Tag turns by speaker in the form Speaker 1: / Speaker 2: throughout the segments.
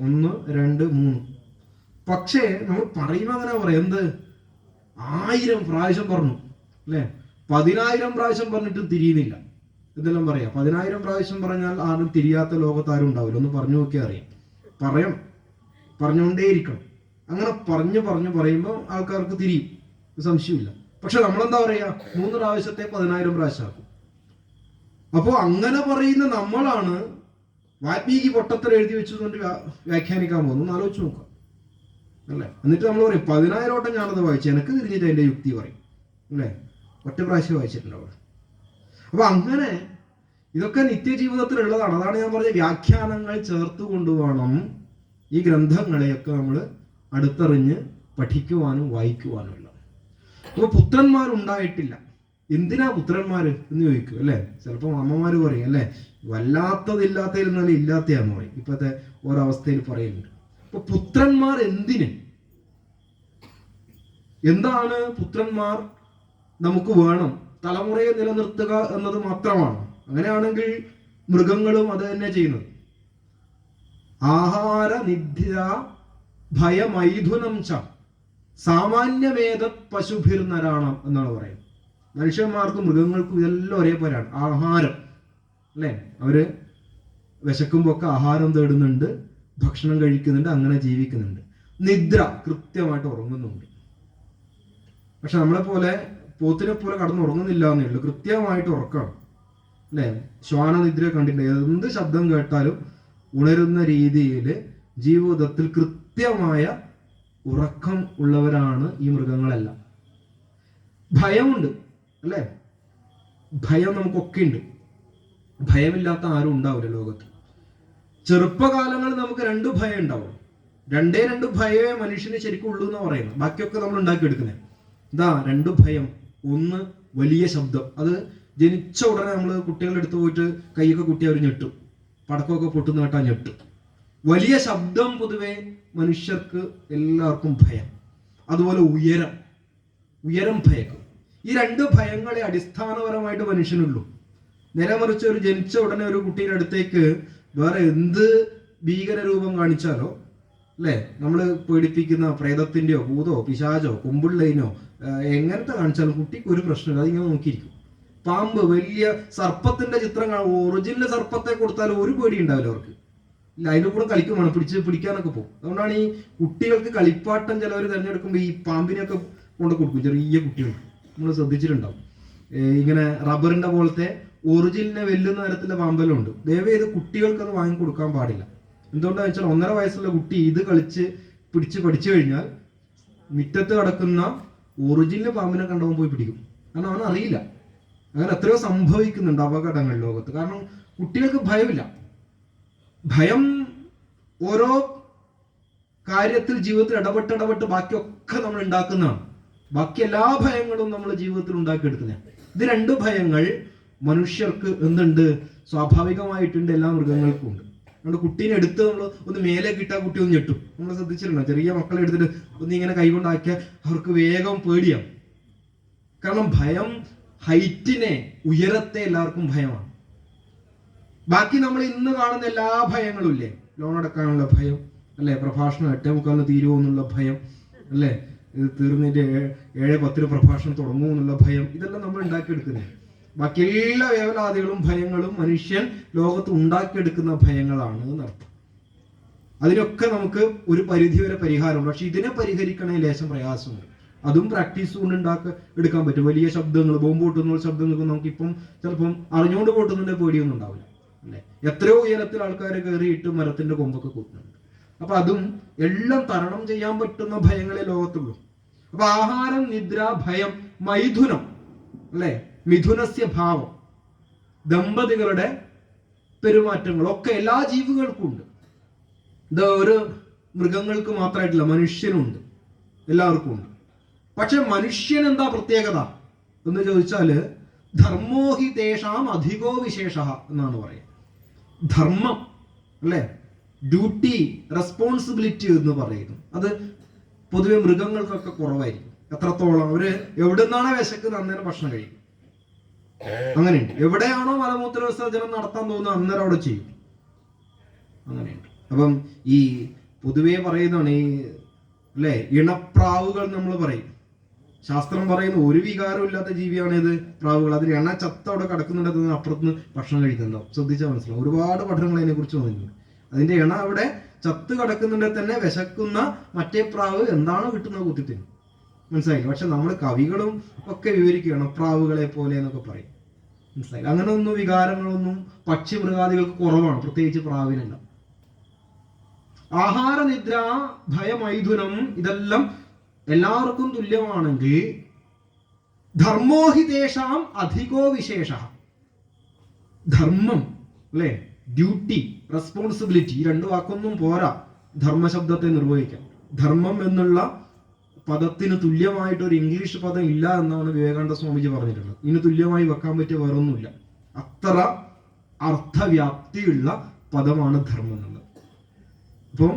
Speaker 1: 1, 2, 3. പക്ഷേ നമ്മൾ പറയുമ്പോൾ അങ്ങനെ പറയാം, എന്ത് 1000 പ്രാവശ്യം പറഞ്ഞു അല്ലെ, 10,000 പ്രാവശ്യം പറഞ്ഞിട്ട് തിരിയുന്നില്ല എന്തെല്ലാം പറയാം. 10,000 പ്രാവശ്യം പറഞ്ഞാൽ ആരും തിരിയാത്ത ലോകത്ത് ആരും ഉണ്ടാവില്ല. ഒന്ന് പറഞ്ഞു നോക്കിയാൽ അറിയാം. പറയണം, പറഞ്ഞുകൊണ്ടേയിരിക്കണം. അങ്ങനെ പറയുമ്പോൾ ആൾക്കാർക്ക് തിരിയും, സംശയമില്ല. പക്ഷെ നമ്മളെന്താ പറയാ, 3 പ്രാവശ്യത്തെ 10,000 പ്രാവശ്യം ആക്കും. അപ്പോൾ അങ്ങനെ പറയുന്ന നമ്മളാണ് വാൽമീകി പൊട്ടത്തിൽ എഴുതി വെച്ചുകൊണ്ട് വ്യാഖ്യാനിക്കാൻ പോകുന്നു. ആലോചിച്ച് നോക്കാം അല്ലേ. എന്നിട്ട് നമ്മൾ പറയും 10,000 വട്ടം ഞാനത് വായിച്ചു, എനിക്ക് തിരിഞ്ഞിട്ട് അതിന്റെ യുക്തി പറയും അല്ലേ. ഒറ്റ പ്രാവശ്യം വായിച്ചിട്ടുണ്ട് അവിടെ. അപ്പൊ അങ്ങനെ ഇതൊക്കെ നിത്യജീവിതത്തിലുള്ളതാണ്. അതാണ് ഞാൻ പറഞ്ഞ വ്യാഖ്യാനങ്ങൾ ചേർത്ത് കൊണ്ടുവേണം ഈ ഗ്രന്ഥങ്ങളെയൊക്കെ നമ്മൾ അടുത്തറിഞ്ഞ് പഠിക്കുവാനും വായിക്കുവാനും ഉള്ളത്. അപ്പൊ പുത്രന്മാരുണ്ടായിട്ടില്ല. എന്തിനാ പുത്രന്മാര് എന്ന് ചോദിക്കും അല്ലെ. ചിലപ്പോൾ അമ്മമാര് പറയും അല്ലെ, വല്ലാത്തതില്ലാത്തതിരുന്നാലും ഇല്ലാത്തയാന്ന് പറയും. ഇപ്പോഴത്തെ ഒരവസ്ഥയിൽ പറയുന്നുണ്ട്. അപ്പൊ പുത്രന്മാർ എന്തിന്, എന്താണ് പുത്രന്മാർ നമുക്ക് വേണം? തലമുറയെ നിലനിർത്തുക എന്നത് മാത്രമാണ്. അങ്ങനെയാണെങ്കിൽ മൃഗങ്ങളും അത് തന്നെ ചെയ്യുന്നത്. ആഹാര നിദ്ര ഭയമൈഥുനം ച സാമാന്യമേത പശുഭിർനരാണം എന്നാണ് പറയുന്നത്. മനുഷ്യന്മാർക്കും മൃഗങ്ങൾക്കും ഇതെല്ലാം ഒരേപോലെയാണ്. ആഹാരം അല്ലേ, അവര് വിശക്കുമ്പോ ഒക്കെ ആഹാരം തേടുന്നുണ്ട്, ഭക്ഷണം കഴിക്കുന്നുണ്ട്, അങ്ങനെ ജീവിക്കുന്നുണ്ട്. നിദ്ര, കൃത്യമായിട്ട് ഉറങ്ങുന്നുണ്ട്. പക്ഷെ നമ്മളെ പോലെ പോത്തിനെ പോലെ കടന്നുറങ്ങുന്നില്ല എന്നേ ഉള്ളൂ. കൃത്യമായിട്ട് ഉറക്കണം അല്ലെ. ശ്വാനനിദ്ര കണ്ടിട്ടില്ല. എന്ത് ശബ്ദം കേട്ടാലും ഉണരുന്ന രീതിയിൽ ജീവിതത്തിൽ കൃത്യമായ ഉറക്കം ഉള്ളവരാണ് ഈ മൃഗങ്ങളെല്ലാം. ഭയമുണ്ട് അല്ലെ, ഭയം നമുക്കൊക്കെ ഉണ്ട്. ഭയമില്ലാത്ത ആരും ഉണ്ടാവില്ല ലോകത്ത്. ചെറുപ്പകാലങ്ങളിൽ നമുക്ക് 2 ഭയം ഉണ്ടാവും. 2 ഭയമേ മനുഷ്യന് ശരിക്കും ഉള്ളൂ എന്ന് പറയുന്നത്. ബാക്കിയൊക്കെ നമ്മൾ ഉണ്ടാക്കിയെടുക്കുന്നത്. ഇതാ 2 ഭയം. ഒന്ന് വലിയ ശബ്ദം. അത് ജനിച്ച ഉടനെ നമ്മൾ കുട്ടികളുടെ അടുത്ത് പോയിട്ട് കൈയൊക്കെ കുട്ടി അവർ ഞെട്ടും, പടക്കമൊക്കെ പൊട്ടുന്ന കേട്ടാ ഞെട്ടും. വലിയ ശബ്ദം പൊതുവെ മനുഷ്യർക്ക് എല്ലാവർക്കും ഭയം. അതുപോലെ ഉയരം ഭയക്കും. ഈ 2 ഭയങ്ങളെ അടിസ്ഥാനപരമായിട്ട് മനുഷ്യനുള്ളൂ. നേരെ മറിച്ച് ഒരു ജനിച്ച ഉടനെ ഒരു കുട്ടിയുടെ അടുത്തേക്ക് വേറെ എന്ത് ഭീകര രൂപം കാണിച്ചാലോ അല്ലെ, നമ്മൾ പേടിപ്പിക്കുന്ന പ്രേതത്തിന്റെയോ ഭൂതോ പിശാചോ കുമ്പിള്ളൈനോ എങ്ങനത്തെ കാണിച്ചാലും കുട്ടിക്ക് ഒരു പ്രശ്നമില്ല, അതിങ്ങനെ നോക്കിയിരിക്കും. പാമ്പ്, വലിയ സർപ്പത്തിന്റെ ചിത്രം ഒറിജിനൽ സർപ്പത്തെ കൊടുത്താലും ഒരു പേടി ഉണ്ടാവില്ല അവർക്ക്. ഇല്ല, അതിന്റെ കൂടെ കളിക്കുമാണ്, പിടിക്കാനൊക്കെ പോകും. അതുകൊണ്ടാണ് ഈ കുട്ടികൾക്ക് കളിപ്പാട്ടം ചിലവർ തിരഞ്ഞെടുക്കുമ്പോൾ ഈ പാമ്പിനെയൊക്കെ കൊണ്ട് കൊടുക്കും. ചെറിയ കുട്ടികൾക്ക് നമ്മൾ ശ്രദ്ധിച്ചിട്ടുണ്ടാവും. ഇങ്ങനെ റബ്ബറിന്റെ പോലത്തെ ഒറിജിനലിനെ വെല്ലുന്ന തരത്തിലുള്ള പാമ്പെല്ലാം ഉണ്ട്. ദയവേത് കുട്ടികൾക്ക് അത് വാങ്ങിക്കൊടുക്കാൻ പാടില്ല. എന്തുകൊണ്ടാണെന്ന് വെച്ചാൽ 1.5 വയസ്സുള്ള കുട്ടി ഇത് കളിച്ച് പിടിച്ച് പഠിച്ചു കഴിഞ്ഞാൽ മുറ്റത്ത് കിടക്കുന്ന ഒറിജിനൽ പാമ്പിനെ കണ്ടവൻ പോയി പിടിക്കും. കാരണം അവൻ അറിയില്ല. അങ്ങനെ എത്രയോ സംഭവിക്കുന്നുണ്ട് അപകടങ്ങൾ ലോകത്ത്. കാരണം കുട്ടികൾക്ക് ഭയമില്ല. ഭയം ഓരോ കാര്യത്തിൽ ജീവിതത്തിൽ ഇടപെട്ട് ബാക്കിയൊക്കെ നമ്മൾ ഉണ്ടാക്കുന്നതാണ്. ബാക്കി എല്ലാ ഭയങ്ങളും നമ്മൾ ജീവിതത്തിൽ ഉണ്ടാക്കിയെടുക്കുന്നതാണ്. ഇത് 2 ഭയങ്ങൾ മനുഷ്യർക്ക് എന്തുണ്ട്, സ്വാഭാവികമായിട്ടുണ്ട്, എല്ലാ മൃഗങ്ങൾക്കും ഉണ്ട്. നമ്മുടെ കുട്ടീനെ എടുത്ത് നമ്മൾ ഒന്ന് മേലേക്ക് ഇട്ടാൽ കുട്ടി ഒന്ന് ഞെട്ടും. നമ്മൾ ശ്രദ്ധിച്ചിട്ടുണ്ടോ? ചെറിയ മക്കളെ എടുത്തിട്ട് ഒന്ന് ഇങ്ങനെ കൈകൊണ്ടാക്കിയാൽ അവർക്ക് വേഗം പേടിയാണ്. കാരണം ഭയം ഹൈറ്റിനെ, ഉയരത്തെ എല്ലാവർക്കും ഭയമാണ്. ബാക്കി നമ്മൾ ഇന്ന് കാണുന്ന എല്ലാ ഭയങ്ങളും ഇല്ലേ, ലോൺ അടക്കാനുള്ള ഭയം അല്ലെ, പ്രഭാഷണം 8:45 തീരുമോ എന്നുള്ള ഭയം അല്ലെ, ഇത് തീർന്നിട്ട് 7:10 പ്രഭാഷണം തുടങ്ങുമോ എന്നുള്ള ഭയം, ഇതെല്ലാം നമ്മൾ ഉണ്ടാക്കിയെടുക്കുന്നത്. ബാക്കി എല്ലാ വേവലാദികളും ഭയങ്ങളും മനുഷ്യൻ ലോകത്ത് ഉണ്ടാക്കിയെടുക്കുന്ന ഭയങ്ങളാണ് എന്നർത്ഥം. അതിനൊക്കെ നമുക്ക് ഒരു പരിധിവരെ പരിഹാരമുണ്ട്. പക്ഷെ ഇതിനെ പരിഹരിക്കണേ ലേശം പ്രയാസമുണ്ട്. അതും പ്രാക്ടീസ് കൊണ്ട് എടുക്കാൻ പറ്റും. വലിയ ശബ്ദങ്ങൾ, ബോംബ് പൊട്ടുന്ന ശബ്ദങ്ങൾക്ക് നമുക്കിപ്പം ചിലപ്പം അറിഞ്ഞുകൊണ്ട് പൊട്ടുന്നതിന്റെ പേടിയൊന്നും ഉണ്ടാവില്ല അല്ലെ. എത്രയോ ഉയരത്തിൽ ആൾക്കാർ കയറിയിട്ട് മരത്തിന്റെ കൊമ്പൊക്കെ കുത്തുന്നുണ്ട്. അപ്പൊ അതും എല്ലാം തരണം ചെയ്യാൻ പറ്റുന്ന ഭയങ്ങളെ ലോകത്തുള്ളൂ. അപ്പൊ ആഹാരം, നിദ്ര, ഭയം, മൈഥുനം അല്ലെ, മിഥുനസ്യ ഭാവം, ദമ്പതികളുടെ പെരുമാറ്റങ്ങളൊക്കെ എല്ലാ ജീവികൾക്കും ഉണ്ട്. ഇത് ഒരു മൃഗങ്ങൾക്ക് മാത്രമായിട്ടില്ല, മനുഷ്യനുണ്ട്, എല്ലാവർക്കും ഉണ്ട്. പക്ഷെ മനുഷ്യൻ എന്താ പ്രത്യേകത എന്ന് ചോദിച്ചാല് ധർമ്മോഹി തേഷാം അധികോ വിശേഷ എന്നാണ് പറയുക. ധർമ്മം അല്ലെ, ഡ്യൂട്ടി, റെസ്പോൺസിബിലിറ്റി എന്ന് പറയുന്നു. അത് പൊതുവെ മൃഗങ്ങൾക്കൊക്കെ കുറവായിരിക്കും. എത്രത്തോളം അവര് എവിടുന്നാണോ വിശക്കുന്നത് അന്നേരം ഭക്ഷണം കഴിക്കും. അങ്ങനെയുണ്ട്. എവിടെയാണോ മലമൂത്ര വിസർജനം നടത്താൻ തോന്നുന്നത് അന്നേരം അവിടെ ചെയ്യും. അങ്ങനെയുണ്ട്. അപ്പം ഈ പൊതുവെ പറയുന്നതാണ് ഈ അല്ലെ ഇണപ്രാവുകൾ നമ്മൾ പറയും. ശാസ്ത്രം പറയുന്ന ഒരു വികാരവും ഇല്ലാത്ത ജീവിയാണ് ഇത് പ്രാവുകൾ. അതിൽ എണ്ണ ചത്ത അവിടെ കിടക്കുന്നുണ്ടെന്ന് അപ്പുറത്തുനിന്ന് ഭക്ഷണം കഴിക്കുന്നുണ്ടാവും. ശ്രദ്ധിച്ചാൽ മനസ്സിലാവും. ഒരുപാട് പഠനങ്ങൾ അതിനെ കുറിച്ച് വന്നിട്ടുണ്ട്. അതിന്റെ എണ്ണ അവിടെ ചത്ത് കിടക്കുന്നുണ്ടെങ്കിൽ തന്നെ വിശക്കുന്ന മറ്റേ പ്രാവ് എന്താണോ കിട്ടുന്നത് കുത്തിത്തിന്. മനസ്സിലായില്ല? പക്ഷെ നമ്മൾ കവികളും ഒക്കെ വിവരിക്കുകയാണ് പ്രാവുകളെ പോലെ എന്നൊക്കെ പറയും. മനസ്സിലായില്ല? അങ്ങനെ ഒന്നും വികാരങ്ങളൊന്നും പക്ഷി മൃഗാദികൾക്ക് കുറവാണ്, പ്രത്യേകിച്ച് പ്രാവിനല്ല. ആഹാര, നിദ്ര, ഭയമൈഥുനം ഇതെല്ലാം എല്ലാവർക്കും തുല്യമാണെങ്കിൽ ധർമ്മോഹിതേഷാം അധികോ വിശേഷ. ധർമ്മം അല്ലെ, ഡ്യൂട്ടി, റെസ്പോൺസിബിലിറ്റി, ഈ രണ്ടു വാക്കൊന്നും പോരാ ധർമ്മശബ്ദത്തെ നിർവഹിക്കാൻ. ധർമ്മം എന്നുള്ള പദത്തിന് തുല്യമായിട്ട് ഒരു ഇംഗ്ലീഷ് പദം ഇല്ല എന്നാണ് വിവേകാനന്ദ സ്വാമിജി പറഞ്ഞിട്ടുള്ളത്. ഇതിന് തുല്യമായി വെക്കാൻ പറ്റിയ വേറൊന്നുമില്ല. അത്ര അർത്ഥവ്യാപ്തിയുള്ള പദമാണ് ധർമ്മം എന്നുള്ളത്. അപ്പം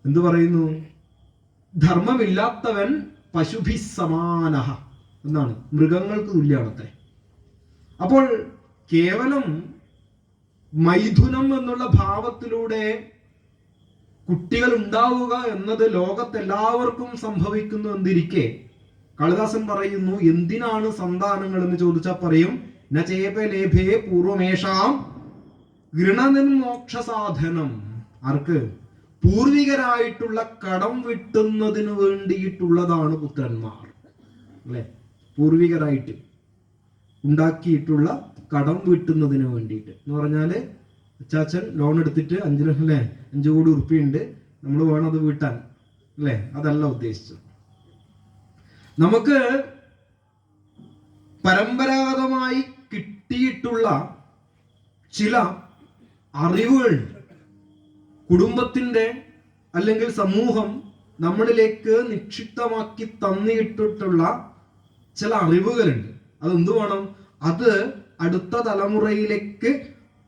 Speaker 1: എന്തു പറയുന്നു? ധർമ്മമില്ലാത്തവൻ പശുഭി സമാനഹ എന്നാണ്, മൃഗങ്ങൾക്ക് തുല്യാണത്രേ. അപ്പോൾ കേവലം മൈഥുനം എന്നുള്ള ഭാവത്തിലൂടെ കുട്ടികൾ ഉണ്ടാവുക എന്നത് ലോകത്തെല്ലാവർക്കും സംഭവിക്കുന്നു എന്നിരിക്കെ കാളിദാസൻ പറയുന്നു, എന്തിനാണ് സന്താനങ്ങൾ എന്ന് ചോദിച്ചാൽ പറയും, ന ചേപേ ലേഭേ പൂർവമേഷാം ഗൃണനിർമോക്ഷ സാധനം. ആർക്ക്? പൂർവികരായിട്ടുള്ള കടം വിട്ടുന്നതിന് വേണ്ടിയിട്ടുള്ളതാണ് പുത്രന്മാർ. അല്ലെ, പൂർവികരായിട്ട് ഉണ്ടാക്കിയിട്ടുള്ള കടം വീട്ടുന്നതിന് വേണ്ടിയിട്ട് എന്ന് പറഞ്ഞാല് അച്ചാച്ചൻ ലോൺ എടുത്തിട്ട് 5 കോടി ഉറുപ്പിയുണ്ട്, നമ്മൾ വേണം അത് വീട്ടാൻ, അല്ലെ? അതല്ല ഉദ്ദേശിച്ചത്. നമുക്ക് പരമ്പരാഗതമായി കിട്ടിയിട്ടുള്ള ചില അറിവുകളുണ്ട്. കുടുംബത്തിന്റെ അല്ലെങ്കിൽ സമൂഹം നമ്മളിലേക്ക് നിക്ഷിപ്തമാക്കി തന്നിട്ടുള്ള ചില അറിവുകളുണ്ട്. അതെന്തു വേണം? അത് അടുത്ത തലമുറയിലേക്ക്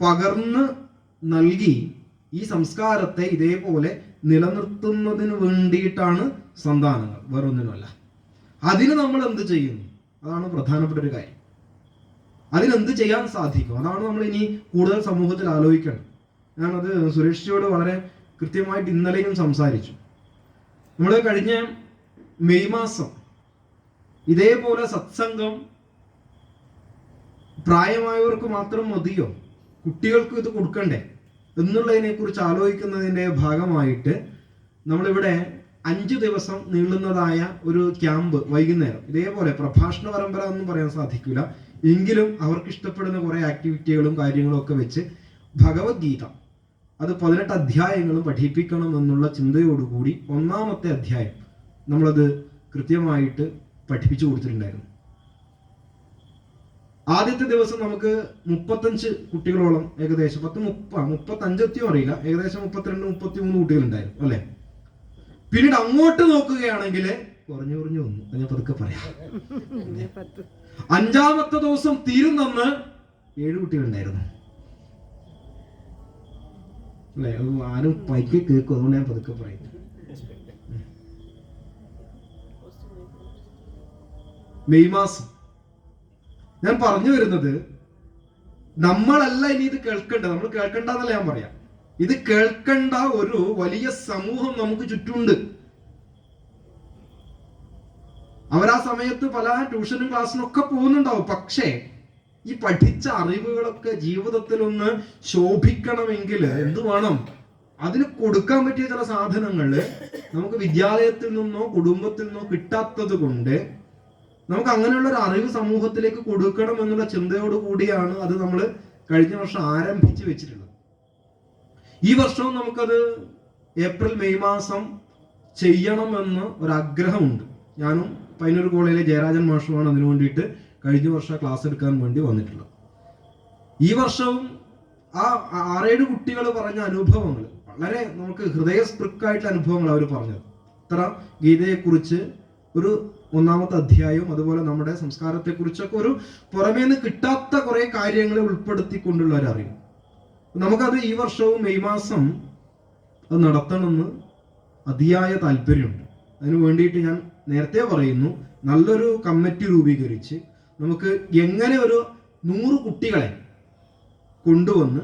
Speaker 1: പകർന്ന് നൽകി ഈ സംസ്കാരത്തെ ഇതേപോലെ നിലനിർത്തുന്നതിന് വേണ്ടിയിട്ടാണ് സന്താനങ്ങൾ, വേറൊന്നിനുമല്ല. അതിന് നമ്മൾ എന്ത് ചെയ്യുന്നു? അതാണ് പ്രധാനപ്പെട്ട ഒരു കാര്യം. അതിനെന്ത് ചെയ്യാൻ സാധിക്കും? അതാണ് നമ്മൾ ഇനി കൂടുതൽ സമൂഹത്തിൽ ആലോചിക്കണം. ഞാനത് സുരേഷിയോട് വളരെ കൃത്യമായിട്ട് ഇന്നലെയും സംസാരിച്ചു. നമ്മൾ കഴിഞ്ഞ മെയ് മാസം ഇതേപോലെ സത്സംഗം പ്രായമായവർക്ക് മാത്രം മതിയോ, കുട്ടികൾക്ക് ഇത് കൊടുക്കണ്ടേ എന്നുള്ളതിനെ കുറിച്ച് ആലോചിക്കുന്നതിൻ്റെ ഭാഗമായിട്ട് നമ്മളിവിടെ 5 ദിവസം നീളുന്നതായ ഒരു ക്യാമ്പ് വൈകുന്നേരം, ഇതേപോലെ പ്രഭാഷണ പരമ്പര ഒന്നും പറയാൻ സാധിക്കില്ല, എങ്കിലും അവർക്ക് ഇഷ്ടപ്പെടുന്ന കുറെ ആക്ടിവിറ്റികളും കാര്യങ്ങളും ഒക്കെ വെച്ച് ഭഗവത്ഗീത അത് 18 അധ്യായങ്ങളും പഠിപ്പിക്കണം എന്നുള്ള ചിന്തയോടുകൂടി 1-ാമത്തെ അധ്യായം നമ്മളത് കൃത്യമായിട്ട് പഠിപ്പിച്ചു കൊടുത്തിട്ടുണ്ടായിരുന്നു. ആദ്യത്തെ ദിവസം നമുക്ക് 35 കുട്ടികളോളം, ഏകദേശം 35 അറിയില്ല, ഏകദേശം 32-33 കുട്ടികളുണ്ടായിരുന്നു അല്ലെ. പിന്നീട് അങ്ങോട്ട് നോക്കുകയാണെങ്കിൽ കുറഞ്ഞു വന്നു. ഞാൻ പതുക്കെ പറയാം. 5-ാമത്തെ ദിവസം തീരുന്നന്ന് 7 കുട്ടികളുണ്ടായിരുന്നു അല്ലെ. അത് ആരും പൈക്ക് കേൾക്കും, അതുകൊണ്ട് ഞാൻ പതുക്കെ പറയും. മെയ് മാസം ഞാൻ പറഞ്ഞു വരുന്നത്, നമ്മളല്ല ഇനി ഇത് കേൾക്കണ്ട, നമ്മൾ കേൾക്കണ്ടെന്നല്ല ഞാൻ പറയാം. ഇത് കേൾക്കേണ്ട ഒരു വലിയ സമൂഹം നമുക്ക് ചുറ്റുമുണ്ട്. അവരാ സമയത്ത് പല ട്യൂഷനും ക്ലാസ്സിനും ഒക്കെ പോകുന്നുണ്ടാവും. പക്ഷേ ഈ പഠിച്ച അറിവുകളൊക്കെ ജീവിതത്തിൽ ഒന്ന് ശോഭിക്കണമെങ്കിൽ എന്ത് വേണം? അതിന് കൊടുക്കാൻ പറ്റിയ ചില സാധനങ്ങള് നമുക്ക് വിദ്യാലയത്തിൽ നിന്നോ കുടുംബത്തിൽ നിന്നോ കിട്ടാത്തത് കൊണ്ട് നമുക്ക് അങ്ങനെയുള്ള ഒരു അറിവ് സമൂഹത്തിലേക്ക് കൊടുക്കണം എന്നുള്ള ചിന്തയോട് കൂടിയാണ് അത് നമ്മൾ കഴിഞ്ഞ വർഷം ആരംഭിച്ച് വെച്ചിട്ടുള്ളത്. ഈ വർഷവും നമുക്കത് ഏപ്രിൽ മെയ് മാസം ചെയ്യണമെന്ന് ഒരാഗ്രഹമുണ്ട്. ഞാനും പയ്യന്നൂർ കോളേജിലെ ജയരാജൻ മാഷുമാണ് അതിനു വേണ്ടിയിട്ട് കഴിഞ്ഞ വർഷം ക്ലാസ് എടുക്കാൻ വേണ്ടി വന്നിട്ടുള്ളത്. ഈ വർഷവും ആ 6-7 കുട്ടികൾ പറഞ്ഞ അനുഭവങ്ങൾ വളരെ നമുക്ക് ഹൃദയസ്പൃക്കായിട്ടുള്ള അനുഭവങ്ങൾ അവർ പറഞ്ഞത്. ഇത്ര ഗീതയെക്കുറിച്ച് ഒരു 1-ാമത്തെ അധ്യായവും അതുപോലെ നമ്മുടെ സംസ്കാരത്തെക്കുറിച്ചൊക്കെ ഒരു പുറമേന്ന് കിട്ടാത്ത കുറെ കാര്യങ്ങളെ ഉൾപ്പെടുത്തിക്കൊണ്ടുള്ള ഒരു അറിവ്. നമുക്കത് ഈ വർഷവും മെയ് മാസം അത് നടത്തണമെന്ന് അതിയായ താല്പര്യമുണ്ട്. അതിനു വേണ്ടിയിട്ട് ഞാൻ നേരത്തെ പറയുന്നു, നല്ലൊരു കമ്മിറ്റി രൂപീകരിച്ച് നമുക്ക് എങ്ങനെ ഒരു 100 കുട്ടികളെ കൊണ്ടുവന്ന്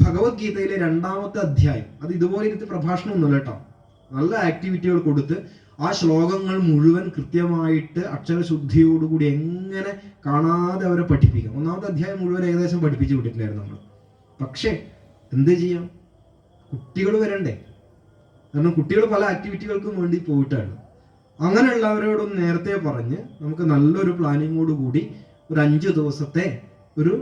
Speaker 1: ഭഗവത്ഗീതയിലെ 2-ാമത്തെ അധ്യായം, അത് ഇതുപോലെ ഇരുത്തി പ്രഭാഷണം ഒന്നുമല്ല കേട്ടോ, നല്ല ആക്ടിവിറ്റികൾ കൊടുത്ത് ആ ശ്ലോകങ്ങൾ മുഴുവൻ കൃത്യമായിട്ട് അക്ഷരശുദ്ധിയോടുകൂടി എങ്ങനെ കാണാതെ അവരെ പഠിപ്പിക്കാം. 1-ാമത്തെ അധ്യായം മുഴുവൻ ഏകദേശം പഠിപ്പിച്ചു വിട്ടിട്ടുണ്ടായിരുന്നു നമ്മൾ. പക്ഷേ എന്ത് ചെയ്യാം, കുട്ടികൾ വരണ്ടേ? കാരണം കുട്ടികൾ പല ആക്ടിവിറ്റികൾക്കും വേണ്ടി പോയിട്ടാണ്. അങ്ങനെയുള്ളവരോടൊന്ന് നേരത്തെ പറഞ്ഞ് നമുക്ക് നല്ലൊരു പ്ലാനിങ്ങോട് കൂടി ഒരു 5 ദിവസത്തെ ഒരു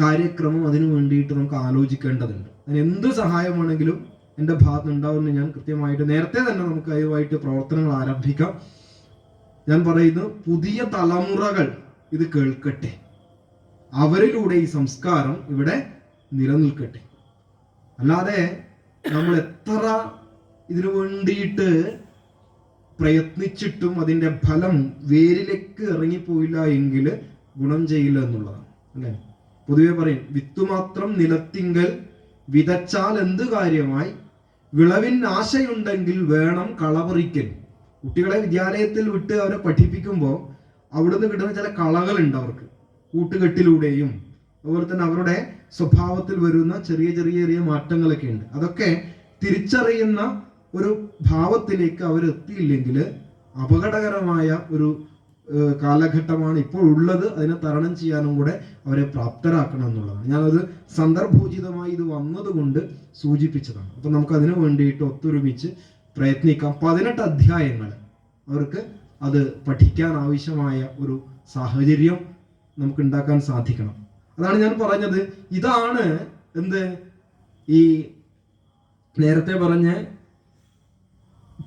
Speaker 1: കാര്യക്രമം അതിനു വേണ്ടിയിട്ട് നമുക്ക് ആലോചിക്കേണ്ടതുണ്ട്. അതിന് എന്ത് സഹായമാണെങ്കിലും എൻ്റെ ഭാഗത്ത് ഉണ്ടാവുമെന്ന് ഞാൻ കൃത്യമായിട്ട് നേരത്തെ തന്നെ നമുക്ക് അതുമായിട്ട് പ്രവർത്തനങ്ങൾ ആരംഭിക്കാം. ഞാൻ പറയുന്നു, പുതിയ തലമുറകൾ ഇത് കേൾക്കട്ടെ, അവരിലൂടെ ഈ സംസ്കാരം ഇവിടെ നിലനിൽക്കട്ടെ. അല്ലാതെ നമ്മൾ എത്ര ഇതിനു വേണ്ടിയിട്ട് പ്രയത്നിച്ചിട്ടും അതിൻ്റെ ഫലം വേരിലേക്ക് ഇറങ്ങിപ്പോയില്ല എങ്കിൽ ഗുണം ചെയ്യില്ല എന്നുള്ളതാണ് അല്ലേ. പൊതുവെ പറയും, വിത്തുമാത്രം നിലത്തിങ്കൽ വിതച്ചാൽ എന്ത് കാര്യമായി, വിളവിന് ആശയുണ്ടെങ്കിൽ വേണം കളപറിക്കൽ. കുട്ടികളെ വിദ്യാലയത്തിൽ വിട്ട് അവരെ പഠിപ്പിക്കുമ്പോൾ അവിടുന്ന് കിട്ടുന്ന ചില കളകളുണ്ട് അവർക്ക്, കൂട്ടുകെട്ടിലൂടെയും അതുപോലെ തന്നെ അവരുടെ സ്വഭാവത്തിൽ വരുന്ന ചെറിയ ചെറിയ ചെറിയ മാറ്റങ്ങളൊക്കെ ഉണ്ട്. അതൊക്കെ തിരിച്ചറിയുന്ന ഒരു ഭാവത്തിലേക്ക് അവരെത്തിയില്ലെങ്കിൽ അപകടകരമായ ഒരു കാലഘട്ടമാണ് ഇപ്പോൾ ഉള്ളത്. അതിനെ തരണം ചെയ്യാനും കൂടെ അവരെ പ്രാപ്തരാക്കണം എന്നുള്ളതാണ്. ഞാനത് സന്ദർഭോചിതമായി ഇത് വന്നതുകൊണ്ട് സൂചിപ്പിച്ചതാണ്. അപ്പം നമുക്ക് അതിനു വേണ്ടിയിട്ട് ഒത്തൊരുമിച്ച് പ്രയത്നിക്കാം. 18 അധ്യായങ്ങൾ അവർക്ക് അത് പഠിക്കാൻ ആവശ്യമായ ഒരു സാഹചര്യം നമുക്ക് ഉണ്ടാക്കാൻ സാധിക്കണം. അതാണ് ഞാൻ പറഞ്ഞത്. ഇതാണ് എന്ത്, ഈ നേരത്തെ പറഞ്ഞ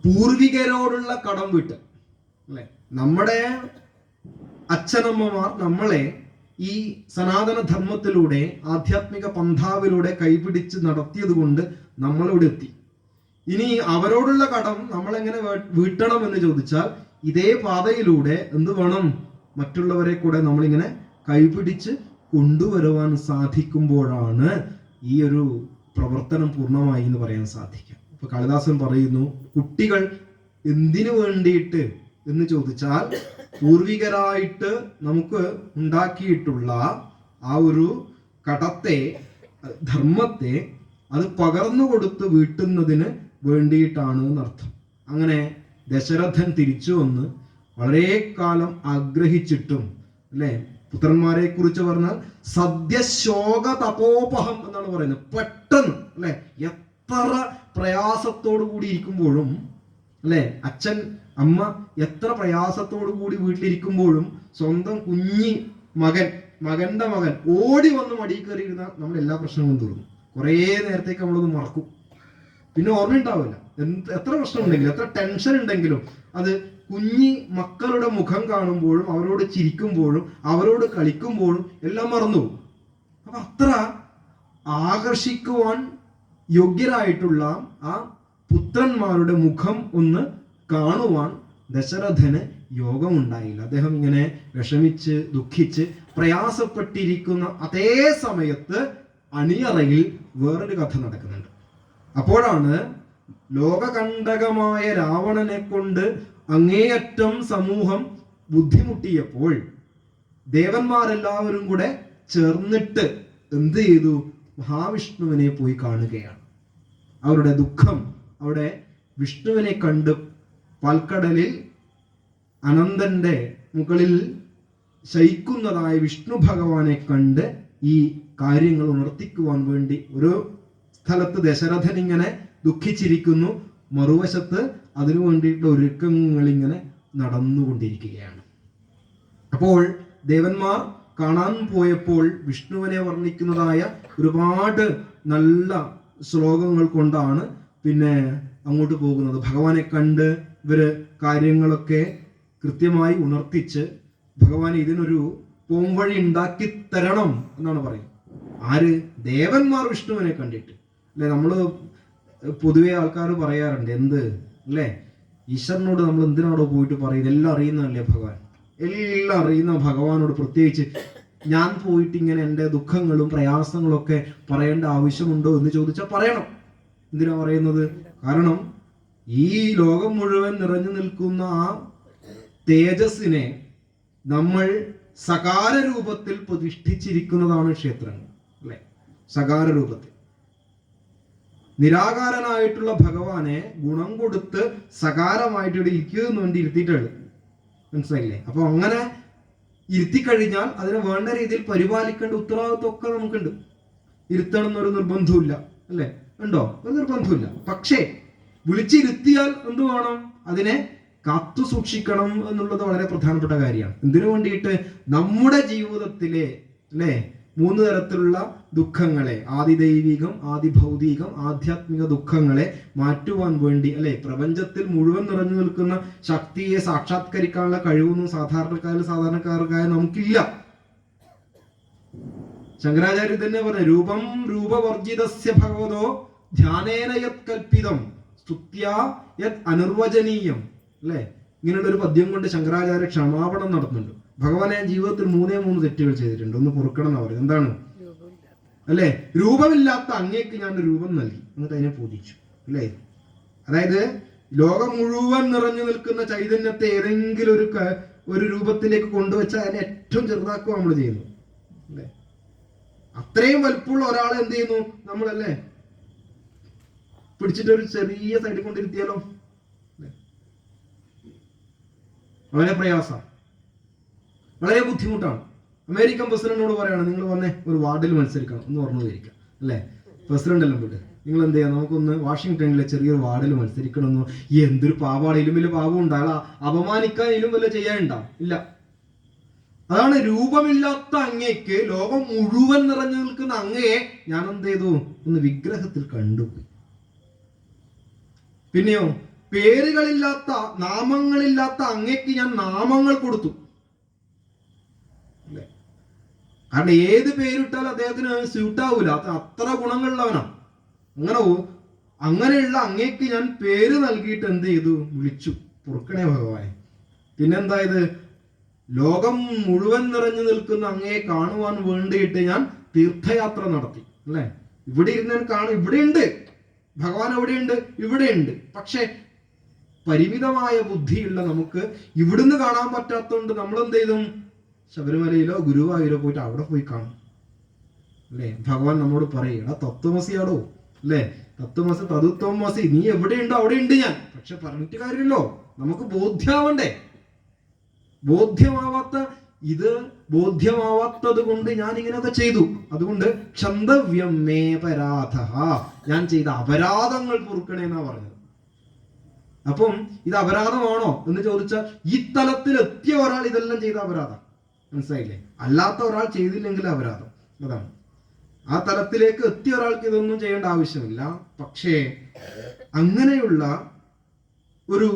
Speaker 1: പൂർവികരോടുള്ള കടം വീട്ട് അല്ലെ. നമ്മുടെ അച്ഛനമ്മമാർ നമ്മളെ ഈ സനാതന ധർമ്മത്തിലൂടെ ആധ്യാത്മിക പന്ഥാവിലൂടെ കൈപിടിച്ച് നടത്തിയത് കൊണ്ട് നമ്മളിവിടെ എത്തി. ഇനി അവരോടുള്ള കടം നമ്മളെങ്ങനെ വീട്ടണം എന്ന് ചോദിച്ചാൽ ഇതേ പാതയിലൂടെ എന്ത് വേണം, മറ്റുള്ളവരെ കൂടെ നമ്മളിങ്ങനെ കൈപിടിച്ച് കൊണ്ടുവരുവാൻ സാധിക്കുമ്പോഴാണ് ഈ ഒരു പ്രവർത്തനം പൂർണ്ണമായി എന്ന് പറയാൻ സാധിക്കും. ഇപ്പൊ കാളിദാസൻ പറയുന്നു, കുട്ടികൾ എന്തിനു വേണ്ടിയിട്ട് എന്ന് ചോദിച്ചാൽ പൂർവികരായിട്ട് നമുക്ക് ഉണ്ടാക്കിയിട്ടുള്ള ആ ഒരു കടത്തെ, ധർമ്മത്തെ അത് പകർന്നു കൊടുത്ത് വീട്ടുന്നതിന് വേണ്ടിയിട്ടാണ് എന്നർത്ഥം. അങ്ങനെ ദശരഥൻ തിരിച്ചു വന്ന് വളരെ കാലം ആഗ്രഹിച്ചിട്ടും അല്ലെ, പുത്രന്മാരെ കുറിച്ച് പറഞ്ഞാൽ സദ്യശോക തപോപഹം എന്നാണ് പറയുന്നത്. പെട്ടെന്ന് അല്ലെ, എത്ര പ്രയാസത്തോടു കൂടി ഇരിക്കുമ്പോഴും അല്ലെ, അച്ഛൻ അമ്മ എത്ര പ്രയാസത്തോടു കൂടി വീട്ടിലിരിക്കുമ്പോഴും സ്വന്തം മകന്റെ മകൻ ഓടി വന്ന് മടിയിൽ കയറിയിരുന്ന നമ്മൾ എല്ലാ പ്രശ്നങ്ങളും തീർന്നു. കുറേ നേരത്തേക്ക് നമ്മളൊന്ന് മറക്കും, പിന്നെ ഓർമ്മ ഉണ്ടാവില്ല. എത്ര പ്രശ്നം ഉണ്ടെങ്കിലും എത്ര ടെൻഷൻ ഉണ്ടെങ്കിലും അത് മക്കളുടെ മുഖം കാണുമ്പോഴും അവരോട് ചിരിക്കുമ്പോഴും അവരോട് കളിക്കുമ്പോഴും എല്ലാം മറന്നു. അപ്പൊ അത്ര ആകർഷിക്കുവാൻ യോഗ്യരായിട്ടുള്ള ആ പുത്രന്മാരുടെ മുഖം ഒന്ന് കാണുവാൻ ദശരഥന് യോഗമുണ്ടായില്ല. അദ്ദേഹം ഇങ്ങനെ വിഷമിച്ച് ദുഃഖിച്ച് പ്രയാസപ്പെട്ടിരിക്കുന്ന അതേ സമയത്ത് അണിയറയിൽ വേറൊരു കഥ നടക്കുന്നുണ്ട്. അപ്പോഴാണ് ലോകകണ്ടകമായ രാവണനെ കൊണ്ട് അങ്ങേയറ്റം സമൂഹം ബുദ്ധിമുട്ടിയപ്പോൾ ദേവന്മാരെല്ലാവരും കൂടെ ചേർന്നിട്ട് എന്ത് ചെയ്തു, മഹാവിഷ്ണുവിനെ പോയി കാണുകയാണ്. അവരുടെ ദുഃഖം അവിടെ വിഷ്ണുവിനെ കണ്ട് പാൽക്കടലിൽ അനന്തന്റെ മുകളിൽ ശയിക്കുന്നതായ വിഷ്ണു ഭഗവാനെ കണ്ട് ഈ കാര്യങ്ങൾ ഉണർത്തിക്കുവാൻ വേണ്ടി ഒരു സ്ഥലത്ത് ദശരഥൻ ഇങ്ങനെ ദുഃഖിച്ചിരിക്കുന്നു, മറുവശത്ത് അതിനു വേണ്ടിയിട്ടുള്ള ഒരുക്കങ്ങൾ ഇങ്ങനെ നടന്നുകൊണ്ടിരിക്കുകയാണ്. അപ്പോൾ ദേവന്മാർ കാണാൻ പോയപ്പോൾ വിഷ്ണുവിനെ വർണ്ണിക്കുന്നതായ ഒരുപാട് നല്ല ശ്ലോകങ്ങൾ കൊണ്ടാണ് പിന്നെ അങ്ങോട്ട് പോകുന്നത്. ഭഗവാനെ കണ്ട് ഇവര് കാര്യങ്ങളൊക്കെ കൃത്യമായി ഉണർത്തിച്ച് ഭഗവാൻ ഇതിനൊരു പോംവഴി ഉണ്ടാക്കി തരണം എന്നാണ് പറയുന്നത്. ആര്? ദേവന്മാർ വിഷ്ണുവിനെ കണ്ടിട്ട് അല്ലെ. നമ്മള് പൊതുവെ ആൾക്കാർ പറയാറുണ്ട്, എന്ത് അല്ലേ, ഈശ്വരനോട് നമ്മൾ എന്തിനാണോ പോയിട്ട് പറയുന്നത്, എല്ലാം അറിയുന്നതല്ലേ ഭഗവാൻ, എല്ലാം അറിയുന്ന ഭഗവാനോട് പ്രത്യേകിച്ച് ഞാൻ പോയിട്ട് ഇങ്ങനെ എൻ്റെ ദുഃഖങ്ങളും പ്രയാസങ്ങളും ഒക്കെ പറയേണ്ട ആവശ്യമുണ്ടോ എന്ന് ചോദിച്ചാൽ പറയണം. എന്തിനാ പറയുന്നത്? കാരണം ഈ ലോകം മുഴുവൻ നിറഞ്ഞു നിൽക്കുന്ന ആ തേജസ്സിനെ നമ്മൾ സകാര രൂപത്തിൽ പ്രതിഷ്ഠിച്ചിരിക്കുന്നതാണ് ക്ഷേത്രങ്ങൾ അല്ലെ. സകാര രൂപത്തിൽ. നിരാകാരനായിട്ടുള്ള ഭഗവാനെ ഗുണം കൊടുത്ത് സകാരമായിട്ട് ഇവിടെ ഇരിക്കുന്നതിന് വേണ്ടി ഇരുത്തിയിട്ടാണ്. മനസ്സിലായില്ലേ? അപ്പൊ അങ്ങനെ ഇരുത്തിക്കഴിഞ്ഞാൽ അതിനെ വേണ്ട രീതിയിൽ പരിപാലിക്കേണ്ട ഉത്തരവാദിത്വം ഒക്കെ നമുക്കുണ്ട്. ഇരുത്തണം എന്നൊരു നിർബന്ധമില്ല, അല്ലേ? ഉണ്ടോ? ഒരു നിർബന്ധമില്ല. പക്ഷേ വിളിച്ചിരുത്തിയാൽ എന്ത് വേണം? അതിനെ കാത്തു സൂക്ഷിക്കണം എന്നുള്ളത് വളരെ പ്രധാനപ്പെട്ട കാര്യമാണ്. എന്തിനു വേണ്ടിയിട്ട്? നമ്മുടെ ജീവിതത്തിലെ, അല്ലേ, 3 തരത്തിലുള്ള ദുഃഖങ്ങളെ, ആദിദൈവികം, ആദിഭൗതികം, ആധ്യാത്മിക ദുഃഖങ്ങളെ മാറ്റുവാൻ വേണ്ടി, അല്ലെ, പ്രപഞ്ചത്തിൽ മുഴുവൻ നിറഞ്ഞു നിൽക്കുന്ന ശക്തിയെ സാക്ഷാത്കരിക്കാനുള്ള കഴിവൊന്നും സാധാരണക്കാർക്കായ നമുക്കില്ല. ശങ്കരാചാര്യ തന്നെ പറഞ്ഞു, രൂപം രൂപവർജിതസ്യ ഭഗവതോ ധ്യാനേന യത് കൽപ്പിതം സ്തുത്യാ യത് അനിർവചനീയം. അല്ലെ, ഇങ്ങനെയുള്ള ഒരു പദ്യം കൊണ്ട് ശങ്കരാചാര്യ ക്ഷമാപണം നടത്തുന്നുണ്ട്. ഭഗവാനെ ജീവിതത്തിൽ 3 തെറ്റുകൾ ചെയ്തിട്ടുണ്ട്, ഒന്ന് പൊറുക്കണം എന്ന് പറയുന്നത്. എന്താണ്? അല്ലെ, രൂപമില്ലാത്ത അങ്ങേക്ക് ഞാൻ രൂപം നൽകി, എന്നിട്ട് അതിനെ പൂജിച്ചു. അല്ലേ? അതായത് ലോകം മുഴുവൻ നിറഞ്ഞു നിൽക്കുന്ന ചൈതന്യത്തെ ഏതെങ്കിലും ഒരു രൂപത്തിലേക്ക് കൊണ്ടുവച്ചാൽ അതിനെ ഏറ്റവും ചെറുതാക്കുക നമ്മൾ ചെയ്യുന്നു. അല്ലേ? അത്രയും വലുപ്പമുള്ള ഒരാളെ എന്ത് ചെയ്യുന്നു നമ്മളല്ലേ പിടിച്ചിട്ട് ഒരു ചെറിയ സൈഡിൽ കൊണ്ടിരുത്തിയാലോ? വളരെ പ്രയാസം, വളരെ ബുദ്ധിമുട്ടാണ്. അമേരിക്കൻ പ്രസിഡന്റിനോട് പറയാണ്, നിങ്ങൾ വന്നേ ഒരു വാർഡിൽ മത്സരിക്കണം എന്ന് പറഞ്ഞു ഇരിക്കാം, അല്ലേ? പ്രസിഡന്റ് എല്ലാം വിട്ട് നിങ്ങൾ എന്ത് ചെയ്യാം, നമുക്കൊന്ന് വാഷിംഗ്ടണിലെ ചെറിയൊരു വാർഡിൽ മത്സരിക്കണമെന്നോ. എന്തൊരു പാവാണ്, ഇതിലും വലിയ പാവം ഉണ്ടാകാം, അപമാനിക്കാൻ ഇതിലും വല്ല ചെയ്യാനുണ്ടാവും ഇല്ല. അതാണ് രൂപമില്ലാത്ത അങ്ങേക്ക്, ലോകം മുഴുവൻ നിറഞ്ഞു നിൽക്കുന്ന അങ്ങയെ ഞാൻ എന്ത് ചെയ്തു? ഒന്ന് വിഗ്രഹത്തിൽ കണ്ടുപോയി. പിന്നെയോ, പേരുകളില്ലാത്ത, നാമങ്ങളില്ലാത്ത അങ്ങേക്ക് ഞാൻ നാമങ്ങൾ കൊടുത്തു. അല്ലേ? കാരണം ഏത് പേരിട്ടാലും അദ്ദേഹത്തിന് സ്യൂട്ടാവൂല, അത്ര ഗുണങ്ങളുള്ളവനാണ്. അങ്ങനെയുള്ള അങ്ങേക്ക് ഞാൻ പേര് നൽകിയിട്ട് എന്ത് ചെയ്തു? വിളിച്ചു. പൊറുക്കണേ ഭഗവാനെ. പിന്നെന്തായത്? ലോകം മുഴുവൻ നിറഞ്ഞു നിൽക്കുന്ന അങ്ങയെ കാണുവാൻ വേണ്ടിയിട്ട് ഞാൻ തീർത്ഥയാത്ര നടത്തി. അല്ലേ? ഇവിടെ ഇരുന്ന് കാണും, ഇവിടെയുണ്ട് ഭഗവാൻ, എവിടെയുണ്ട്? ഇവിടെയുണ്ട്. പക്ഷെ പരിമിതമായ ബുദ്ധിയുള്ള നമുക്ക് ഇവിടുന്ന് കാണാൻ പറ്റാത്തതുകൊണ്ട് നമ്മൾ എന്ത് ചെയ്തു? ശബരിമലയിലോ ഗുരുവായൂരോ പോയിട്ട് അവിടെ പോയി കാണും. അല്ലേ? ഭഗവാൻ നമ്മോട് പറയണ തത്വമസിയാടോ, അല്ലേ? തത്വമസി തതുത്വമസി, നീ എവിടെയുണ്ടോ അവിടെ ഉണ്ട് ഞാൻ. പക്ഷെ പറഞ്ഞിട്ട് കാര്യമില്ലോ, നമുക്ക് ബോധ്യാവണ്ടേ? ബോധ്യമാവാത്തത് കൊണ്ട് ഞാൻ ഇങ്ങനെയൊക്കെ ചെയ്തു. അതുകൊണ്ട് ക്ഷന്തവ്യം മേ പരാധ, ഞാൻ ചെയ്ത അപരാധങ്ങൾ പൊറുക്കണേന്നാ പറഞ്ഞത്. അപ്പം ഇത് അപരാധമാണോ എന്ന് ചോദിച്ചാൽ, ഈ തലത്തിൽ എത്തിയ ഒരാൾ ഇതെല്ലാം ചെയ്ത അപരാധം. മനസ്സിലായില്ലേ? അല്ലാത്ത ഒരാൾ ചെയ്തില്ലെങ്കിൽ അപരാധം. അതാണ്. ആ തലത്തിലേക്ക് എത്തിയ ഒരാൾക്ക് ഇതൊന്നും ചെയ്യേണ്ട ആവശ്യമില്ല. പക്ഷേ അങ്ങനെയുള്ള ഒരു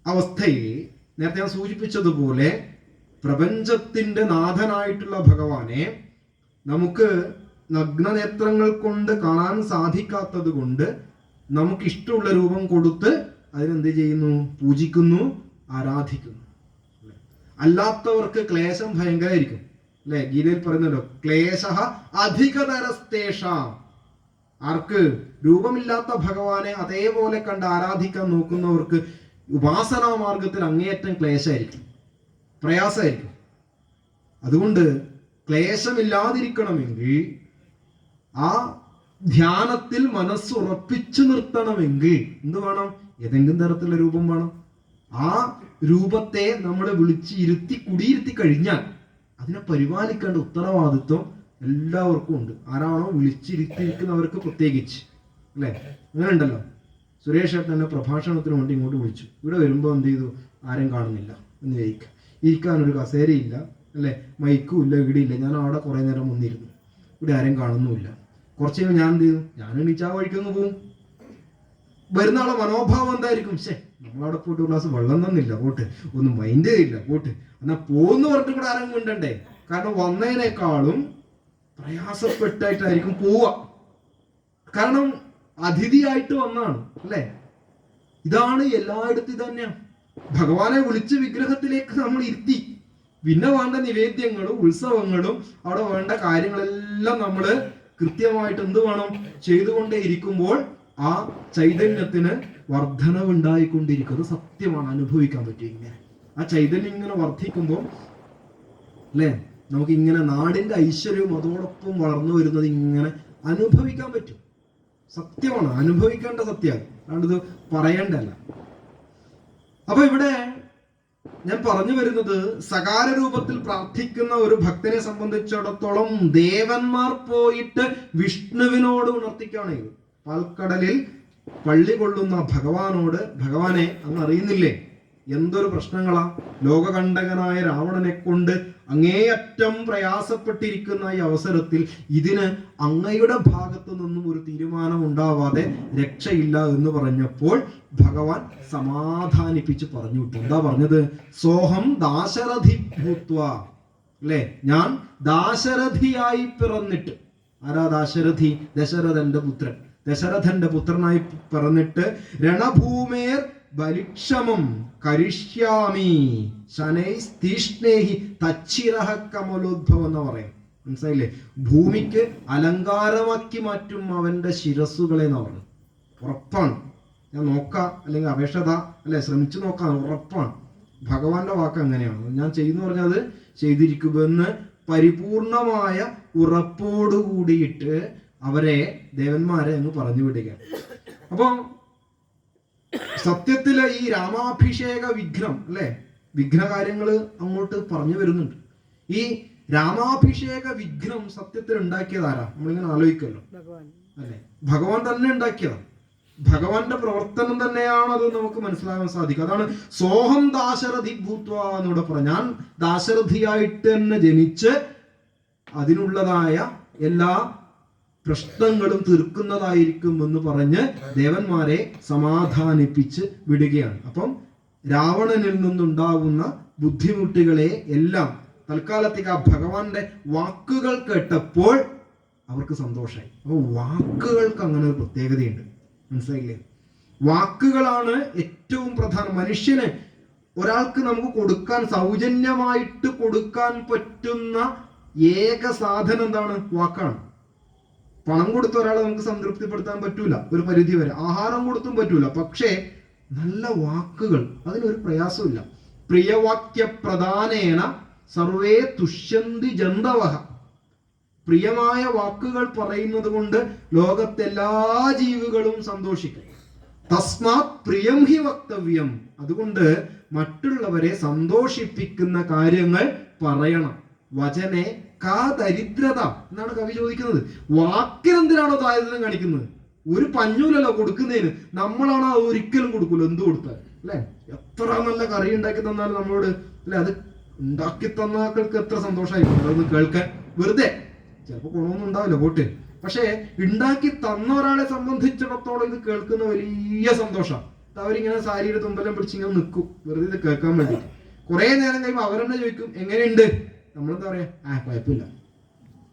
Speaker 1: അവസ്ഥയെ നേരത്തെ ഞാൻ സൂചിപ്പിച്ചതുപോലെ പ്രപഞ്ചത്തിന്റെ നാഥനായിട്ടുള്ള ഭഗവാനെ നമുക്ക് നഗ്നനേത്രങ്ങൾ കൊണ്ട് കാണാൻ സാധിക്കാത്തത് കൊണ്ട് നമുക്ക് ഇഷ്ടമുള്ള രൂപം കൊടുത്ത് അതിനെന്ത് ചെയ്യുന്നു? പൂജിക്കുന്നു, ആരാധിക്കുന്നു. അല്ലാത്തവർക്ക് ക്ലേശം ഭയങ്കരമായിരിക്കും. അല്ലെ? ഗീതയിൽ പറയുന്നല്ലോ, ക്ലേശ അധികതരസ്തേഷാം. ആർക്ക്? രൂപമില്ലാത്ത ഭഗവാനെ അതേപോലെ കണ്ട് ആരാധിക്കാൻ നോക്കുന്നവർക്ക് ഉപാസനാ മാർഗത്തിൽ അങ്ങേയറ്റം ക്ലേശമായിരിക്കും, പ്രയാസമായിരിക്കും. അതുകൊണ്ട് ക്ലേശമില്ലാതിരിക്കണമെങ്കിൽ, ആ ധ്യാനത്തിൽ മനസ്സുറപ്പിച്ചു നിർത്തണമെങ്കിൽ എന്ത് വേണം? ഏതെങ്കിലും തരത്തിലുള്ള രൂപം വേണം. ആ രൂപത്തെ നമ്മൾ വിളിച്ച് കുടിയിരുത്തി കഴിഞ്ഞാൽ അതിനെ പരിപാലിക്കേണ്ട ഉത്തരവാദിത്വം എല്ലാവർക്കും ഉണ്ട്. ആരാണോ വിളിച്ചിരുത്തിയിരിക്കുന്നവർക്ക് പ്രത്യേകിച്ച്, അല്ലേ? അങ്ങനെ ഉണ്ടല്ലോ. സുരേഷ് ഏട്ടൻ എന്നെ പ്രഭാഷണത്തിന് വേണ്ടി ഇങ്ങോട്ട് വിളിച്ചു. ഇവിടെ വരുമ്പോൾ എന്ത് ചെയ്തു? ആരും കാണുന്നില്ല എന്ന് ഇരിക്കാനൊരു കസേരയില്ല, അല്ലേ? മൈക്കും ഇല്ല, ഇവിടെയില്ല. ഞാൻ അവിടെ കുറെ നേരം വന്നിരുന്നു. ഇവിടെ ആരും കാണുന്നുമില്ല. കുറച്ച് കഴിയുമ്പോൾ ഞാൻ എന്ത് ചെയ്തു? ഞാൻ എണീച്ചാ വഴിക്കൊന്ന് പോവും. വരുന്ന ആളെ മനോഭാവം എന്തായിരിക്കും? നമ്മളവിടെ പോയിട്ട് ഒരു ഗ്ലാസ് വെള്ളം തന്നില്ല, പോട്ട് ഒന്നും മൈൻഡ് ചെയ്തില്ല, പോട്ട് എന്നാ പോന്ന് പറഞ്ഞിട്ട് കൂടെ ആരെങ്കിലും ഉണ്ടണ്ടേ? കാരണം വന്നതിനേക്കാളും പ്രയാസപ്പെട്ടായിട്ടായിരിക്കും പോവുക. കാരണം അതിഥിയായിട്ട് വന്നാണ്, അല്ലേ? ഇതാണ് എല്ലായിടത്തും തന്നെയാണ്. ഭഗവാനെ വിളിച്ച് വിഗ്രഹത്തിലേക്ക് നമ്മൾ ഇരുത്തി, പിന്നെ വേണ്ട നിവേദ്യങ്ങളും ഉത്സവങ്ങളും അവിടെ വേണ്ട കാര്യങ്ങളെല്ലാം നമ്മൾ കൃത്യമായിട്ട് എന്ത് വേണം? ചെയ്തുകൊണ്ടേ ഇരിക്കുമ്പോൾ ആ ചൈതന്യത്തിന് വർധനവുണ്ടായിക്കൊണ്ടിരിക്കുന്നത് സത്യമാണ്, അനുഭവിക്കാൻ പറ്റും. ഇങ്ങനെ ആ ചൈതന്യം ഇങ്ങനെ വർദ്ധിക്കുമ്പോൾ, അല്ലേ, നമുക്ക് ഇങ്ങനെ നാടിന്റെ ഐശ്വര്യവും അതോടൊപ്പം വളർന്നു വരുന്നത് ഇങ്ങനെ അനുഭവിക്കാൻ പറ്റും. സത്യമാണ്, അനുഭവിക്കേണ്ട സത്യമാണ്, അതുകൊണ്ട് ഇത് പറയേണ്ടല്ല. അപ്പൊ ഇവിടെ ഞാൻ പറഞ്ഞു വരുന്നത്, സകാര രൂപത്തിൽ പ്രാർത്ഥിക്കുന്ന ഒരു ഭക്തനെ സംബന്ധിച്ചിടത്തോളം ദേവന്മാർ പോയിട്ട് വിഷ്ണുവിനോട് ഉണർത്തിക്കാണ്. പാൽക്കടലിൽ പള്ളി കൊള്ളുന്ന ഭഗവാനോട്, ഭഗവാനെ അങ്ങ് അറിയുന്നില്ലേ എന്തൊരു പ്രശ്നങ്ങളാ, ലോകകണ്ടകനായ രാവണനെ കൊണ്ട് അങ്ങേയറ്റം പ്രയാസപ്പെട്ടിരിക്കുന്ന ഈ അവസരത്തിൽ ഇതിന് അങ്ങയുടെ ഭാഗത്തു നിന്നും ഒരു തീരുമാനം ഉണ്ടാവാതെ രക്ഷയില്ല എന്ന് പറഞ്ഞപ്പോൾ ഭഗവാൻ സമാധാനിപ്പിച്ച് പറഞ്ഞു വിട്ടു. എന്താ പറഞ്ഞത്? സോഹം ദാശരഥി ഭൂത്വ, അല്ലെ, ഞാൻ ദാശരഥിയായി പിറന്നിട്ട്. ആരാ ദാശരഥി? ദശരഥന്റെ പുത്രൻ. ദശരഥന്റെ പുത്രനായി പിറന്നിട്ട് രണഭൂമേർ ബലിക്ഷമം കരിഷ്യാമി ശനൈസ്തീഷ്ണേഹി തച്ചിരഹ കമലോദ്ഭവം എന്ന് പറയും. മനസ്സിലായില്ലേ? ഭൂമിക്ക് അലങ്കാരമാക്കി മാറ്റും അവന്റെ ശിരസ്സുകളെ എന്ന് പറഞ്ഞു. ഉറപ്പാണ്. ഞാൻ നോക്കാം, അല്ലെങ്കിൽ അപേക്ഷത അല്ലെ, ശ്രമിച്ചു നോക്കാം, ഉറപ്പാണ്. ഭഗവാന്റെ വാക്ക് അങ്ങനെയാണ്. ഞാൻ ചെയ്യുന്നു പറഞ്ഞാൽ അത് ചെയ്തിരിക്കുമെന്ന് പരിപൂർണമായ ഉറപ്പോടുകൂടിയിട്ട് അവരെ, ദേവന്മാരെ അങ്ങ് പറഞ്ഞു വിടുകയാണ്. അപ്പൊ സത്യത്തില് ഈ രാമാഭിഷേക വിഘ്നം, അല്ലെ, വിഘ്നകാര്യങ്ങൾ അങ്ങോട്ട് പറഞ്ഞു വരുന്നുണ്ട്. ഈ രാമാഭിഷേക വിഘ്നം സത്യത്തിൽ ഉണ്ടാക്കിയത് ആരാ? നമ്മളിങ്ങനെ ആലോചിക്കല്ലോ, അല്ലെ, ഭഗവാൻ തന്നെ ഉണ്ടാക്കിയതാണ്. ഭഗവാന്റെ പ്രവർത്തനം തന്നെയാണ് അത് നമുക്ക് മനസ്സിലാകാൻ സാധിക്കും. അതാണ് സോഹം ദാശരഥി ഭൂത്വ എന്നിവിടെ പറഞ്ഞു. ഞാൻ ദാശരഥിയായിട്ട് തന്നെ ജനിച്ച് അതിനുള്ളതായ എല്ലാ പ്രശ്നങ്ങളും തീർക്കുന്നതായിരിക്കും എന്ന് പറഞ്ഞ് ദേവന്മാരെ സമാധാനിപ്പിച്ച് വിടുകയാണ്. അപ്പം രാവണനിൽ നിന്നുണ്ടാവുന്ന ബുദ്ധിമുട്ടുകളെ എല്ലാം തൽക്കാലത്തേക്ക് ആ ഭഗവാന്റെ വാക്കുകൾ കേട്ടപ്പോൾ അവർക്ക് സന്തോഷമായി. അപ്പൊ വാക്കുകൾക്ക് അങ്ങനെ ഒരു പ്രത്യേകതയുണ്ട്, മനസ്സിലായില്ലേ? വാക്കുകളാണ് ഏറ്റവും പ്രധാനം. മനുഷ്യന്, ഒരാൾക്ക് നമുക്ക് കൊടുക്കാൻ, സൗജന്യമായിട്ട് കൊടുക്കാൻ പറ്റുന്ന ഏക സാധനം എന്താണ്? വാക്കാണ്. പണം കൊടുത്ത ഒരാളെ നമുക്ക് സംതൃപ്തിപ്പെടുത്താൻ പറ്റൂല, ഒരു പരിധി വരെ. ആഹാരം കൊടുത്തും പറ്റൂല. പക്ഷേ നല്ല വാക്കുകൾ, അതിനൊരു പ്രയാസമില്ല. പ്രിയവാക്യ പ്രധാനേന സർവേ തുഷ്യന്തി ജന്തവഹ. പ്രിയമായ വാക്കുകൾ പറയുന്നത് കൊണ്ട് ലോകത്തെല്ലാ ജീവികളും സന്തോഷിക്കും. തസ്മാത് പ്രിയം ഹി വക്തവ്യം. അതുകൊണ്ട് മറ്റുള്ളവരെ സന്തോഷിപ്പിക്കുന്ന കാര്യങ്ങൾ പറയണം. വചനെ കാ ദരിദ്രത എന്നാണ് കവി ചോദിക്കുന്നത്. വാക്കിനെന്തിനാണോ ദാരിദ്ര്യം കാണിക്കുന്നത്? ഒരു പഞ്ഞൂലല്ലോ കൊടുക്കുന്നതിന്, നമ്മളാണോ അത് ഒരിക്കലും കൊടുക്കൂല. എന്ത് കൊടുത്താൽ, അല്ലെ, എത്ര നല്ല കറി ഉണ്ടാക്കി തന്നാലും നമ്മളോട്, അല്ലെ, അത് ഉണ്ടാക്കി തന്നാക്കൾക്ക് എത്ര സന്തോഷമായിരിക്കും അതൊന്ന് കേൾക്കാൻ. വെറുതെ ചിലപ്പോൾ ഗുണമൊന്നും ഉണ്ടാവില്ല, പോട്ട്. പക്ഷേ ഉണ്ടാക്കി തന്ന ഒരാളെ സംബന്ധിച്ചിടത്തോളം ഇത് കേൾക്കുന്ന വലിയ സന്തോഷം. അവരിങ്ങനെ സാരിയുടെ തുമ്പലം പിടിച്ചിങ്ങനെ നിൽക്കും, വെറുതെ ഇത് കേൾക്കാൻ വേണ്ടി. കുറെ നേരം കഴിയുമ്പോൾ അവരെന്നെ ചോദിക്കും എങ്ങനെയുണ്ട്. നമ്മളെന്താ പറയാ? കുഴപ്പമില്ല,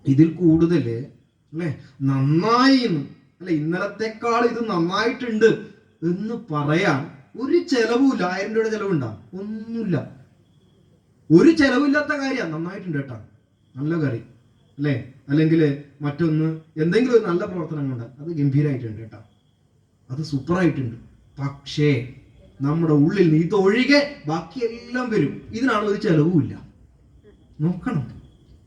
Speaker 1: ഇതിൽ കൂടുതല്, അല്ലെ, നന്നായി എന്ന്, അല്ലെ, ഇന്നലത്തെക്കാൾ ഇത് നന്നായിട്ടുണ്ട് എന്ന് പറയാൻ ഒരു ചെലവുമില്ല. 1000 രൂപയുടെ ചെലവുണ്ടാ? ഒന്നുമില്ല. ഒരു ചെലവില്ലാത്ത കാര്യം നന്നായിട്ടുണ്ട് കേട്ടാ, നല്ല കറി, അല്ലെ, അല്ലെങ്കിൽ മറ്റൊന്ന് എന്തെങ്കിലും ഒരു നല്ല പ്രവർത്തനം കൊണ്ട് അത് ഗംഭീരമായിട്ടുണ്ട് കേട്ടാ, അത് സൂപ്പറായിട്ടുണ്ട്. പക്ഷേ നമ്മുടെ ഉള്ളിൽ നിന്ന് ഇതൊഴികെ ബാക്കിയെല്ലാം വരും. ഇതിനാണ് ഒരു ചെലവുമില്ല. നോക്കണം,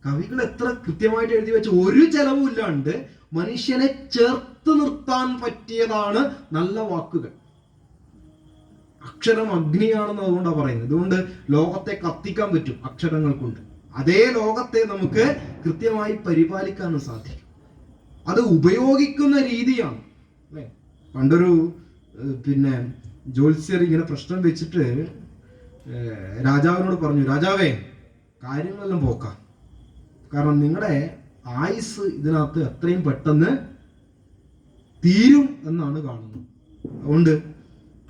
Speaker 1: കവികൾ എത്ര കൃത്യമായിട്ട് എഴുതി വെച്ച ഒരു ചെലവും ഇല്ലാണ്ട് മനുഷ്യനെ ചേർത്ത് നിർത്താൻ പറ്റിയതാണ് നല്ല വാക്കുകൾ. അക്ഷരം അഗ്നിയാണെന്ന് അതുകൊണ്ടാണ് പറയുന്നത്. അതുകൊണ്ട് ലോകത്തെ കത്തിക്കാൻ പറ്റും അക്ഷരങ്ങൾ കൊണ്ട്. അതേ ലോകത്തെ നമുക്ക് കൃത്യമായി പരിപാലിക്കാനും സാധിക്കും. അത് ഉപയോഗിക്കുന്ന രീതിയാണ്, അല്ലെ. പണ്ടൊരു ജ്യോത്സ്യർ ഇങ്ങനെ പ്രശ്നം വെച്ചിട്ട് രാജാവിനോട് പറഞ്ഞു, രാജാവേ, കാര്യങ്ങളെല്ലാം പോക്കാം, കാരണം നിങ്ങളുടെ ആയുസ് ഇതിനകത്ത് എത്രയും പെട്ടെന്ന് തീരും എന്നാണ് കാണുന്നത്. അതുകൊണ്ട്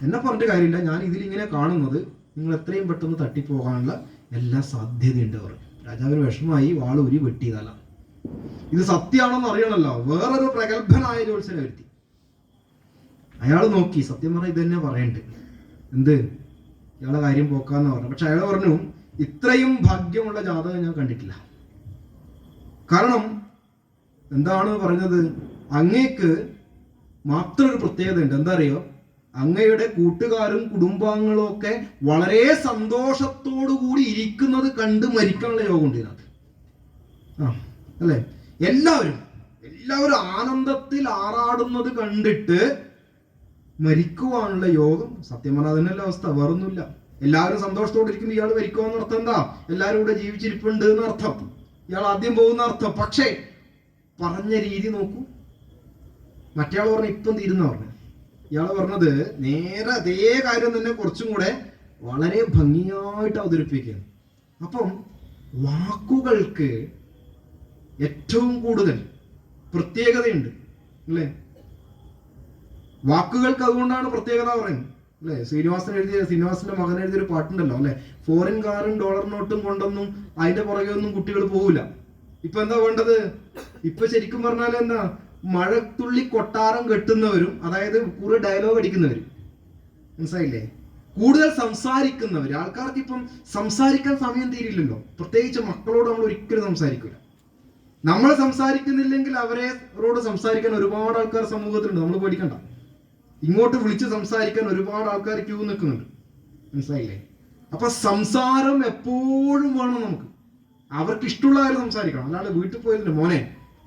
Speaker 1: എന്നെ പറഞ്ഞിട്ട് കാര്യമില്ല, ഞാൻ ഇതിലിങ്ങനെ കാണുന്നത് നിങ്ങൾ എത്രയും പെട്ടെന്ന് തട്ടിപ്പോകാനുള്ള എല്ലാ സാധ്യതയുണ്ട് പറഞ്ഞു. രാജാവിന് വിഷമമായി, വാളൂരി വെട്ടിയതല്ല. ഇത് സത്യമാണെന്ന് അറിയണല്ലോ. വേറൊരു പ്രഗത്ഭനായ ജ്യോത്സ്യനെ വരുത്തി. അയാൾ നോക്കി, സത്യം പറഞ്ഞാൽ ഇത് തന്നെ പറയണ്ട്, എന്ത്, ഇയാളെ കാര്യം പോക്കാന്ന് പറഞ്ഞു. പക്ഷെ അയാൾ പറഞ്ഞു, ഇത്രയും ഭാഗ്യമുള്ള ജാതകം ഞാൻ കണ്ടിട്ടില്ല. കാരണം എന്താണ് പറഞ്ഞത്? അങ്ങേക്ക് മാത്രം ഒരു പ്രത്യേകത ഉണ്ട്. എന്താ അറിയോ? അങ്ങയുടെ കൂട്ടുകാരും കുടുംബാംഗങ്ങളും ഒക്കെ വളരെ സന്തോഷത്തോടു കൂടി ഇരിക്കുന്നത് കണ്ട് മരിക്കാനുള്ള യോഗം ഉണ്ട് ഇതിനകത്ത്. അല്ലെ? എല്ലാവരും ആനന്ദത്തിൽ ആറാടുന്നത് കണ്ടിട്ട് മരിക്കുവാനുള്ള യോഗം. സത്യം പറഞ്ഞാൽ അതിനല്ല അവസ്ഥ, വേറൊന്നുമില്ല. എല്ലാവരും സന്തോഷത്തോടെ ഇരിക്കുമ്പോൾ ഇയാൾ മരിക്കുവാന്ന് അർത്ഥം എന്താ? എല്ലാവരും ഇവിടെ ജീവിച്ചിരിപ്പുണ്ട് എന്നർത്ഥം, ഇയാൾ ആദ്യം പോകുന്ന അർത്ഥം. പക്ഷേ പറഞ്ഞ രീതി നോക്കൂ. മറ്റേയാൾ പറഞ്ഞ ഇപ്പം തീരുന്ന പറഞ്ഞു, ഇയാൾ പറഞ്ഞത് നേരെ അതേ കാര്യം തന്നെ കുറച്ചും കൂടെ വളരെ ഭംഗിയായിട്ട് അവതരിപ്പിക്കുകയാണ്. അപ്പം വാക്കുകൾക്ക് ഏറ്റവും കൂടുതൽ പ്രത്യേകതയുണ്ട് അല്ലേ? വാക്കുകൾക്ക് അതുകൊണ്ടാണ് പ്രത്യേകത പറയുന്നത് അല്ലെ? ശ്രീനിവാസന്റെ മകൻ എഴുതിയൊരു പാട്ടുണ്ടല്ലോ അല്ലെ, ഫോറിൻ കാറും ഡോളർ നോട്ടും കൊണ്ടൊന്നും അതിന്റെ പുറകെ ഒന്നും കുട്ടികൾ പോകില്ല. ഇപ്പൊ എന്താ വേണ്ടത്? ഇപ്പൊ ശരിക്കും പറഞ്ഞാൽ എന്താ, മഴത്തുള്ളി കൊട്ടാരം കെട്ടുന്നവരും, അതായത് കുറെ ഡയലോഗ് അടിക്കുന്നവരും, മനസ്സിലായില്ലേ? കൂടുതൽ സംസാരിക്കുന്നവർ. ആൾക്കാർക്ക് ഇപ്പം സംസാരിക്കാൻ സമയം തീരില്ലല്ലോ. പ്രത്യേകിച്ച് മക്കളോട് നമ്മൾ ഒരിക്കലും സംസാരിക്കില്ല. നമ്മൾ സംസാരിക്കുന്നില്ലെങ്കിൽ അവരോട് സംസാരിക്കാൻ ഒരുപാട് ആൾക്കാർ സമൂഹത്തിലുണ്ട്. നമ്മൾ പേടിക്കണ്ട. ഇങ്ങോട്ട് വിളിച്ച് സംസാരിക്കാൻ ഒരുപാട് ആൾക്കാർ ക്യൂ നിൽക്കുന്നുണ്ട്, മനസ്സിലായില്ലേ? അപ്പൊ സംസാരം എപ്പോഴും വേണം നമുക്ക്. അവർക്ക് ഇഷ്ടമുള്ള കാര്യം സംസാരിക്കണം. അല്ലാതെ വീട്ടിൽ പോയതിന്റെ മോനെ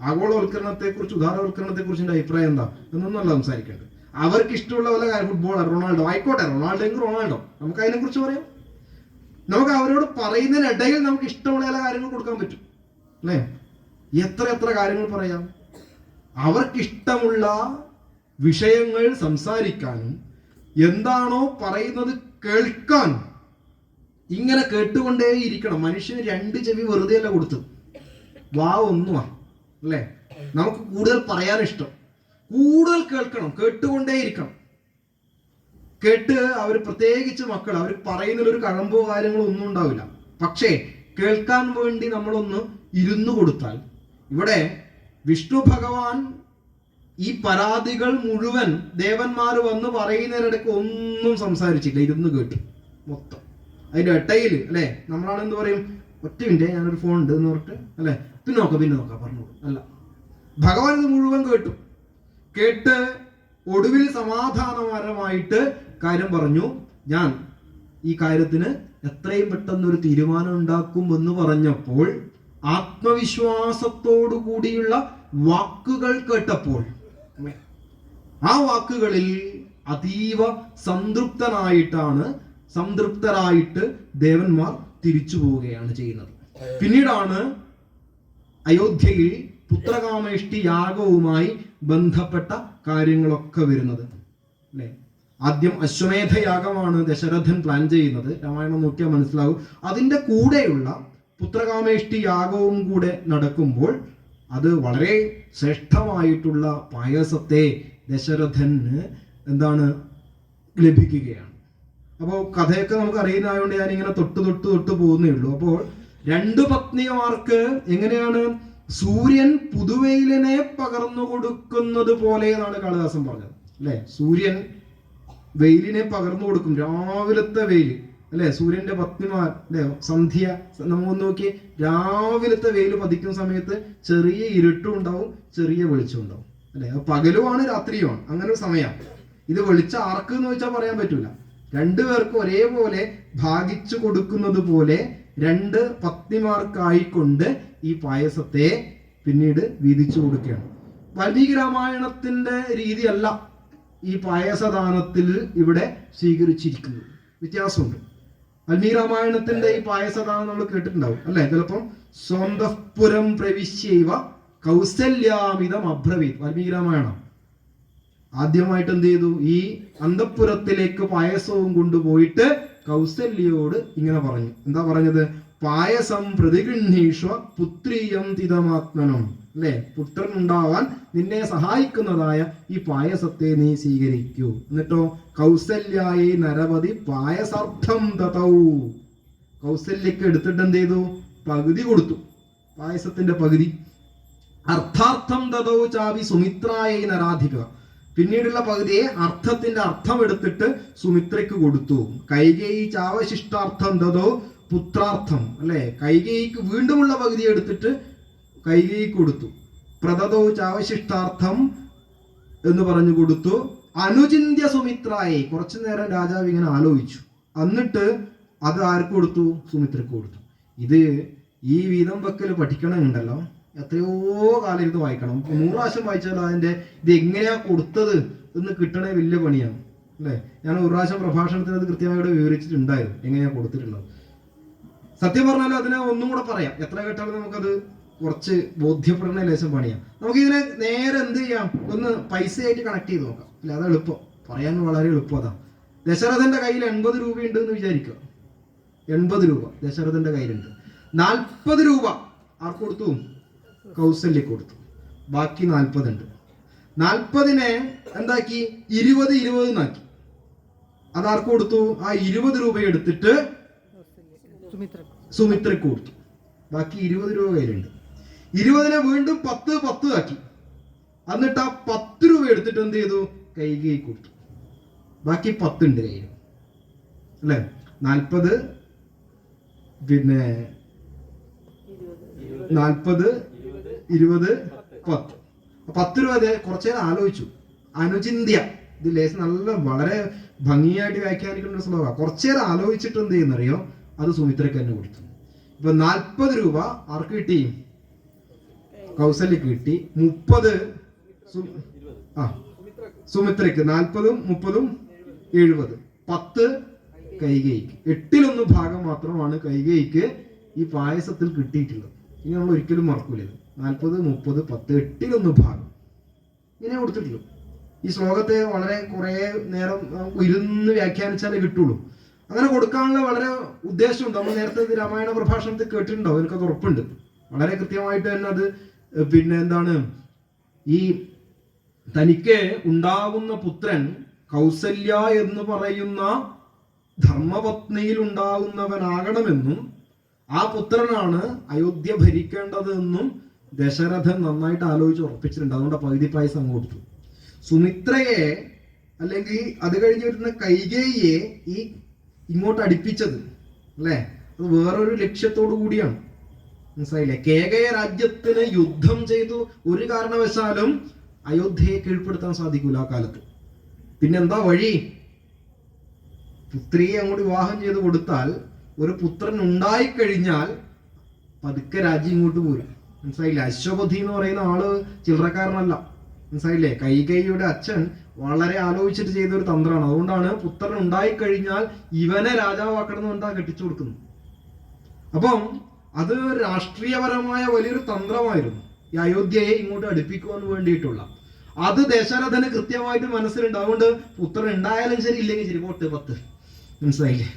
Speaker 1: ആഗോളവൽക്കരണത്തെ കുറിച്ച്, ഉദാരവൽക്കരണത്തെ കുറിച്ച് എന്റെ അഭിപ്രായം എന്താ എന്നൊന്നല്ല സംസാരിക്കേണ്ടത്. അവർക്ക് ഇഷ്ടമുള്ള വല്ല കാര്യം, ഫുട്ബോളർ റൊണാൾഡോ ആയിക്കോട്ടെ, റൊണാൾഡോ എങ്കിൽ റൊണാൾഡോ, നമുക്ക് അതിനെ കുറിച്ച് പറയാം. നമുക്ക് അവരോട് പറയുന്നതിനിടയിൽ നമുക്ക് ഇഷ്ടമുള്ള ചില കാര്യങ്ങൾ കൊടുക്കാൻ പറ്റും അല്ലേ? എത്ര കാര്യങ്ങൾ പറയാം. അവർക്കിഷ്ടമുള്ള വിഷയങ്ങൾ സംസാരിക്കാനും എന്താണോ പറയുന്നത് കേൾക്കാനും ഇങ്ങനെ കേട്ടുകൊണ്ടേയിരിക്കണം. മനുഷ്യന് 2 ചെവി വെറുതെ അല്ല കൊടുത്തത്, ഒന്നുമാ അല്ലേ? നമുക്ക് കൂടുതൽ പറയാൻ ഇഷ്ടം, കൂടുതൽ കേൾക്കണം, കേട്ടുകൊണ്ടേയിരിക്കണം. കേട്ട് അവർ, പ്രത്യേകിച്ച് മക്കൾ, അവർ പറയുന്നതിലൊരു കഴമ്പോ കാര്യങ്ങളോ ഒന്നും ഉണ്ടാവില്ല. പക്ഷേ കേൾക്കാൻ വേണ്ടി നമ്മളൊന്ന് ഇരുന്നു കൊടുത്താൽ, ഇവിടെ വിഷ്ണു ഭഗവാൻ ഈ പരാതികൾ മുഴുവൻ ദേവന്മാര് വന്ന് പറയുന്നതിനിടയ്ക്ക് ഒന്നും സംസാരിച്ചില്ല, ഇരുന്ന് കേട്ടു മൊത്തം. അതിന്റെ ഇടയിൽ അല്ലെ, നമ്മളാണ് എന്ത് പറയും, ഒറ്റ മിനിറ്റ് ഞാനൊരു ഫോൺ ഉണ്ട് എന്ന് പറഞ്ഞിട്ട് അല്ലെ, പിന്നെ നോക്കാം പറഞ്ഞോളൂ. അല്ല, ഭഗവാൻ ഇത് മുഴുവൻ കേട്ട് ഒടുവിൽ സമാധാനപരമായിട്ട് കാര്യം പറഞ്ഞു. ഞാൻ ഈ കാര്യത്തിന് എത്രയും പെട്ടെന്ന് ഒരു തീരുമാനം ഉണ്ടാക്കും എന്ന് പറഞ്ഞപ്പോൾ, ആത്മവിശ്വാസത്തോടു കൂടിയുള്ള വാക്കുകൾ കേട്ടപ്പോൾ, ആ വാക്കുകളിൽ അതീവ സംതൃപ്തരായിട്ട് ദേവന്മാർ തിരിച്ചു പോവുകയാണ് ചെയ്യുന്നത്. പിന്നീടാണ് അയോധ്യയിൽ പുത്രകാമേഷ്ടി യാഗവുമായി ബന്ധപ്പെട്ട കാര്യങ്ങളൊക്കെ വരുന്നത് അല്ലെ? ആദ്യം അശ്വമേധ യാഗമാണ് ദശരഥൻ പ്ലാൻ ചെയ്യുന്നത്. രാമായണം നോക്കിയാൽ മനസ്സിലാവും. അതിന്റെ കൂടെയുള്ള പുത്രകാമേഷ്ടി യാഗവും കൂടെ നടക്കുമ്പോൾ അത് വളരെ ശ്രേഷ്ഠമായിട്ടുള്ള പായസത്തെ ദശരഥന് ലഭിക്കുകയാണ്. അപ്പോൾ കഥയൊക്കെ നമുക്ക് അറിയുന്നതായതുകൊണ്ട് ഞാൻ ഇങ്ങനെ തൊട്ട് പോകുന്നേ ഉള്ളൂ. അപ്പോൾ 2 പത്നിമാർക്ക് എങ്ങനെയാണ് സൂര്യൻ പുതുവെയിലിനെ പകർന്നു കൊടുക്കുന്നത് പോലെ എന്നാണ് കാളിദാസൻ പറഞ്ഞത് അല്ലെ? സൂര്യൻ വെയിലിനെ പകർന്നു കൊടുക്കും, രാവിലത്തെ വെയിൽ അല്ലെ? സൂര്യന്റെ പത്നിമാർ അല്ലെ, സന്ധ്യ നമ്മൊന്ന് നോക്കി, രാവിലത്തെ വെയിൽ പതിക്കുന്ന സമയത്ത് ചെറിയ ഇരുട്ടും ഉണ്ടാവും, ചെറിയ വെളിച്ചം ഉണ്ടാവും അല്ലെ? പകലുമാണ് രാത്രിയുമാണ്, അങ്ങനെ ഒരു സമയമാണ്. ഇത് വെളിച്ചം ആർക്ക് എന്ന് വെച്ചാൽ പറയാൻ പറ്റൂല. 2 പേർക്കും ഒരേപോലെ ഭാഗിച്ചു കൊടുക്കുന്നത് പോലെ 2 പത്നിമാർക്കായിക്കൊണ്ട് ഈ പായസത്തെ പിന്നീട് വീതിച്ചു കൊടുക്കുകയാണ്. വാൽമീകി രാമായണത്തിന്റെ രീതിയല്ല ഈ പായസദാനത്തിൽ ഇവിടെ സ്വീകരിച്ചിരിക്കുന്നത്, വ്യത്യാസമുണ്ട്. വാൽമീകി രാമായണത്തിന്റെ ഈ പായസദാനം നമ്മൾ കേട്ടിട്ടുണ്ടാവും അല്ലെ? ചിലപ്പം സ്വന്തപുരം പ്രവിശ്യൈവ കൗസല്യാമിതം അബ്രവീത്. വാൽമീകി രാമായണം ആദ്യമായിട്ട് എന്ത് ചെയ്തു? ഈ അന്തഃപുരത്തിലേക്ക് പായസവും കൊണ്ടുപോയിട്ട് കൗസല്യയോട് ഇങ്ങനെ പറഞ്ഞു. എന്താ പറഞ്ഞത്? പായസം പ്രതിഗൃഹീഷ്വ പുത്രീയം തിതമാത്മനം അല്ലെ? പുത്രൻ ഉണ്ടാവാൻ നിന്നെ സഹായിക്കുന്നതായ ഈ പായസത്തെ നീ സ്വീകരിക്കൂ. എന്നിട്ടോ കൗസല്യായി നരപതി പായസാർത്ഥം ദതൗ. കൗസല്യക്ക് എടുത്തിട്ട് എന്ത് ചെയ്തു? പകുതി കൊടുത്തു, പായസത്തിന്റെ പകുതി. അർത്ഥാർത്ഥം ദതൗ ചാവി സുമിത്രായി നരാധിക. പിന്നീടുള്ള പകുതിയെ അർത്ഥത്തിന്റെ അർത്ഥം എടുത്തിട്ട് സുമിത്രയ്ക്ക് കൊടുത്തു. കൈകേയി ചാവശിഷ്ടാർത്ഥം ദതോ പുത്രാർത്ഥം അല്ലെ? കൈകേയിക്ക് വീണ്ടുമുള്ള പകുതി എടുത്തിട്ട് കൈകേയിക്ക് കൊടുത്തു. പ്രദതോ ചാവശിഷ്ടാർത്ഥം എന്ന് പറഞ്ഞു കൊടുത്തു. അനുചിന്യ സുമിത്രായി. കുറച്ചു നേരം രാജാവ് ഇങ്ങനെ ആലോചിച്ചു. എന്നിട്ട് അത് ആർക്ക് കൊടുത്തു? സുമിത്രയ്ക്ക് കൊടുത്തു. ഇത് ഈ വീതം വെക്കൽ പഠിക്കണമെന്നുണ്ടല്ലോ, എത്രയോ കാലം ഇരുന്ന് വായിക്കണം. 100 പ്രാവശ്യം വായിച്ചാൽ അതിന്റെ ഇത് എങ്ങനെയാ കൊടുത്തത് എന്ന് കിട്ടണേ വലിയ പണിയാണ് അല്ലേ. ഞാൻ ഒരു പ്രാവശ്യം പ്രഭാഷണത്തിൽ അത് കൃത്യമായിട്ട് വിവരിച്ചിട്ടുണ്ടായിരുന്നു, എങ്ങനെയാ കൊടുത്തിട്ടുള്ളത്. സത്യം പറഞ്ഞാൽ അതിനെ ഒന്നും കൂടെ പറയാം, എത്ര കേട്ടാലും നമുക്കത് കുറച്ച് ബോധ്യപ്പെടുന്ന ലേശം പണിയാണ്. നമുക്കിതിനെ നേരെ എന്ത് ചെയ്യാം, ഒന്ന് പൈസയായിട്ട് കണക്ട് ചെയ്ത് നോക്കാം അല്ലെ. അത് എളുപ്പം, പറയാൻ വളരെ എളുപ്പം. അതാ ദശരഥന്റെ കയ്യിൽ 80 രൂപയുണ്ട് എന്ന് വിചാരിക്കുക. 80 രൂപ ദശരഥന്റെ കയ്യിലുണ്ട്. 40 രൂപ ആർക്ക് കൊടുത്തു? കൗസല്യക്ക് കൊടുത്തു. ബാക്കി 40 ഉണ്ട്. 40നെ എന്താക്കി? 20 എന്നാക്കി. അതാർക്ക് കൊടുത്തു? ആ 20 രൂപ എടുത്തിട്ട് സുമിത്രക്ക് കൊടുത്തു. ബാക്കി 20 രൂപ കയ്യിലുണ്ട്. 20നെ വീണ്ടും 10 ആക്കി. എന്നിട്ട് ആ 10 രൂപ എടുത്തിട്ട് എന്ത് ചെയ്തു? കൈകേയി കൊടുത്തു. ബാക്കി 10 ഉണ്ട് കയ്യിൽ അല്ലെ. 40 പിന്നെ 40 20 10. 10 രൂപ കുറച്ചേരം ആലോചിച്ചു. അനുചിന്ത്യ, ഇത് ലേശം നല്ല വളരെ ഭംഗിയായിട്ട് വ്യാഖ്യാനിക്കുന്ന ശ്ലോക. കുറച്ചേരം ആലോചിച്ചിട്ട് എന്ത് ചെയ്യുന്നറിയോ, അത് സുമിത്രയ്ക്ക് തന്നെ കൊടുത്തു. ഇപ്പൊ 40 രൂപ ആർക്ക് കിട്ടി? കൗസല്യക്ക് കിട്ടി. 30 സുമിത്രയ്ക്ക്. 40 30 70. 10 കൈകേയിക്ക്. 8 ഭാഗം മാത്രമാണ് കൈകേയിക്ക് ഈ പായസത്തിൽ കിട്ടിയിട്ടുള്ളത്. ഇനി നമ്മൾ ഒരിക്കലും മറക്കൂല. 40 30 10 8 ഭാഗം ഇങ്ങനെ കൊടുത്തിട്ടുള്ളൂ. ഈ ശ്ലോകത്തെ വളരെ കുറെ നേരം ഇരുന്ന് വ്യാഖ്യാനിച്ചാലേ കിട്ടുള്ളൂ. അങ്ങനെ കൊടുക്കാനുള്ള വളരെ ഉദ്ദേശമുണ്ട്. നമ്മൾ നേരത്തെ രാമായണ പ്രഭാഷണത്തിൽ കേട്ടിട്ടുണ്ടാവും, എനിക്കത് ഉറപ്പുണ്ട്. വളരെ കൃത്യമായിട്ട് തന്നെ അത് പിന്നെ എന്താണ്, ഈ തനിക്ക് ഉണ്ടാകുന്ന പുത്രൻ കൗസല്യ എന്ന് പറയുന്ന ധർമ്മപത്നിയിൽ ഉണ്ടാകുന്നവനാകണമെന്നും ആ പുത്രനാണ് അയോധ്യ ഭരിക്കേണ്ടത് എന്നും ദശരഥൻ നന്നായിട്ട് ആലോചിച്ച് ഉറപ്പിച്ചിട്ടുണ്ട്. അതുകൊണ്ട് പകുതി പായസം അങ്ങ് കൊടുത്തു. സുമിത്രയെ അല്ലെങ്കിൽ അത് കഴിഞ്ഞ് വരുന്ന കൈകേയിയെ ഈ ഇങ്ങോട്ട് അടുപ്പിച്ചത് അല്ലെ, അത് വേറൊരു ലക്ഷ്യത്തോടു കൂടിയാണ്. മനസ്സിലായില്ലേ? കേകയ രാജ്യത്തിന് യുദ്ധം ചെയ്തു ഒരു കാരണവശാലും അയോധ്യയെ കീഴ്പ്പെടുത്താൻ സാധിക്കൂല ആ കാലത്ത്. പിന്നെന്താ വഴി? പുത്രിയെ അങ്ങോട്ട് വിവാഹം ചെയ്ത് കൊടുത്താൽ ഒരു പുത്രൻ ഉണ്ടായിക്കഴിഞ്ഞാൽ പതുക്കെ രാജ്യം ഇങ്ങോട്ട് പോരും. മനസ്സിലായില്ലേ? അശ്വപതി എന്ന് പറയുന്ന ആള് ചില്ലറക്കാരനല്ല. മനസ്സിലായില്ലേ? കൈകേയിയുടെ അച്ഛൻ വളരെ ആലോചിച്ചിട്ട് ചെയ്ത ഒരു തന്ത്രമാണ്. അതുകൊണ്ടാണ് പുത്രൻ ഉണ്ടായിക്കഴിഞ്ഞാൽ ഇവനെ രാജാവാക്കണം എന്ന് പറഞ്ഞാൽ കെട്ടിച്ചു കൊടുക്കുന്നത്. അപ്പം അത് രാഷ്ട്രീയപരമായ വലിയൊരു തന്ത്രമായിരുന്നു, ഈ അയോധ്യയെ ഇങ്ങോട്ട് അടുപ്പിക്കുവാൻ വേണ്ടിയിട്ടുള്ള. അത് ദശരഥന് കൃത്യമായിട്ട് മനസ്സിലുണ്ട്. അതുകൊണ്ട് പുത്രൻ ഉണ്ടായാലും ശരി ഇല്ലെങ്കിൽ ശരി പോട്ട് 10. മനസ്സിലായില്ലേ?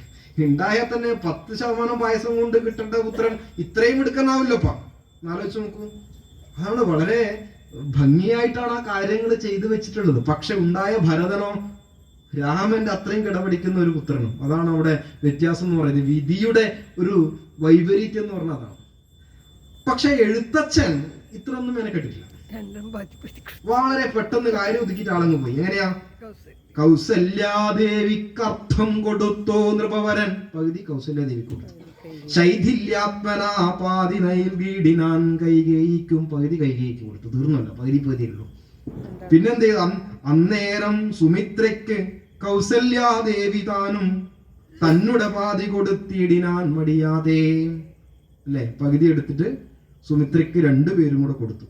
Speaker 1: ഉണ്ടായാൽ തന്നെ 10% പായസം കൊണ്ട് കിട്ടേണ്ട പുത്രൻ ഇത്രയും എടുക്കാനാവില്ലപ്പാ. ആലോചിച്ച് നോക്കൂ. അതാണ് വളരെ ഭംഗിയായിട്ടാണ് ആ കാര്യങ്ങൾ ചെയ്തു വെച്ചിട്ടുള്ളത്. പക്ഷെ ഉണ്ടായ ഭരതനോ രാമന്റെ അത്രയും കിടപിടിക്കുന്ന ഒരു പുത്രനും. അതാണ് അവിടെ വ്യത്യാസം എന്ന് പറയുന്നത്. വിധിയുടെ ഒരു വൈപരീത്യം എന്ന് പറഞ്ഞാൽ അതാണ്. പക്ഷെ എഴുത്തച്ഛൻ ഇത്രയൊന്നും മെനക്കെട്ടില്ല. വളരെ പെട്ടെന്ന് കാര്യം ഒതുക്കിയിട്ട് ആളങ്ങ് പോയി. എങ്ങനെയാ? കൗസല്യാദേവിക്കർത്ഥം കൊടുത്തോ നൃപവരൻ. പകുതി കൗസല്യാദേവി കൊടുത്തു. ശൈഥില്യാത്മനാ പാതി നൈൽഗീഡിനാൻ. കൈകേയിക്കും പകുതി കൈകേയിക്കും കൊടുത്തു. തീർന്നല്ല, പകുതിയുള്ളൂ. പിന്നെന്ത് ചെയ്തു? അന്നേരം സുമിത്രയ്ക്ക് കൗസല്യാദേവി താനും തന്നുടെ പാതി കൊടുത്തിടിനാൻ മടിയാതെ. അല്ലെ, പകുതി എടുത്തിട്ട് സുമിത്രയ്ക്ക് 2 പേരും കൂടെ കൊടുത്തു.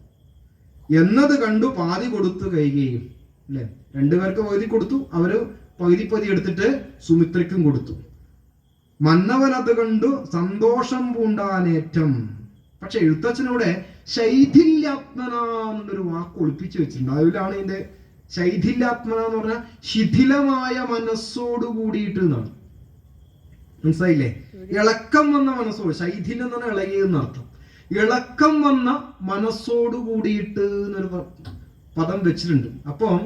Speaker 1: എന്നത് കണ്ടു പാതി കൊടുത്തു കൈകേയും. അല്ലെ, 2 പേർക്ക് പകുതി കൊടുത്തു. അവര് പകുതി എടുത്തിട്ട് സുമിത്രയ്ക്കും കൊടുത്തു. മന്നവൻ അത് കണ്ടു സന്തോഷം പൂണ്ടാനേറ്റം. പക്ഷെ എഴുത്തച്ഛനൂടെ ശൈഥില്യാത്മന എന്നൊരു വാക്ക് ഒളിപ്പിച്ചു വെച്ചിട്ടുണ്ട്. അതിലാണ് ഇതിന്റെ ശൈഥില്യാത്മന എന്ന് പറഞ്ഞാൽ ശിഥിലമായ മനസ്സോട് കൂടിയിട്ട് എന്നാണ്. മനസ്സിലായില്ലേ? ഇളക്കം വന്ന മനസ്സോട്. ശൈഥില്യം എന്ന് പറഞ്ഞാൽ ഇളകിയെന്ന് അർത്ഥം. ഇളക്കം വന്ന മനസ്സോട് കൂടിയിട്ട് എന്നൊരു പദം വെച്ചിട്ടുണ്ട്. അപ്പം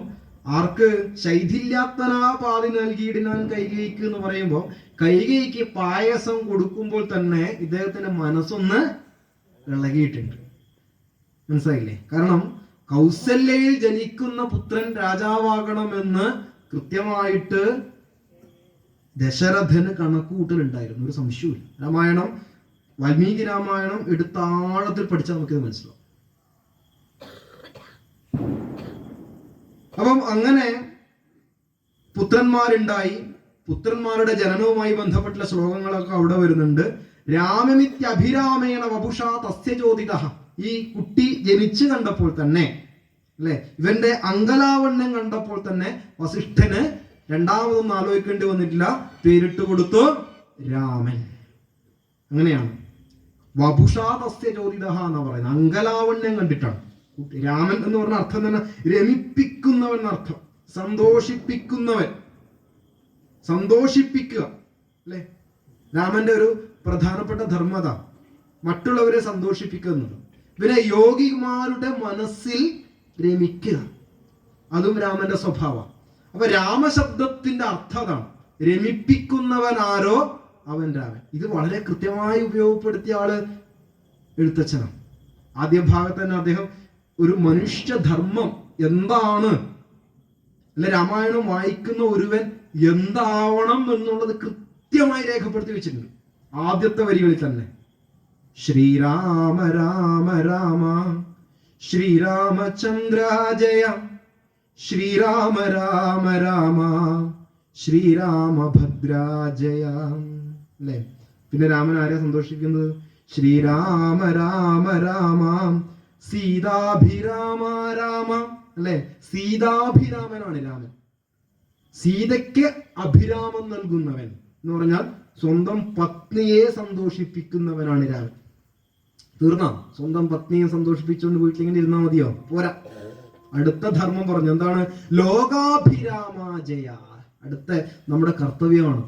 Speaker 1: ആർക്ക്? ശൈഥില്യാത്മനാ പാതി നൽകിയിടിനാൻ കൈകേയിക്ക് എന്ന് പറയുമ്പോൾ കൈകേയിക്ക് പായസം കൊടുക്കുമ്പോൾ തന്നെ ഇദ്ദേഹത്തിന്റെ മനസ്സൊന്ന് ഇളകിയിട്ടുണ്ട്. മനസ്സിലായില്ലേ? കാരണം കൗസല്യയിൽ ജനിക്കുന്ന പുത്രൻ രാജാവാകണമെന്ന് കൃത്യമായിട്ട് ദശരഥന് കണക്കുകൂട്ടലുണ്ടായിരുന്നു. ഒരു സംശയവും. രാമായണം, വാൽമീകി രാമായണം എടുത്താഴത്തിൽ പഠിച്ചാൽ നമുക്കിത് മനസ്സിലാവും. അപ്പം അങ്ങനെ പുത്രന്മാരുണ്ടായി. പുത്രന്മാരുടെ ജനനവുമായി ബന്ധപ്പെട്ടുള്ള ശ്ലോകങ്ങളൊക്കെ അവിടെ വരുന്നുണ്ട്. രാമമിത്യഭിരാമേണ വപുഷാ തസ്യ ചോദിതഃ. ഈ കുട്ടി ജനിച്ചു കണ്ടപ്പോൾ തന്നെ, അല്ലെ, ഇവന്റെ അങ്കലാവണ്യം കണ്ടപ്പോൾ തന്നെ വസിഷ്ഠന് രണ്ടാമതൊന്നും ആലോചിക്കേണ്ടി വന്നിട്ടില്ല, പേരിട്ട് കൊടുത്തു രാമൻ. അങ്ങനെയാണ് വപുഷാ തസ്യ ചോദിതഃ എന്ന് പറയുന്നത്. അങ്കലാവണ്യം കണ്ടിട്ടാണ്. രാമൻ എന്ന് പറഞ്ഞ അർത്ഥം തന്നെ രമിപ്പിക്കുന്നവൻ എന്നർത്ഥം, സന്തോഷിപ്പിക്കുന്നവൻ, സന്തോഷിപ്പിക്കുക, അല്ലെ. രാമന്റെ ഒരു പ്രധാനപ്പെട്ട ധർമ്മത മറ്റുള്ളവരെ സന്തോഷിപ്പിക്കുക എന്നുള്ളത്. പിന്നെ യോഗിമാരുടെ മനസ്സിൽ രമിക്കുക, അതും രാമന്റെ സ്വഭാവം. അപ്പൊ രാമശബ്ദത്തിന്റെ അർത്ഥം അതാണ്, രമിപ്പിക്കുന്നവൻ ആരോ അവൻ രാമൻ. ഇത് വളരെ കൃത്യമായി ഉപയോഗപ്പെടുത്തിയ ആള് എഴുത്തച്ഛനാണ്. ആദ്യ ഭാഗത്ത് തന്നെ അദ്ദേഹം ഒരു മനുഷ്യധർമ്മം എന്താണ്, അല്ലെ, രാമായണം വായിക്കുന്ന ഒരുവൻ എന്താവണം എന്നുള്ളത് കൃത്യമായി രേഖപ്പെടുത്തി വെച്ചിട്ടുണ്ട്. ആദ്യത്തെ വരികളിൽ തന്നെ ശ്രീരാമ രാമ രാമ ശ്രീരാമചന്ദ്ര ജയ, ശ്രീരാമ രാമ രാമ ശ്രീരാമഭദ്ര ജയ, അല്ലെ. പിന്നെ രാമൻ ആരെയാ സന്തോഷിക്കുന്നത്? ശ്രീരാമ രാമ രാമ സീതാഭിരാമ രാമ, അല്ലെ. സീതാഭിരാമനാണ് രാമൻ. സീതയ്ക്ക് അഭിരാമം നൽകുന്നവൻ എന്ന് പറഞ്ഞാൽ സ്വന്തം പത്നിയെ സന്തോഷിപ്പിക്കുന്നവനാണ് രാമൻ. തീർന്നാ? സ്വന്തം പത്നിയെ സന്തോഷിപ്പിച്ചുകൊണ്ട് വീട്ടിലിങ്ങനെ ഇരുന്നാൽ മതിയോ? പോരാ. അടുത്ത ധർമ്മം പറഞ്ഞു. എന്താണ്? ലോകാഭിരാമജയ. അടുത്ത നമ്മുടെ കർത്തവ്യമാണ്.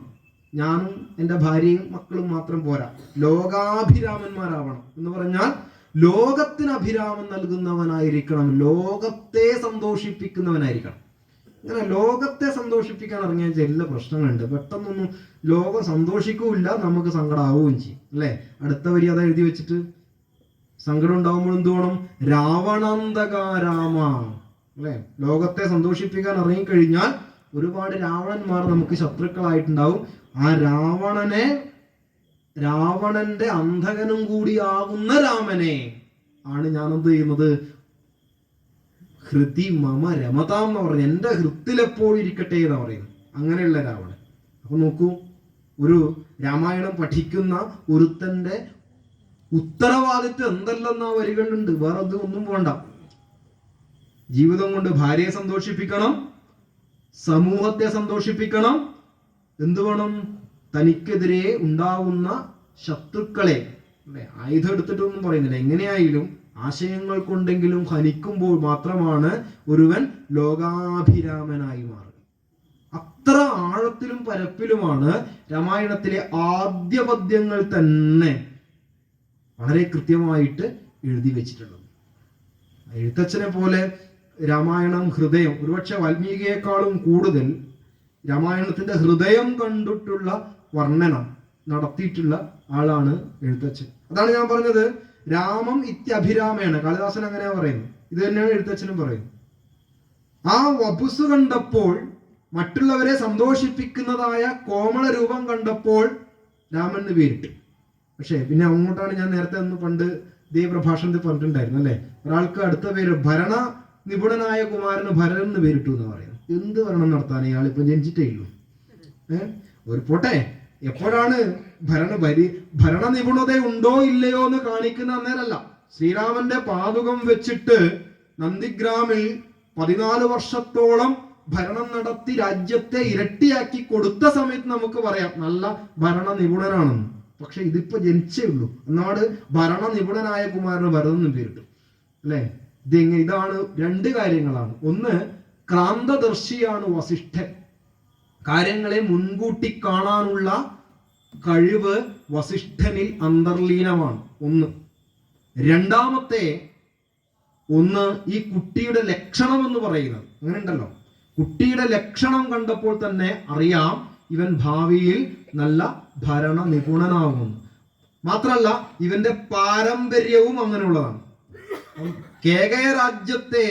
Speaker 1: ഞാനും എൻ്റെ ഭാര്യയും മക്കളും മാത്രം പോരാ, ലോകാഭിരാമന്മാരാവണം. എന്ന് പറഞ്ഞാൽ ലോകത്തിന് അഭിരാമം നൽകുന്നവനായിരിക്കണം, ലോകത്തെ സന്തോഷിപ്പിക്കുന്നവനായിരിക്കണം. ഇങ്ങനെ ലോകത്തെ സന്തോഷിപ്പിക്കാൻ ഇറങ്ങിയ ചില പ്രശ്നങ്ങളുണ്ട്. പെട്ടെന്നൊന്നും ലോകം സന്തോഷിക്കൂല്ല, നമുക്ക് സങ്കടമാവുകയും ചെയ്യും, അല്ലെ. അടുത്ത വരി അത് എഴുതി വെച്ചിട്ട് സങ്കടം ഉണ്ടാവുമ്പോൾ എന്ത് വേണം? രാവണാന്തകാരാമ, അല്ലെ. ലോകത്തെ സന്തോഷിപ്പിക്കാൻ ഇറങ്ങിക്കഴിഞ്ഞാൽ ഒരുപാട് രാവണന്മാർ നമുക്ക് ശത്രുക്കളായിട്ടുണ്ടാവും. ആ രാവണന്റെ അന്ധകനും കൂടിയാകുന്ന രാമനെ ആണ് ഞാൻ എന്ത് ചെയ്യുന്നത്? ഹൃതി മമ രമതാം എന്ന് പറഞ്ഞു, എന്റെ ഹൃത്തിലെപ്പോഴും ഇരിക്കട്ടെ എന്ന് പറയുന്നത്. അങ്ങനെയുള്ള രാവണൻ. അപ്പൊ നോക്കൂ, ഒരു രാമായണം പഠിക്കുന്ന ഒരുത്തന്റെ ഉത്തരവാദിത്വം എന്തെല്ലാം ആ വരികളുണ്ട്. വേറെ ഒന്നും വേണ്ട. ജീവിതം കൊണ്ട് ഭാര്യയെ സന്തോഷിപ്പിക്കണം, സമൂഹത്തെ സന്തോഷിപ്പിക്കണം. എന്തു വേണം? തനിക്കെതിരെ ഉണ്ടാവുന്ന ശത്രുക്കളെ, അല്ലെ, ആയുധം എടുത്തിട്ടൊന്നും പറയുന്നില്ല, എങ്ങനെയായാലും ആശയങ്ങൾ കൊണ്ടെങ്കിലും ഹനിക്കുമ്പോൾ മാത്രമാണ് ഒരുവൻ ലോകാഭിരാമനായി മാറുക. അത്ര ആഴത്തിലും പരപ്പിലുമാണ് രാമായണത്തിലെ ആദ്യ പദ്യങ്ങൾ തന്നെ വളരെ കൃത്യമായിട്ട് എഴുതി വെച്ചിട്ടുള്ളത്. എഴുത്തച്ഛനെ പോലെ രാമായണം ഹൃദയം, ഒരുപക്ഷെ വാൽമീകിയേക്കാളും കൂടുതൽ രാമായണത്തിന്റെ ഹൃദയം കണ്ടിട്ടുള്ള വർണ്ണനം നടത്തിയിട്ടുള്ള ആളാണ് എഴുത്തച്ഛൻ. അതാണ് ഞാൻ പറഞ്ഞത്, രാമം ഇത്യഭിരാമേണ. കാളിദാസൻ അങ്ങനെയാ പറയുന്നത്. ഇത് തന്നെയാണ് എഴുത്തച്ഛനും പറയുന്നത്. ആ വപുസ് കണ്ടപ്പോൾ, മറ്റുള്ളവരെ സന്തോഷിപ്പിക്കുന്നതായ കോമള രൂപം കണ്ടപ്പോൾ രാമൻ എന്ന് പേരിട്ടു. പക്ഷേ പിന്നെ അങ്ങോട്ടാണ് ഞാൻ നേരത്തെ ഒന്ന് പണ്ട് ഇതേ പ്രഭാഷണത്തിൽ പറഞ്ഞിട്ടുണ്ടായിരുന്നു, അല്ലെ. ഒരാൾക്ക് അടുത്ത പേര് ഭരണ നിപുണനായ കുമാരന് ഭരൻ എന്ന് പേരിട്ടു എന്ന് പറയുന്നത്. എന്ത് ഭരണം നടത്താൻ? ഇയാളിപ്പം ജനിച്ചിട്ടേ ഉള്ളൂ. ഒരു പോട്ടെ, എപ്പോഴാണ് ഭരണ നിപുണത ഉണ്ടോ ഇല്ലയോ എന്ന് കാണിക്കുന്ന അന്നേരമല്ല. ശ്രീരാമന്റെ പാതുകം വെച്ചിട്ട് നന്ദിഗ്രാമിൽ 14 വർഷത്തോളം ഭരണം നടത്തി രാജ്യത്തെ ഇരട്ടിയാക്കി കൊടുത്ത സമയത്ത് നമുക്ക് പറയാം നല്ല ഭരണ നിപുണനാണെന്ന്. പക്ഷെ ഇതിപ്പോ ജനിച്ചേ ഉള്ളൂ, എന്നാട് ഭരണ നിപുണനായ കുമാരന് ഭരതെന്നും പേരിട്ടു, അല്ലെ. ഇതാണ് രണ്ട് കാര്യങ്ങളാണ്. ഒന്ന്, ക്രാന്തദർശിയാണ് വസിഷ്ഠൻ. കാര്യങ്ങളെ മുൻകൂട്ടി കാണാനുള്ള കഴിവ് വസിഷ്ഠനിൽ അന്തർലീനമാണ്. രണ്ടാമത്തെ ഈ കുട്ടിയുടെ ലക്ഷണം എന്ന് പറയുന്നത് അങ്ങനെ ഉണ്ടല്ലോ. കുട്ടിയുടെ ലക്ഷണം കണ്ടപ്പോൾ തന്നെ അറിയാം ഇവൻ ഭാവിയിൽ നല്ല ഭരണ നിപുണനാകുമെന്ന്. മാത്രല്ല ഇവന്റെ പാരമ്പര്യവും അങ്ങനെയുള്ളതാണ്. കേകയ രാജ്യത്തെ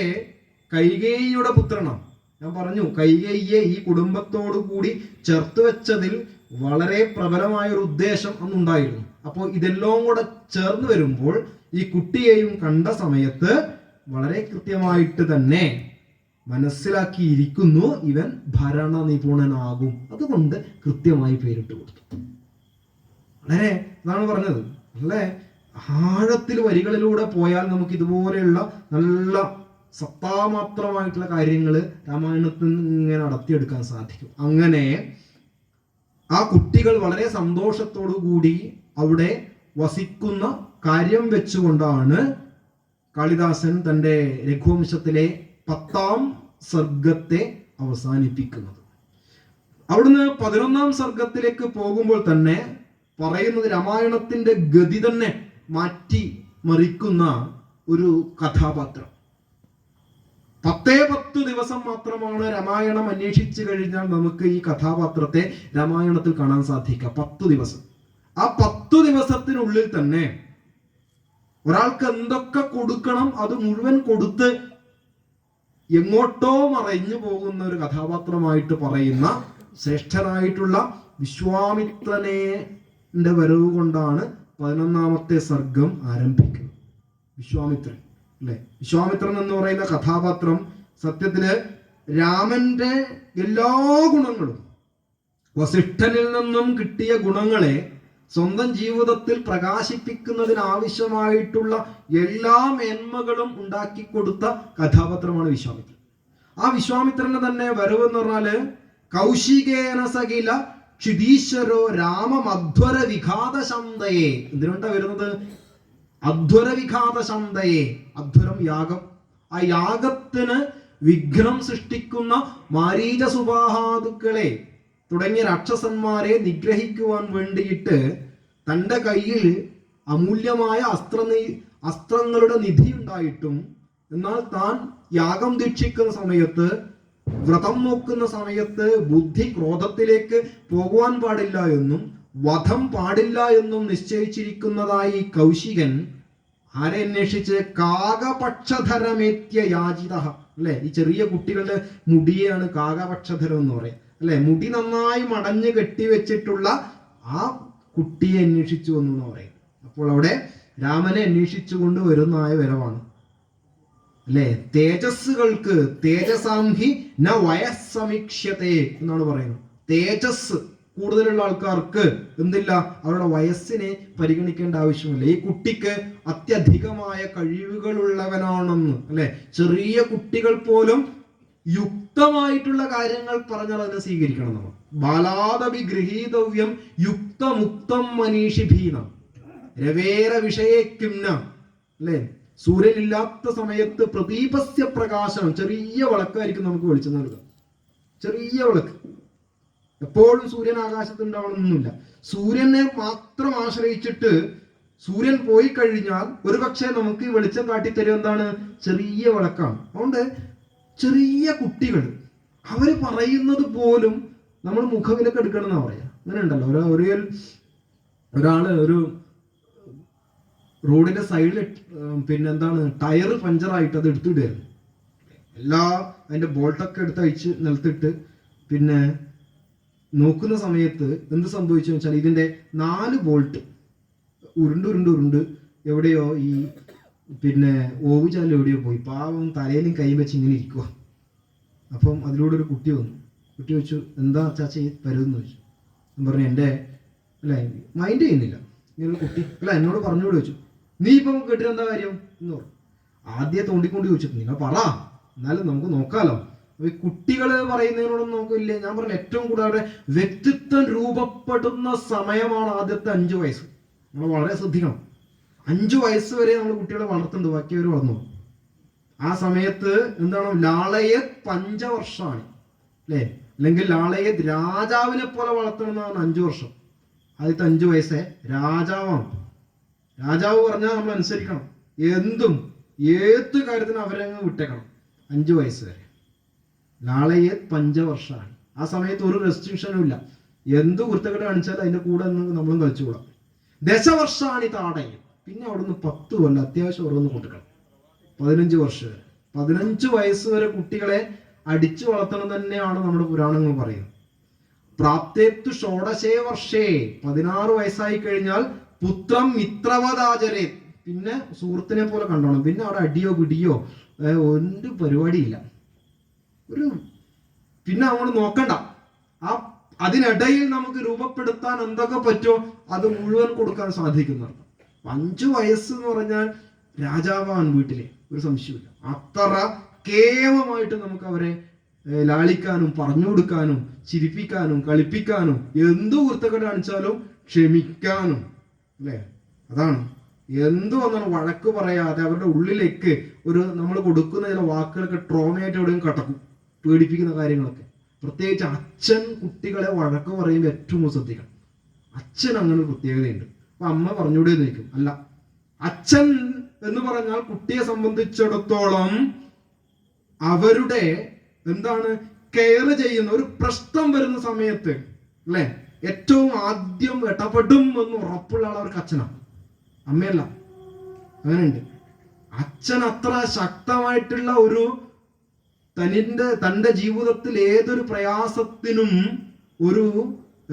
Speaker 1: കൈകേയിയുടെ പുത്രനാണ്. ഞാൻ പറഞ്ഞു, കൈകേയിയെ ഈ കുടുംബത്തോടു കൂടി ചേർത്ത് വെച്ചതിൽ വളരെ പ്രബലമായ ഒരു ഉദ്ദേശം അന്നുണ്ടായിരുന്നു. അപ്പോൾ ഇതെല്ലാം കൂടെ ചേർന്ന് വരുമ്പോൾ ഈ കുട്ടിയെയും കണ്ട സമയത്ത് വളരെ കൃത്യമായിട്ട് തന്നെ മനസ്സിലാക്കിയിരിക്കുന്നു ഇവൻ ഭരണ നിപുണനാകും. അതുകൊണ്ട് കൃത്യമായി പേരിട്ട് കൊടുത്തു. വളരെ അതാണ് പറഞ്ഞത്, വളരെ ആഴത്തിൽ വരികളിലൂടെ പോയാൽ നമുക്ക് ഇതുപോലെയുള്ള നല്ല സത്താമാത്രമായിട്ടുള്ള കാര്യങ്ങൾ രാമായണത്തിൽ നിന്ന് ഇങ്ങനെ നടത്തിയെടുക്കാൻ സാധിക്കും. അങ്ങനെ ആ കുട്ടികൾ വളരെ സന്തോഷത്തോടു കൂടി അവിടെ വസിക്കുന്ന കാര്യം വെച്ചുകൊണ്ടാണ് കാളിദാസൻ തൻ്റെ രഘുവംശത്തിലെ 10ാം സർഗത്തെ അവസാനിപ്പിക്കുന്നത്. അവിടുന്ന് 11ാം സർഗത്തിലേക്ക് പോകുമ്പോൾ തന്നെ പറയുന്നത് രാമായണത്തിന്റെ ഗതി തന്നെ മാറ്റി മറിക്കുന്ന ഒരു കഥാപാത്രം. 10 ദിവസം മാത്രമാണ് രാമായണം അന്വേഷിച്ചു കഴിഞ്ഞാൽ നമുക്ക് ഈ കഥാപാത്രത്തെ രാമായണത്തിൽ കാണാൻ സാധിക്കുക. 10 ദിവസം. ആ 10 ദിവസത്തിനുള്ളിൽ തന്നെ ഒരാൾക്ക് എന്തൊക്കെ കൊടുക്കണം അത് മുഴുവൻ കൊടുത്ത് എങ്ങോട്ടോ മറഞ്ഞു പോകുന്ന ഒരു കഥാപാത്രമായിട്ട് പറയുന്ന ശ്രേഷ്ഠനായിട്ടുള്ള വിശ്വാമിത്രന്റെ വരവ് കൊണ്ടാണ് 11ാമത്തെ സർഗം ആരംഭിക്കുന്നത്. വിശ്വാമിത്രൻ അല്ലെ, വിശ്വാമിത്രൻ എന്ന് പറയുന്ന കഥാപാത്രം സത്യത്തില് രാമന്റെ എല്ലാ ഗുണങ്ങളും, വസിഷ്ഠനിൽ നിന്നും കിട്ടിയ ഗുണങ്ങളെ സ്വന്തം ജീവിതത്തിൽ പ്രകാശിപ്പിക്കുന്നതിനാവശ്യമായിട്ടുള്ള എല്ലാ മേന്മകളും ഉണ്ടാക്കിക്കൊടുത്ത കഥാപാത്രമാണ് വിശ്വാമിത്രൻ. ആ വിശ്വാമിത്രന്റെ തന്നെ വരവ് എന്ന് പറഞ്ഞാല് കൗശികേന സകില ക്ഷിതീശ്വരോ രാമമധ്വര വിഘാത ശന്തയെ. എന്തിനുണ്ടാ വരുന്നത്? അധ്വര വിഘാത ശന്തയെ. അധ്വരം യാഗം. ആ യാഗത്തിന് വിഘ്നം സൃഷ്ടിക്കുന്ന മാരീച സുബാഹാദുക്കളെ തുടങ്ങിയ രാക്ഷസന്മാരെ നിഗ്രഹിക്കുവാൻ വേണ്ടിയിട്ട് തൻ്റെ കയ്യിൽ അമൂല്യമായ അസ്ത്രങ്ങളുടെ നിധി ഉണ്ടായിട്ടും എന്നാൽ താൻ യാഗം ദീക്ഷിക്കുന്ന സമയത്ത്, വ്രതം നോക്കുന്ന സമയത്ത് ബുദ്ധി ക്രോധത്തിലേക്ക് പോകുവാൻ പാടില്ല എന്നും വധം പാടില്ല എന്നും നിശ്ചയിച്ചിരിക്കുന്നതായി കൗശികൻ ആരെ അന്വേഷിച്ച് കാകപക്ഷധരമേത്യ യാചിത അല്ലെ. ഈ ചെറിയ കുട്ടികളുടെ മുടിയാണ് കാകപക്ഷധരം എന്ന് പറയാം അല്ലെ. മുടി നന്നായി മടഞ്ഞ് കെട്ടിവെച്ചിട്ടുള്ള ആ കുട്ടിയെ അന്വേഷിച്ചു എന്ന് പറയും. അപ്പോൾ അവിടെ രാമനെ അന്വേഷിച്ചുകൊണ്ട് വരുന്നതായ വരവാണ് അല്ലെ. തേജസ്സുകൾക്ക് തേജസാംഹി ന വയസ്സമീക്ഷ്യത്തെ എന്നാണ് പറയുന്നത്. തേജസ് കൂടുതലുള്ള ആൾക്കാർക്ക് എന്തില്ല, അവരുടെ വയസ്സിനെ പരിഗണിക്കേണ്ട ആവശ്യമില്ല. ഈ കുട്ടിക്ക് അത്യധികമായ കഴിവുകളുള്ളവനാണെന്ന് അല്ലെ. ചെറിയ കുട്ടികൾ പോലും യുക്തമായിട്ടുള്ള കാര്യങ്ങൾ പറഞ്ഞാൽ അതിനെ സ്വീകരിക്കണം നമ്മൾ. ബാലാദപി ഗൃഹീതവ്യം യുക്തമുക്തം മനീഷിഭീനം രവേര വിഷയേക്കിംന അല്ലെ. സൂര്യനില്ലാത്ത സമയത്ത് പ്രദീപസ്യ പ്രകാശനം, ചെറിയ വിളക്കായിരിക്കും നമുക്ക് വെളിച്ചം നൽകുക. ചെറിയ വിളക്ക്. എപ്പോഴും സൂര്യൻ ആകാശത്ത് ഉണ്ടാവണമെന്നൊന്നുമില്ല. സൂര്യനെ മാത്രം ആശ്രയിച്ചിട്ട് സൂര്യൻ പോയി കഴിഞ്ഞാൽ ഒരുപക്ഷെ നമുക്ക് ഈ വെളിച്ചം കാട്ടിത്തരും എന്താണ്? ചെറിയ വിളക്കാണ്. അതുകൊണ്ട് ചെറിയ കുട്ടികൾ അവര് പറയുന്നത് പോലും നമ്മൾ മുഖവിലക്ക് എടുക്കണം എന്നാ പറയാ. അങ്ങനെ ഉണ്ടല്ലോ ഒരാള് ഒരു റോഡിന്റെ സൈഡിൽ പിന്നെന്താണ് ടയർ പഞ്ചറായിട്ട് അത് എടുത്തിടുകയായിരുന്നു. അതിന്റെ ബോൾട്ടൊക്കെ എടുത്ത് അയച്ച് നിലത്തിട്ട് പിന്നെ നോക്കുന്ന സമയത്ത് എന്ത് സംഭവിച്ചു വെച്ചാൽ ഇതിന്റെ 4 ബോൾട്ട് ഉരുണ്ട് എവിടെയോ ഈ പിന്നെ ഓവുചാലിൽ എവിടെയോ പോയി. പാവം തലയിലും കൈ വെച്ച് ഇങ്ങനെ ഇരിക്കുക. അപ്പം അതിലൂടെ ഒരു കുട്ടി വന്നു. കുട്ടി ചോദിച്ചു, എന്താ ചാച്ചി വരുമെന്ന് ചോദിച്ചു. ഞാൻ പറഞ്ഞു എൻ്റെ അല്ലെ മൈൻഡ് ചെയ്യുന്നില്ല. ഇങ്ങനെ കുട്ടി അല്ല എന്നോട് പറഞ്ഞോട് ചോദിച്ചു, നീ ഇപ്പം കേട്ടിട്ട് കാര്യം എന്ന് പറഞ്ഞു. ആദ്യം തോണ്ടിക്കൊണ്ട് ചോദിച്ചു, നിങ്ങൾ പറ എന്നാലും നമുക്ക് നോക്കാലോ. അപ്പൊ ഈ കുട്ടികൾ പറയുന്നതിനോടൊന്നും നമുക്കില്ല. ഞാൻ പറഞ്ഞു ഏറ്റവും കൂടുതൽ അവരുടെ വ്യക്തിത്വം രൂപപ്പെടുന്ന സമയമാണ് ആദ്യത്തെ 5 വയസ്സ്. നമ്മൾ വളരെ ശ്രദ്ധിക്കണം. 5 വയസ്സ് വരെ നമ്മൾ കുട്ടികളെ വളർത്തുന്നുണ്ട്, ബാക്കി അവർ വളർന്നു. ആ സമയത്ത് എന്താണ് ലാളയത് പഞ്ചവർഷമാണ് അല്ലെ. അല്ലെങ്കിൽ ലാളയത് രാജാവിനെ പോലെ വളർത്തണമെന്നാണ് 5 വർഷം. ആദ്യത്തെ 5 വയസ്സേ രാജാവാണ്. രാജാവ് പറഞ്ഞാൽ നമ്മൾ അനുസരിക്കണം. എന്തും ഏത് കാര്യത്തിനും അവരങ്ങ് വിട്ടേക്കണം. 5 വയസ്സ് വരെ ലാളയത് പഞ്ചവർഷമാണ്. ആ സമയത്ത് ഒരു റെസ്ട്രിക്ഷനും ഇല്ല. എന്ത് കുരുത്തക്കെട്ട് കാണിച്ചാൽ അതിന്റെ കൂടെ നമ്മളും കളിച്ചുകൂടാം. ദശവർഷമാണ് ഈ താടയും. പിന്നെ അവിടുന്ന് 10 കൊല്ലം അത്യാവശ്യം ഓരോന്ന് കൊടുക്കണം. 15 വർഷം വരെ. 15 വയസ്സ് വരെ കുട്ടികളെ അടിച്ചു വളർത്തണം തന്നെയാണ് നമ്മുടെ പുരാണങ്ങൾ പറയുന്നത്. പ്രാപ്തേത്തു ഷോഡശേ വർഷേ 16 വയസ്സായി കഴിഞ്ഞാൽ പുത്രം മിത്രവദാചരേ, പിന്നെ സുഹൃത്തിനെ പോലെ കണ്ടോണം. പിന്നെ അവിടെ അടിയോ പിടിയോ ഒരു പരിപാടിയില്ല. പിന്നെ അങ്ങോട്ട് നോക്കണ്ട. അതിനിടയിൽ നമുക്ക് രൂപപ്പെടുത്താൻ എന്തൊക്കെ പറ്റുമോ അത് മുഴുവൻ കൊടുക്കാൻ സാധിക്കുന്നുണ്ട്. 5 വയസ്സ് എന്ന് പറഞ്ഞാൽ രാജാവാണ് വീട്ടിലെ, ഒരു സംശയമില്ല. അത്ര കേമമായിട്ട് നമുക്ക് അവരെ ലാളിക്കാനും പറഞ്ഞു കൊടുക്കാനും ചിരിപ്പിക്കാനും കളിപ്പിക്കാനും എന്തു കുരുത്തക്കെട്ട് കാണിച്ചാലും ക്ഷമിക്കാനും, അല്ലേ? അതാണ് എന്തു വന്നാലും വഴക്ക് പറയാതെ അവരുടെ ഉള്ളിലേക്ക് നമ്മൾ കൊടുക്കുന്ന ചില വാക്കുകളൊക്കെ ട്രോമയായിട്ട് എവിടെയും കടക്കും, പേടിപ്പിക്കുന്ന കാര്യങ്ങളൊക്കെ. പ്രത്യേകിച്ച് അച്ഛൻ കുട്ടികളെ വഴക്ക് പറയുമ്പോൾ ഏറ്റവും ശ്രദ്ധിക്കണം. അച്ഛൻ അങ്ങനെ ഒരു പ്രത്യേകതയുണ്ട്. അപ്പൊ അമ്മ പറഞ്ഞുകൂടെ നിൽക്കും, അല്ല, അച്ഛൻ എന്ന് പറഞ്ഞാൽ കുട്ടിയെ സംബന്ധിച്ചിടത്തോളം അവരുടെ എന്താണ് കെയർ ചെയ്യുന്ന, ഒരു പ്രശ്നം വരുന്ന സമയത്ത് അല്ലെ ഏറ്റവും ആദ്യം ഇടപെടും എന്ന് ഉറപ്പുള്ള ആൾ അവർക്ക് അച്ഛനാണ്, അമ്മയല്ല. അങ്ങനെയുണ്ട്. അച്ഛൻ അത്ര ശക്തമായിട്ടുള്ള ഒരു തന്റെ ജീവിതത്തിൽ ഏതൊരു പ്രയാസത്തിനും ഒരു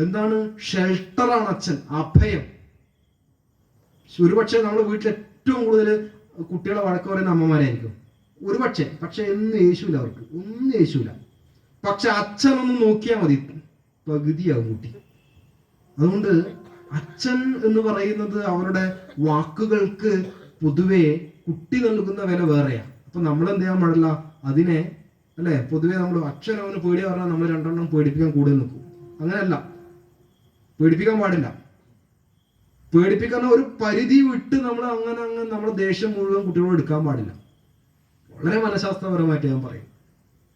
Speaker 1: എന്താണ് ഷെൽട്ടറാണ് അച്ഛൻ, അഭയം. ഒരുപക്ഷെ നമ്മുടെ വീട്ടിൽ ഏറ്റവും കൂടുതൽ കുട്ടികളെ വഴക്ക് പറയുന്ന അമ്മമാരായിരിക്കും, പക്ഷെ ഒന്നും യേശൂല, അവർക്ക് ഒന്നും യേശൂല. പക്ഷെ അച്ഛനൊന്ന് നോക്കിയാൽ മതി, പകുതിയാവും കുട്ടി. അതുകൊണ്ട് അച്ഛൻ എന്ന് പറയുന്നത് അവരുടെ വാക്കുകൾക്ക് പൊതുവെ കുട്ടി നൽകുന്ന വില വേറെയാണ്. അപ്പൊ നമ്മൾ എന്ത് ചെയ്യാൻ പാടില്ല അതിനെ, അല്ലെ? പൊതുവെ നമ്മൾ അച്ഛനവന് പേടി പറഞ്ഞാൽ നമ്മൾ 2 പേടിപ്പിക്കാൻ കൂടുതൽ നിൽക്കും. അങ്ങനെയല്ല, പേടിപ്പിക്കാൻ പാടില്ല. പേടിപ്പിക്കുന്ന ഒരു പരിധി വിട്ട് നമ്മൾ അങ്ങനെ നമ്മുടെ ദേഷ്യം മുഴുവൻ കുട്ടികളോട് എടുക്കാൻ പാടില്ല. വളരെ മനഃശാസ്ത്രപരമായിട്ട് ഞാൻ പറയും,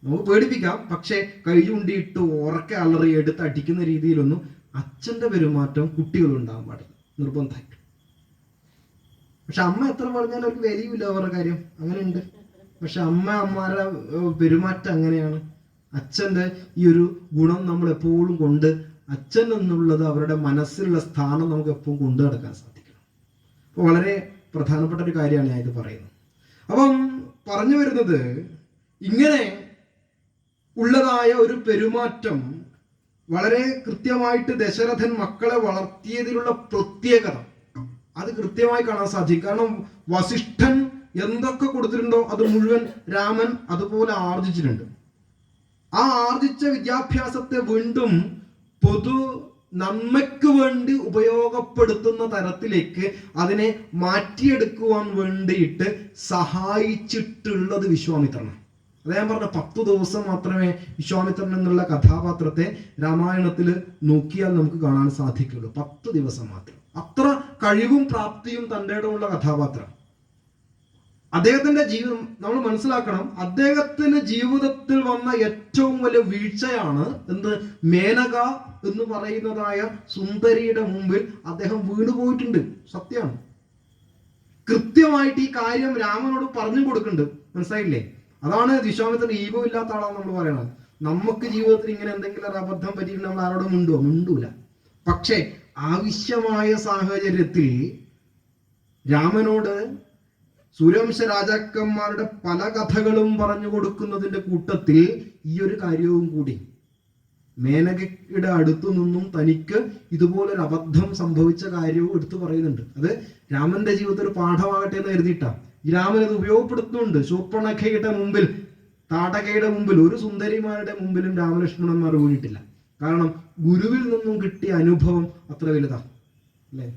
Speaker 1: നമുക്ക് പേടിപ്പിക്കാം, പക്ഷെ കൈ ചൂണ്ടിയിട്ട് ഉറക്കെ അലറി എടുത്ത് അടിക്കുന്ന രീതിയിലൊന്നും അച്ഛന്റെ പെരുമാറ്റം കുട്ടികൾ ഉണ്ടാകാൻ പാടില്ല, നിർബന്ധമായിട്ട്. പക്ഷെ അമ്മ എത്ര പറഞ്ഞാലും അവർക്ക് വിലയില്ല അവരുടെ കാര്യം, അങ്ങനെയുണ്ട്. പക്ഷെ അമ്മമാരുടെ പെരുമാറ്റം അങ്ങനെയാണ്. അച്ഛന്റെ ഈ ഒരു ഗുണം നമ്മൾ എപ്പോഴും കൊണ്ട്, അച്ഛൻ എന്നുള്ളത് അവരുടെ മനസ്സിലുള്ള സ്ഥാനം നമുക്ക് എപ്പോഴും കൊണ്ടു നടക്കാൻ സാധിക്കണം. അപ്പോൾ വളരെ പ്രധാനപ്പെട്ട ഒരു കാര്യമാണ് ഞാൻ ഇത് പറയുന്നത്. അപ്പം പറഞ്ഞു വരുന്നത്, ഇങ്ങനെ ഉള്ളതായ ഒരു പെരുമാറ്റം വളരെ കൃത്യമായിട്ട് ദശരഥൻ മക്കളെ വളർത്തിയതിലുള്ള പ്രത്യേകത അത് കൃത്യമായി കാണാൻ സാധിക്കും. കാരണം വസിഷ്ഠൻ എന്തൊക്കെ കൊടുത്തിട്ടുണ്ടോ അത് മുഴുവൻ രാമൻ അതുപോലെ ആർജിച്ചിട്ടുണ്ട്. ആ ആർജിച്ച വിദ്യാഭ്യാസത്തെ വീണ്ടും പൊതു നന്മയ്ക്ക് വേണ്ടി ഉപയോഗപ്പെടുത്തുന്ന തരത്തിലേക്ക് അതിനെ മാറ്റിയെടുക്കുവാൻ വേണ്ടിയിട്ട് സഹായിച്ചിട്ടുള്ളത് വിശ്വാമിത്രനാണ്. അത് ഞാൻ പറഞ്ഞ 10 ദിവസം മാത്രമേ വിശ്വാമിത്രൻ എന്നുള്ള കഥാപാത്രത്തെ രാമായണത്തിൽ നോക്കിയാൽ നമുക്ക് കാണാൻ സാധിക്കുള്ളൂ. 10 ദിവസം മാത്രം. അത്ര കഴിവും പ്രാപ്തിയും തൻ്റെ ഇടമുള്ള കഥാപാത്രം. അദ്ദേഹത്തിന്റെ ജീവിതം നമ്മൾ മനസ്സിലാക്കണം. അദ്ദേഹത്തിന്റെ ജീവിതത്തിൽ വന്ന ഏറ്റവും വലിയ വീഴ്ചയാണ് എന്ത്? മേനക എന്ന് പറയുന്നതായ സുന്ദരിയുടെ മുമ്പിൽ അദ്ദേഹം വീണുപോയിട്ടുണ്ട്. സത്യമാണ്. കൃത്യമായിട്ട് ഈ കാര്യം രാമനോട് പറഞ്ഞു കൊടുക്കുന്നുണ്ട്. മനസ്സിലായില്ലേ? അതാണ് വിശ്വാമിത്രൻ ഈഗോ ഇല്ലാത്ത ആളാണ് നമ്മൾ പറയണത്. നമുക്ക് ജീവിതത്തിൽ ഇങ്ങനെ എന്തെങ്കിലും ഒരു അബദ്ധം പറ്റിയിട്ട് നമ്മൾ ആരോടും മിണ്ടൂല. പക്ഷെ ആവശ്യമായ സാഹചര്യത്തിൽ രാമനോട് സൂര്യവംശ രാജാക്കന്മാരുടെ പല കഥകളും പറഞ്ഞു കൊടുക്കുന്നതിന്റെ കൂട്ടത്തിൽ ഈ ഒരു കാര്യവും കൂടി, മേനകയുടെ അടുത്തു നിന്നും തനിക്ക് ഇതുപോലൊരു അബദ്ധം സംഭവിച്ച കാര്യവും എടുത്തു പറയുന്നുണ്ട്. അത് രാമന്റെ ജീവിതത്തിൽ ഒരു പാഠമാകട്ടെ എന്ന് കരുതിയിട്ടാ രാമൻ അത് ഉപയോഗപ്പെടുത്തുന്നുണ്ട്. ശൂർപ്പണഖയുടെ മുമ്പിൽ, താടകയുടെ മുമ്പിൽ, ഒരു സുന്ദരിമാരുടെ മുമ്പിലും രാമലക്ഷ്മണന്മാർ വീണിട്ടില്ല. കാരണം ഗുരുവിൽ നിന്നും കിട്ടിയ അനുഭവം അത്ര വലുതാ, അല്ലേ?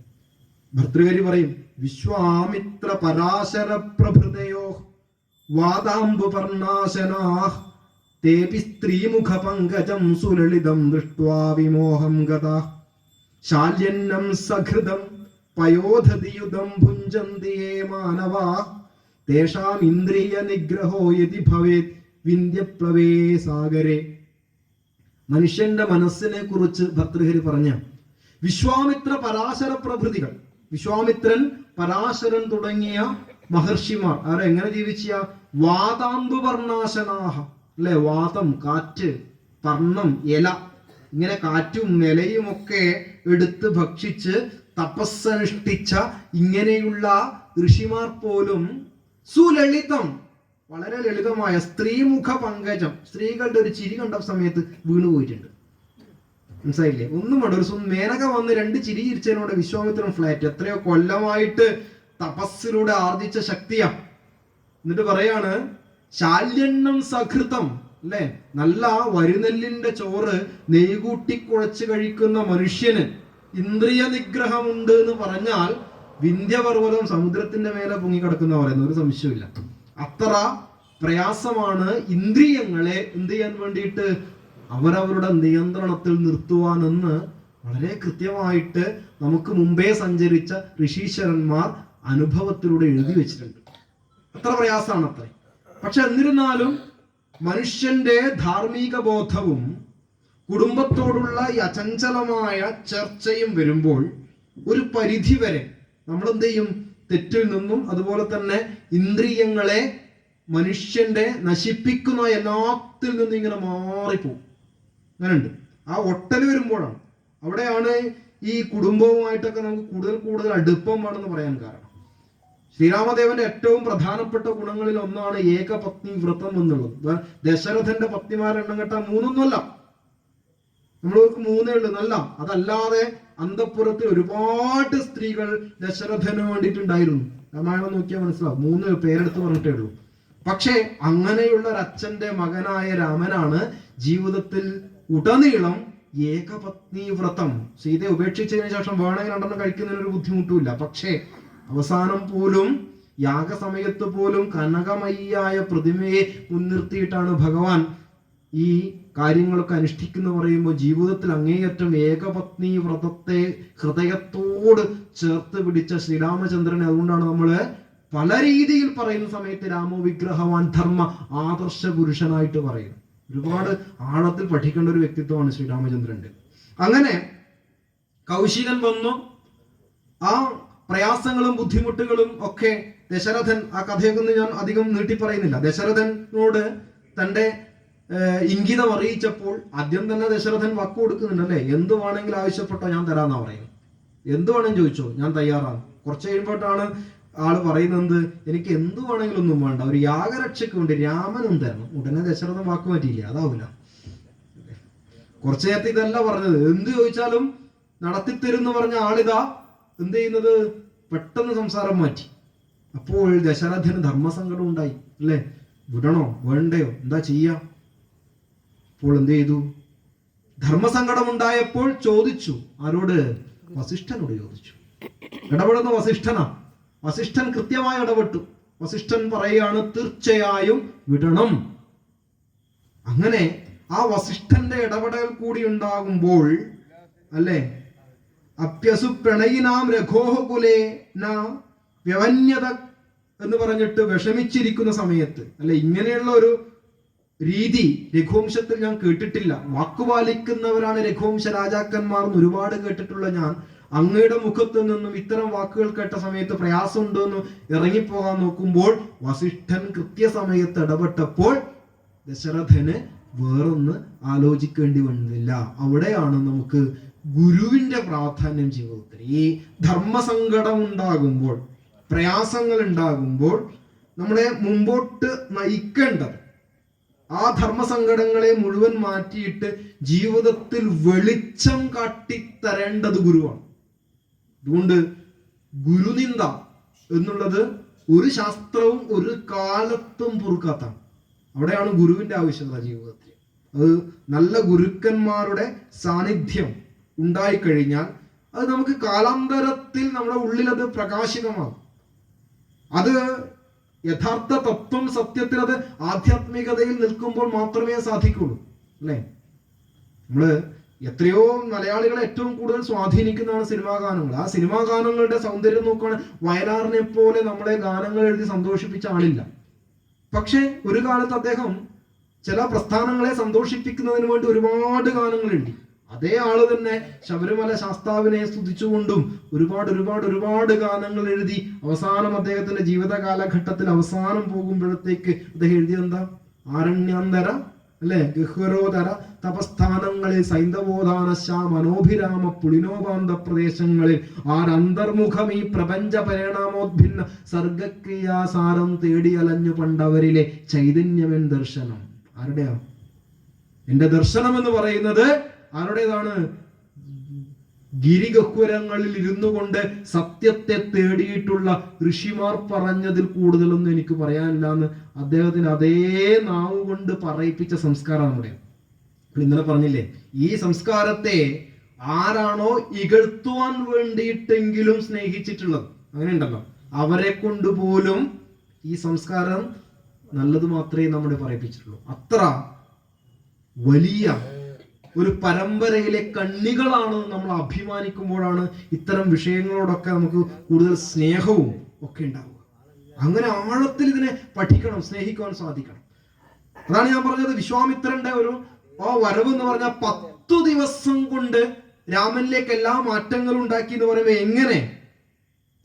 Speaker 1: ഭർതൃഹരി പറയും, വിശ്വാമിത്ര പരാശര പ്രഭൃതയോ വാദാംബു പർണാശനാഹ് തേപി സ്ത്രീമുഖ പങ്കജം സുലളിതം ദൃഷ്ട്വാ വിമോഹം ഗതാഃ ശാല്യന്നം സഹൃദം പയോധതിയുധം ഭുഞ്ജന്തിയേ മാനവാഃ തേഷാം ഇന്ദ്രിയ നിഗ്രഹോ യതി ഭവേത് വിന്ധ്യപ്ലവേ സാഗരേ. മനുഷ്യന്റെ മനസ്സിനെ കുറിച്ച് ഭർതൃഹരി പറഞ്ഞ വിശ്വാമിത്ര പരാശര പ്രഭൃതികൾ, വിശ്വാമിത്രൻ, പരാശരൻ തുടങ്ങിയ മഹർഷിമാർ അവരെങ്ങനെ ജീവിച്ച? വാതാംബു പർണാശനാഹ, അല്ലെ? വാതം, കാറ്റ്, പർണം, ഇല, ഇങ്ങനെ കാറ്റും ഇലയും ഒക്കെ എടുത്ത് ഭക്ഷിച്ച് തപസ്സനുഷ്ഠിച്ച ഇങ്ങനെയുള്ള ഋഷിമാർ പോലും സുലളിതം, വളരെ ലളിതമായ സ്ത്രീമുഖ പങ്കജം, സ്ത്രീകളുടെ ഒരു ചിരി കണ്ട സമയത്ത് വീണുപോയിട്ടുണ്ട്. മനസ്സിലായില്ലേ? ഒന്നും വേണ്ട, ഒരു മേനക വന്ന് 2 ചിരി ചിരിച്ചതിനോട് വിശ്വാമിത്രൻ ഫ്ലാറ്റ്. എത്രയോ കൊല്ലമായിട്ട് തപസ്സിലൂടെ ആർജിച്ച ശക്തിയാ. എന്നിട്ട് പറയാണ്, ശാല്യണ്ണം സഹൃതം, അല്ലെ? നല്ല ആ വരുനെല്ലിന്റെ ചോറ് നെയ്കൂട്ടി കുഴച്ച് കഴിക്കുന്ന മനുഷ്യന് ഇന്ദ്രിയ നിഗ്രഹമുണ്ട് എന്ന് പറഞ്ഞാൽ വിന്ധ്യപർവ്വതം സമുദ്രത്തിന്റെ മേലെ പൊങ്ങിക്കിടക്കുന്ന പറയുന്ന ഒരു സംശയമില്ല. അത്ര പ്രയാസമാണ് ഇന്ദ്രിയങ്ങളെ എന്ത് ചെയ്യാൻ വേണ്ടിയിട്ട് അവരവരുടെ നിയന്ത്രണത്തിൽ നിർത്തുവാനെന്ന് വളരെ കൃത്യമായിട്ട് നമുക്ക് മുമ്പേ സഞ്ചരിച്ച ഋഷീശ്വരന്മാർ അനുഭവത്തിലൂടെ എഴുതി വെച്ചിട്ടുണ്ട്. അത്ര പ്രയാസമാണ് അത്ര. പക്ഷെ എന്നിരുന്നാലും മനുഷ്യന്റെ ധാർമ്മിക ബോധവും കുടുംബത്തോടുള്ള ഈ അചഞ്ചലമായ ചർച്ചയും വരുമ്പോൾ ഒരു പരിധി വരെ നമ്മൾ എന്ത് ചെയ്യും? തെറ്റിൽ നിന്നും അതുപോലെ തന്നെ ഇന്ദ്രിയങ്ങളെ മനുഷ്യന്റെ നശിപ്പിക്കുന്ന എല്ലാത്തിൽ നിന്നും ഇങ്ങനെ മാറിപ്പോവും. അങ്ങനെയുണ്ട്. ആ ഒട്ടൽ വരുമ്പോഴാണ്, അവിടെയാണ് ഈ കുടുംബവുമായിട്ടൊക്കെ നമുക്ക് കൂടുതൽ അടുപ്പം വേണമെന്ന് പറയാൻ കാരണം. ശ്രീരാമദേവന്റെ ഏറ്റവും പ്രധാനപ്പെട്ട ഗുണങ്ങളിൽ ഒന്നാണ് ഏകപത്നി വ്രതം എന്നുള്ളത്. ദശരഥന്റെ പത്നിമാരെണ്ണം കേട്ടാൽ 3 നമ്മൾക്ക് 3 ഉള്ളൂ എന്നല്ല. അതല്ലാതെ അന്തഃപുരത്തിൽ ഒരുപാട് സ്ത്രീകൾ ദശരഥന് വേണ്ടിയിട്ടുണ്ടായിരുന്നു. രാമായണം നോക്കിയാൽ മനസ്സിലാവും. 3 പേരെടുത്ത് പറഞ്ഞിട്ടേ ഉള്ളൂ. പക്ഷേ അങ്ങനെയുള്ള ഒരു അച്ഛന്റെ മകനായ രാമനാണ് ജീവിതത്തിൽ ഉടനീളം ഏകപത്നി വ്രതം. സീതയെ ഉപേക്ഷിച്ചതിന് ശേഷം വേണമെങ്കിൽ 2 കഴിക്കുന്നതിന് ഒരു ബുദ്ധിമുട്ടുമില്ല. പക്ഷേ അവസാനം പോലും യാഗസമയത്ത് പോലും കനകമയ്യായ പ്രതിമയെ മുൻനിർത്തിയിട്ടാണ് ഭഗവാൻ ഈ കാര്യങ്ങളൊക്കെ അനുഷ്ഠിക്കുന്ന പറയുമ്പോൾ ജീവിതത്തിൽ അങ്ങേയറ്റം ഏകപത്നി വ്രതത്തെ ഹൃദയത്തോട് ചേർത്ത് പിടിച്ച ശ്രീരാമചന്ദ്രനെ അതുകൊണ്ടാണ് നമ്മള് പല രീതിയിൽ പറയുന്ന സമയത്ത് രാമോ വിഗ്രഹവാൻ ധർമ്മ ആദർശ പുരുഷനായിട്ട് പറയും. ഒരുപാട് ആഴത്തിൽ പഠിക്കേണ്ട ഒരു വ്യക്തിത്വമാണ് ശ്രീരാമചന്ദ്രന്റെ. അങ്ങനെ കൗശികൻ വന്നു. ആ പ്രയാസങ്ങളും ബുദ്ധിമുട്ടുകളും ഒക്കെ ദശരഥൻ, ആ കഥയൊക്കെ ഞാൻ അധികം നീട്ടി പറയുന്നില്ല, ദശരഥനോട് തന്റെ ഇംഗിതം അറിയിച്ചപ്പോൾ ആദ്യം തന്നെ ദശരഥൻ വാക്ക് കൊടുക്കുന്നുണ്ടല്ലേ, എന്ത് വേണമെങ്കിലും ആവശ്യപ്പെട്ടോ ഞാൻ തരാന്നാ പറയുന്നത്. എന്ത് വേണമെങ്കിലും ചോദിച്ചോ, ഞാൻ തയ്യാറാണ്. കുറച്ച് കഴിയുമ്പോഴാണ് ആള് പറയുന്നത്, എനിക്ക് എന്ത് വേണമെങ്കിലും ഒന്നും വേണ്ട, ഒരു യാഗരക്ഷയ്ക്ക് വേണ്ടി രാമനും തരണം. ഉടനെ ദശരഥൻ വാക്ക് മാറ്റിയില്ല, അതാവില്ല. കുറച്ചു നേരത്തെ ഇതല്ല പറഞ്ഞത്, എന്ത് ചോദിച്ചാലും നടത്തിത്തരുന്ന് പറഞ്ഞ ആളിതാ എന്ത് ചെയ്യുന്നത്, പെട്ടെന്ന് സംസാരം മാറ്റി. അപ്പോൾ ദശരഥന് ധർമ്മസങ്കടം ഉണ്ടായി. അല്ലേ, വിടണോ വേണ്ടയോ എന്താ ചെയ്യാ? അപ്പോൾ എന്ത് ചെയ്തു? ധർമ്മസങ്കടം ഉണ്ടായപ്പോൾ ചോദിച്ചു. ആരോട്? വസിഷ്ഠനോട് ചോദിച്ചു. ഇടപെടുന്ന വസിഷ്ഠനാ. വസിഷ്ഠൻ കൃത്യമായി ഇടപെട്ടു. വസിഷ്ഠൻ പറയുകയാണ്, തീർച്ചയായും വിടണം. അങ്ങനെ ആ വസിഷ്ഠന്റെ ഇടപെടൽ കൂടി ഉണ്ടാകുമ്പോൾ അല്ലേ, അപ്യസു പ്രണയിനാം രഘോഹകുലേ ന വ്യവന്യത എന്ന് പറഞ്ഞിട്ട് വിഷമിച്ചിരിക്കുന്ന സമയത്ത് അല്ലെ, ഇങ്ങനെയുള്ള ഒരു രീതി രഘുവംശത്തിൽ ഞാൻ കേട്ടിട്ടില്ല. വാക്കുപാലിക്കുന്നവരാണ് രഘുവംശ രാജാക്കന്മാർ എന്ന് ഒരുപാട് കേട്ടിട്ടുള്ള ഞാൻ അങ്ങയുടെ മുഖത്ത് നിന്നും ഇത്തരം വാക്കുകൾ കേട്ട സമയത്ത് പ്രയാസമുണ്ടെന്ന് ഇറങ്ങിപ്പോകാൻ നോക്കുമ്പോൾ വസിഷ്ഠൻ കൃത്യസമയത്ത് ഇടപെട്ടപ്പോൾ ദശരഥന് വേറൊന്ന് ആലോചിക്കേണ്ടി വന്നില്ല. അവിടെയാണ് നമുക്ക് ഗുരുവിന്റെ പ്രാധാന്യം ജീവിതത്തിൽ. ഈ ധർമ്മസങ്കടം ഉണ്ടാകുമ്പോൾ, പ്രയാസങ്ങൾ ഉണ്ടാകുമ്പോൾ നമ്മളെ മുമ്പോട്ട് നയിക്കേണ്ടത് ആ ധർമ്മസങ്കടങ്ങളെ മുഴുവൻ മാറ്റിയിട്ട് ജീവിതത്തിൽ വെളിച്ചം കാട്ടിത്തരേണ്ടത് ഗുരുവാണ്. അതുകൊണ്ട് ഗുരുനിന്ദ എന്നുള്ളത് ഒരു ശാസ്ത്രവും ഒരു കാലത്തും പൊറുക്കാത്താണ്. അവിടെയാണ് ഗുരുവിന്റെ ആവശ്യകത ജീവിതത്തിൽ. അത് നല്ല ഗുരുക്കന്മാരുടെ സാന്നിധ്യം ഉണ്ടായിക്കഴിഞ്ഞാൽ അത് നമുക്ക് കാലാന്തരത്തിൽ നമ്മുടെ ഉള്ളിൽ അത് പ്രകാശിതമാകും. അത് യഥാർത്ഥ തത്വം സത്യത്തിൽ അത് ആധ്യാത്മികതയിൽ നിൽക്കുമ്പോൾ മാത്രമേ സാധിക്കുള്ളൂ. അല്ലേ, നമ്മള് എത്രയോ മലയാളികളെ ഏറ്റവും കൂടുതൽ സ്വാധീനിക്കുന്നതാണ് സിനിമാ ഗാനങ്ങൾ. ആ സിനിമാ ഗാനങ്ങളുടെ സൗന്ദര്യം നോക്കുകയാണെങ്കിൽ വയലാറിനെ പോലെ നമ്മളെ ഗാനങ്ങൾ എഴുതി സന്തോഷിപ്പിച്ച ആളില്ല. പക്ഷെ ഒരു കാലത്ത് അദ്ദേഹം ചില പ്രസ്ഥാനങ്ങളെ സന്തോഷിപ്പിക്കുന്നതിന് വേണ്ടി ഒരുപാട് ഗാനങ്ങൾ എഴുതി. അതേ ആള് തന്നെ ശബരിമല ശാസ്താവിനെ സ്തുതിച്ചുകൊണ്ടും ഒരുപാട് ഗാനങ്ങൾ എഴുതി. അവസാനം അദ്ദേഹത്തിന്റെ ജീവിത കാലഘട്ടത്തിൽ അവസാനം പോകുമ്പോഴത്തേക്ക് അദ്ദേഹം എഴുതിയെന്താ? ആരണ്യാന്തര അല്ലെ, ഗഹ്വരോധര തപസ്ഥാനങ്ങളിൽ സൈന്ധവോധാനശ മനോഭിരാമ പുളിനോപാന്ത പ്രദേശങ്ങളിൽ ആരന്തർമുഖം ഈ പ്രപഞ്ച പരിണാമോദ്ഭിന്ന സർഗക്രിയാസാരം തേടിയലഞ്ഞു പണ്ടവരിലെ ചൈതന്യമെൻ ദർശനം. ആരുടെയാണ് എന്റെ ദർശനം എന്ന് പറയുന്നത്? ആരുടേതാണ്? ഗിരിഗഹ്വരങ്ങളിൽ ഇരുന്നു കൊണ്ട് സത്യത്തെ തേടിയിട്ടുള്ള ഋഷിമാർ പറഞ്ഞതിൽ കൂടുതലൊന്നും എനിക്ക് പറയാനില്ല എന്ന് അദ്ദേഹത്തിന് അതേ നാവ് കൊണ്ട് പറയിപ്പിച്ച സംസ്കാരം നമ്മുടെ. ഇന്നലെ പറഞ്ഞില്ലേ, ഈ സംസ്കാരത്തെ ആരാണോ ഇകഴ്ത്തുവാൻ വേണ്ടിയിട്ടെങ്കിലും സ്നേഹിച്ചിട്ടുള്ളത്, അങ്ങനെ ഉണ്ടല്ലോ, അവരെ കൊണ്ടുപോലും ഈ സംസ്കാരം നല്ലത് മാത്രമേ നമ്മുടെ പറയിപ്പിച്ചിട്ടുള്ളൂ. അത്ര വലിയ ഒരു പരമ്പരയിലെ കണ്ണികളാണ് നമ്മൾ അഭിമാനിക്കുമ്പോഴാണ് ഇത്തരം വിഷയങ്ങളോടൊക്കെ നമുക്ക് കൂടുതൽ സ്നേഹവും ഒക്കെ ഉണ്ടാവുക. അങ്ങനെ ആഴത്തിൽ ഇതിനെ പഠിക്കണം, സ്നേഹിക്കുവാൻ സാധിക്കണം. അതാണ് ഞാൻ പറഞ്ഞത്, വിശ്വാമിത്രന്റെ ഒരു വരവ് എന്ന് പറഞ്ഞാൽ 10 ദിവസം കൊണ്ട് രാമനിലേക്ക് എല്ലാ മാറ്റങ്ങളും ഉണ്ടാക്കി എന്ന് പറയുമ്പോൾ എങ്ങനെ?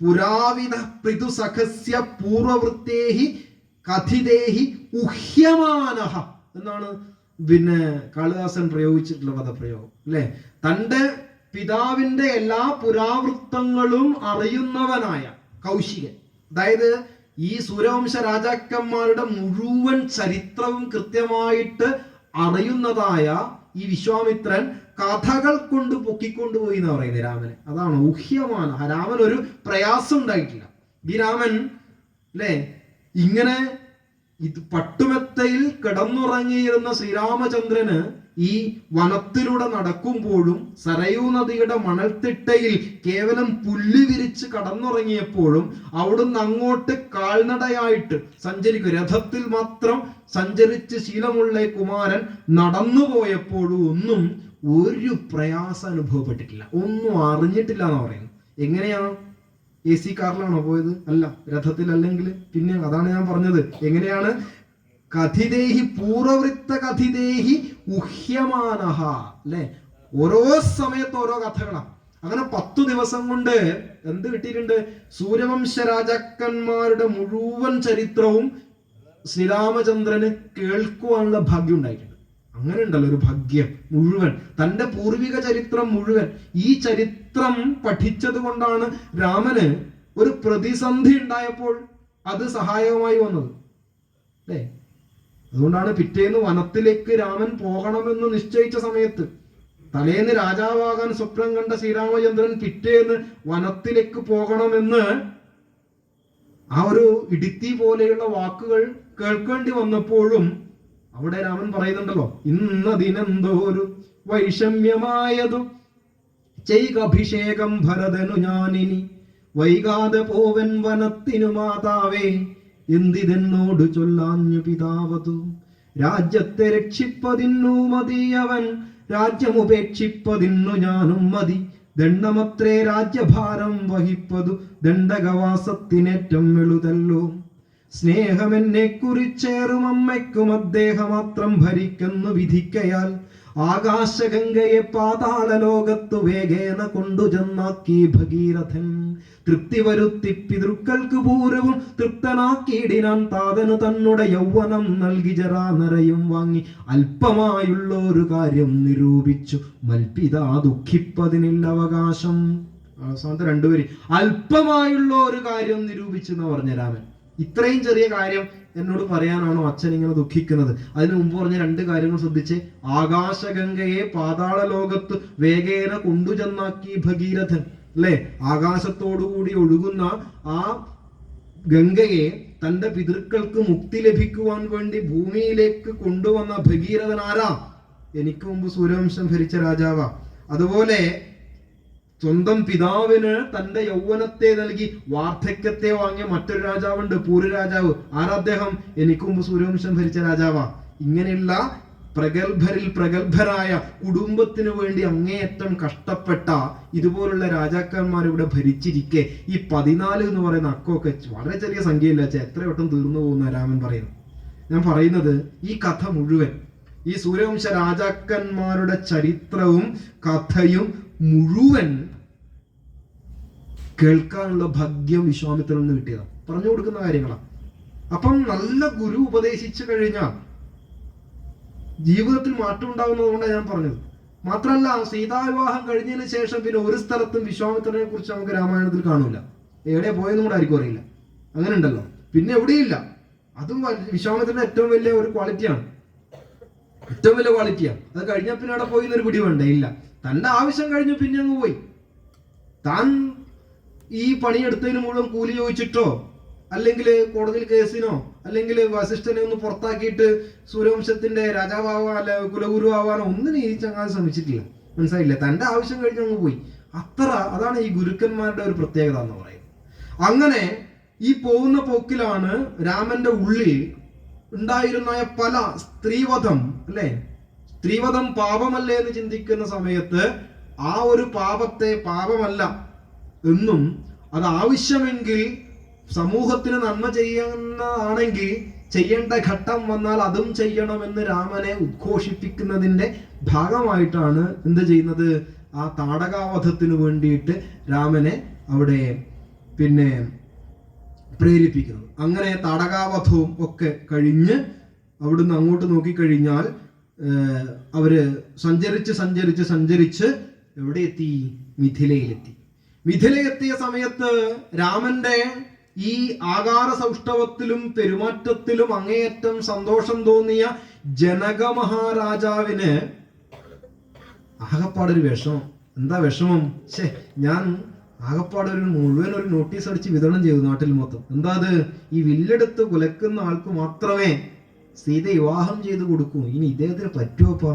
Speaker 1: പുരാവിധ പൃഥുസഖസ്യ പൂർവവൃത്തേഹി കഥിതേഹി ഉഹ്യമാനഃ എന്നാണ് കാളിദാസൻ പ്രയോഗിച്ചിട്ടുള്ള പദപ്രയോഗം അല്ലെ. തന്റെ പിതാവിന്റെ എല്ലാ പുരാവൃത്തങ്ങളും അറിയുന്നവനായ കൗശികൻ, അതായത് ഈ സൂര്യവംശ രാജാക്കന്മാരുടെ മുഴുവൻ ചരിത്രവും കൃത്യമായിട്ട് അറിയുന്നതായ ഈ വിശ്വാമിത്രൻ കഥകൾ കൊണ്ട് പൊക്കിക്കൊണ്ടുപോയി എന്ന് പറയുന്നത് രാമനെ. അതാണ് ഊഹ്യമാന. രാമൻ ഒരു പ്രയാസം ഉണ്ടായിട്ടില്ല. ഈ രാമൻ അല്ലെ ഇങ്ങനെ പട്ടുമെത്തയിൽ കിടന്നുറങ്ങിയിരുന്ന ശ്രീരാമചന്ദ്രന് ഈ വനത്തിലൂടെ നടക്കുമ്പോഴും സരയൂ നദിയുടെ മണൽത്തിട്ടയിൽ കേവലം പുല്ല് വിരിച്ച് കടന്നുറങ്ങിയപ്പോഴും അവിടുന്ന് അങ്ങോട്ട് കാൽനടയായിട്ട് സഞ്ചരിക്കും, രഥത്തിൽ മാത്രം സഞ്ചരിച്ച് ശീലമുള്ള കുമാരൻ നടന്നു പോയപ്പോഴും ഒന്നും ഒരു പ്രയാസം അനുഭവപ്പെട്ടിട്ടില്ല, ഒന്നും അറിഞ്ഞിട്ടില്ല എന്ന് പറയുന്നു. എങ്ങനെയാണ്? AC കാറിലാണോ പോയത്? അല്ല, രഥത്തിൽ. അല്ലെങ്കിൽ പിന്നെ അതാണ് ഞാൻ പറഞ്ഞത്, എങ്ങനെയാണ്? കഥിതേഹി പൂർവവൃത്ത കഥിതേഹി ഉഹ്യമാനഃ അല്ലെ. ഓരോ സമയത്ത് ഓരോ കഥകളാണ്. അങ്ങനെ 10 ദിവസം കൊണ്ട് എന്ത് കിട്ടിയിട്ടുണ്ട്? സൂര്യവംശ രാജാക്കന്മാരുടെ മുഴുവൻ ചരിത്രവും ശ്രീരാമചന്ദ്രന് കേൾക്കുവാനുള്ള ഭാഗ്യം ഉണ്ടായിട്ടുണ്ട്. അങ്ങനെ ഉണ്ടല്ലോ ഒരു ഭാഗ്യം മുഴുവൻ, തന്റെ പൂർവിക ചരിത്രം മുഴുവൻ. ഈ ചരിത്രം പഠിച്ചത് കൊണ്ടാണ് രാമന് ഒരു പ്രതിസന്ധി ഉണ്ടായപ്പോൾ അത് സഹായകമായി വന്നത് അല്ലേ. അതുകൊണ്ടാണ് പിറ്റേന്ന് വനത്തിലേക്ക് രാമൻ പോകണമെന്ന് നിശ്ചയിച്ച സമയത്ത്, തലേന്ന് രാജാവാകാൻ സ്വപ്നം കണ്ട ശ്രീരാമചന്ദ്രൻ പിറ്റേന്ന് വനത്തിലേക്ക് പോകണമെന്ന് ആ ഒരു ഇടിത്തി പോലെയുള്ള വാക്കുകൾ കേൾക്കേണ്ടി വന്നപ്പോഴും അവിടെ രാമൻ പറയുന്നുണ്ടല്ലോ, ഇന്നതിനെന്തോ ഒരു വൈഷമ്യമായതു ചെയ്കഭിഷേകം ഭരതനു ഞാനിനി വൈകാതെ പോവൻ വനത്തിനു മാതാവേ എന്തിതെന്നോട് ചൊല്ലാഞ്ഞു പിതാവതു രാജ്യത്തെ രക്ഷിപ്പതിന്നു മതിയവൻ രാജ്യമുപേക്ഷിപ്പതിന്നു ഞാനും മതി ദണ്ഡമത്രേ രാജ്യഭാരം വഹിപ്പതു ദണ്ഡകവാസത്തിനേറ്റം എളുതല്ലോ സ്നേഹമെന്നെ കുറിച്ചേറും അമ്മയ്ക്കും അദ്ദേഹമാത്രം ഭരിക്കുന്നു വിധിക്കയാൽ ആകാശഗംഗയെ പാതാള ലോകത്തു വേഗേന കൊണ്ടുചെന്നാക്കി ഭഗീരഥൻ തൃപ്തി വരുത്തി പിതൃക്കൾക്ക് പൂർവ്വം തൃപ്തനാക്കിയിടിനാൻ താതനു തന്നുടെ യൗവനം നൽകി ജരാനരയും വാങ്ങി അല്പമായുള്ള ഒരു കാര്യം നിരൂപിച്ചു മൽപിതാ ദുഃഖിപ്പതിനില്ല അവകാശം. അവസാനത്തെ രണ്ടുപേര് അല്പമായുള്ള ഒരു കാര്യം നിരൂപിച്ചു എന്ന് പറഞ്ഞ രാമൻ. ഇത്രയും ചെറിയ കാര്യം എന്നോട് പറയാനാണോ അച്ഛൻ ഇങ്ങനെ ദുഃഖിക്കുന്നത്? അതിനു മുമ്പ് പറഞ്ഞ 2 കാര്യങ്ങൾ ശ്രദ്ധിച്ച്. ആകാശഗംഗയെ പാതാള ലോകത്ത് വേഗേന കൊണ്ടുചെന്നാക്കി ഭഗീരഥൻ അല്ലെ. ആകാശത്തോടുകൂടി ഒഴുകുന്ന ആ ഗംഗയെ തന്റെ പിതൃക്കൾക്ക് മുക്തി ലഭിക്കുവാൻ വേണ്ടി ഭൂമിയിലേക്ക് കൊണ്ടുവന്ന ഭഗീരഥൻ ആരാ? എനിക്ക് മുമ്പ് സൂര്യവംശം ഭരിച്ച രാജാവാ. അതുപോലെ സ്വന്തം പിതാവിന് തന്റെ യൗവനത്തെ നൽകി വാർദ്ധക്യത്തെ വാങ്ങിയ മറ്റൊരു രാജാവുണ്ട്, പൂരു രാജാവ്. ആരാ അദ്ദേഹം? എനിക്ക് മുമ്പ് സൂര്യവംശം ഭരിച്ച രാജാവാ. ഇങ്ങനെയുള്ള പ്രഗത്ഭരിൽ പ്രഗത്ഭരായ കുടുംബത്തിനു വേണ്ടി അങ്ങേയറ്റം കഷ്ടപ്പെട്ട ഇതുപോലുള്ള രാജാക്കന്മാർ ഇവിടെ ഭരിച്ചിരിക്കെ ഈ 14 എന്ന് പറയുന്ന അക്കമൊക്കെ വളരെ ചെറിയ സംഖ്യയില്ല. എത്ര വട്ടം തീർന്നു പോകുന്ന രാമൻ പറയുന്നു. ഞാൻ പറയുന്നത് ഈ കഥ മുഴുവൻ, ഈ സൂര്യവംശ രാജാക്കന്മാരുടെ ചരിത്രവും കഥയും മുഴുവൻ കേൾക്കാനുള്ള ഭാഗ്യം വിശ്വാമിത്രനിൽ നിന്ന് കിട്ടിയതാണ്. പറഞ്ഞു കൊടുക്കുന്ന കാര്യങ്ങളാണ്. അപ്പം നല്ല ഗുരു ഉപദേശിച്ചു കഴിഞ്ഞാൽ ജീവിതത്തിൽ മാറ്റം ഉണ്ടാകുന്നതുകൊണ്ടാണ് ഞാൻ പറഞ്ഞത്. മാത്രമല്ല, സീതാവിവാഹം കഴിഞ്ഞതിന് ശേഷം പിന്നെ ഒരു സ്ഥലത്തും വിശ്വാമിത്രനെ കുറിച്ച് നമുക്ക് രാമായണത്തിൽ കാണൂല. എവിടെ പോയെന്നും കൂടെ ആർക്കും അറിയില്ല. അങ്ങനെ ഉണ്ടല്ലോ, പിന്നെ എവിടെയില്ല. അതും വിശ്വാമിത്രന്റെ ഏറ്റവും വലിയ ഒരു ക്വാളിറ്റിയാണ്, ഏറ്റവും വലിയ ക്വാളിറ്റിയാണ്. അത് കഴിഞ്ഞാൽ പിന്നെ അവിടെ പോയി എന്നൊരു പിടി വേണ്ടേ? ഇല്ല, തന്റെ ആവശ്യം കഴിഞ്ഞു പിന്നെ അങ്ങ് പോയി. താൻ ഈ പണിയെടുത്തതിന് മുഴുവൻ കൂലി ചോദിച്ചിട്ടോ അല്ലെങ്കിൽ കോടതിയിൽ കേസിനോ അല്ലെങ്കിൽ വസിഷ്ഠനെ ഒന്ന് പുറത്താക്കിയിട്ട് സൂര്യവംശത്തിന്റെ രാജാവാവാ അല്ല കുലഗുരു ആവാനോ ഒന്നിനും ഈ ചങ്ങാതി ശ്രമിച്ചിട്ടില്ല. മനസ്സിലായില്ലേ? തന്റെ ആവശ്യം കഴിഞ്ഞ് അങ്ങ് പോയി. അതാണ് ഈ ഗുരുക്കന്മാരുടെ ഒരു പ്രത്യേകത എന്ന് പറയുന്നത്. അങ്ങനെ ഈ പോകുന്ന പോക്കിലാണ് രാമന്റെ ഉള്ളിൽ ഉണ്ടായിരുന്ന പല സ്ത്രീവധം, അല്ലെ, സ്ത്രീവധം പാപമല്ലേ എന്ന് ചിന്തിക്കുന്ന സമയത്ത് ആ ഒരു പാപത്തെ പാപമല്ല എന്നും അത് ആവശ്യമെങ്കിൽ സമൂഹത്തിന് നന്മ ചെയ്യുന്നതാണെങ്കിൽ ചെയ്യേണ്ട ഘട്ടം വന്നാൽ അതും ചെയ്യണമെന്ന് രാമനെ ഉദ്ഘോഷിപ്പിക്കുന്നതിന്റെ ഭാഗമായിട്ടാണ് എന്ത് ചെയ്യുന്നത്? ആ താടകാവധത്തിന് വേണ്ടിയിട്ട് രാമനെ അവിടെ പിന്നെ പ്രേരിപ്പിക്കുന്നത്. അങ്ങനെ താടകാവധവും ഒക്കെ കഴിഞ്ഞ് അവിടുന്ന് അങ്ങോട്ട് നോക്കിക്കഴിഞ്ഞാൽ അവര് സഞ്ചരിച്ച് എവിടെ എത്തി? മിഥിലയിലെത്തി. മിഥിലയെത്തിയ സമയത്ത് രാമന്റെ ഈ ആകാര സൗഷ്ഠവത്തിലും പെരുമാറ്റത്തിലും അങ്ങേയറ്റം സന്തോഷം തോന്നിയ ജനക മഹാരാജാവിന് ആകപ്പാടൊരു വിഷമം. എന്താ വിഷമം? ഞാൻ ആകപ്പാടൊരു മുഴുവൻ ഒരു നോട്ടീസ് അടിച്ച് വിതരണം ചെയ്തു നാട്ടിൽ മൊത്തം. എന്താ അത്? ഈ വില്ലെടുത്ത് കുലക്കുന്ന ആൾക്ക് മാത്രമേ സീത വിവാഹം ചെയ്ത് കൊടുക്കൂ. ഇനി ഇദ്ദേഹത്തിന് പറ്റുമോപ്പാ?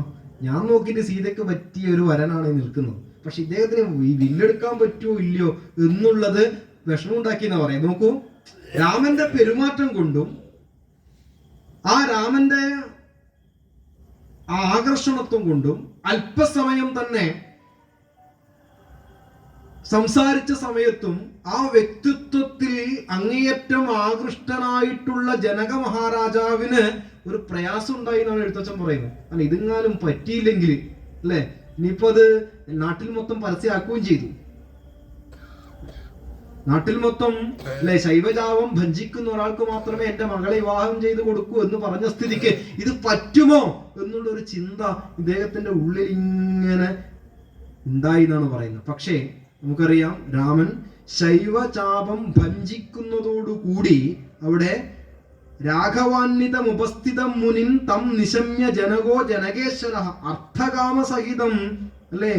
Speaker 1: ഞാൻ നോക്കിയിട്ട് സീതയ്ക്ക് പറ്റിയ ഒരു വരനാണ് നിൽക്കുന്നത്. പക്ഷെ ഇദ്ദേഹത്തിന് ഈ വില്ലെടുക്കാൻ പറ്റുമോ ഇല്ലയോ എന്നുള്ളത് വിഷമം ഉണ്ടാക്കിയെന്നാ പറയാം. നോക്കൂ, രാമന്റെ പെരുമാറ്റം കൊണ്ടും ആ രാമന്റെ ആകർഷണത്വം കൊണ്ടും അല്പസമയം തന്നെ സംസാരിച്ച സമയത്തും ആ വ്യക്തിത്വത്തിൽ അങ്ങേയറ്റം ആകൃഷ്ടനായിട്ടുള്ള ജനക മഹാരാജാവിന് ഒരു പ്രയാസം ഉണ്ടായി എന്നാണ് എഴുത്തച്ഛൻ പറയുന്നത്. കാരണം ഇതെങ്ങാനും പറ്റിയില്ലെങ്കിൽ അല്ലെ, ഇനിയിപ്പോ അത് നാട്ടിൽ മൊത്തം പരസ്യമാക്കുകയും ചെയ്തു. നാട്ടിൽ മൊത്തം അല്ലെ ശൈവജാവം ഭഞ്ജിക്കുന്ന ഒരാൾക്ക് മാത്രമേ എന്റെ മകളെ വിവാഹം ചെയ്ത് കൊടുക്കൂ എന്ന് പറഞ്ഞ സ്ഥിതിക്ക് ഇത് പറ്റുമോ എന്നുള്ള ഒരു ചിന്ത ഇദ്ദേഹത്തിന്റെ ഉള്ളിൽ ഇങ്ങനെ ഉണ്ടായി എന്നാണ് പറയുന്നത്. പക്ഷേ നമുക്കറിയാം, രാമൻ ശൈവചാപം ഭഞ്ജിക്കുന്നതോടുകൂടി അവിടെ രാഘവാന്വിതം ഉപസ്ഥിതം മുനിൻ തം നിശമ്യ ജനകോ ജനകേശ്വര അർത്ഥകാമസഹിതം അല്ലെ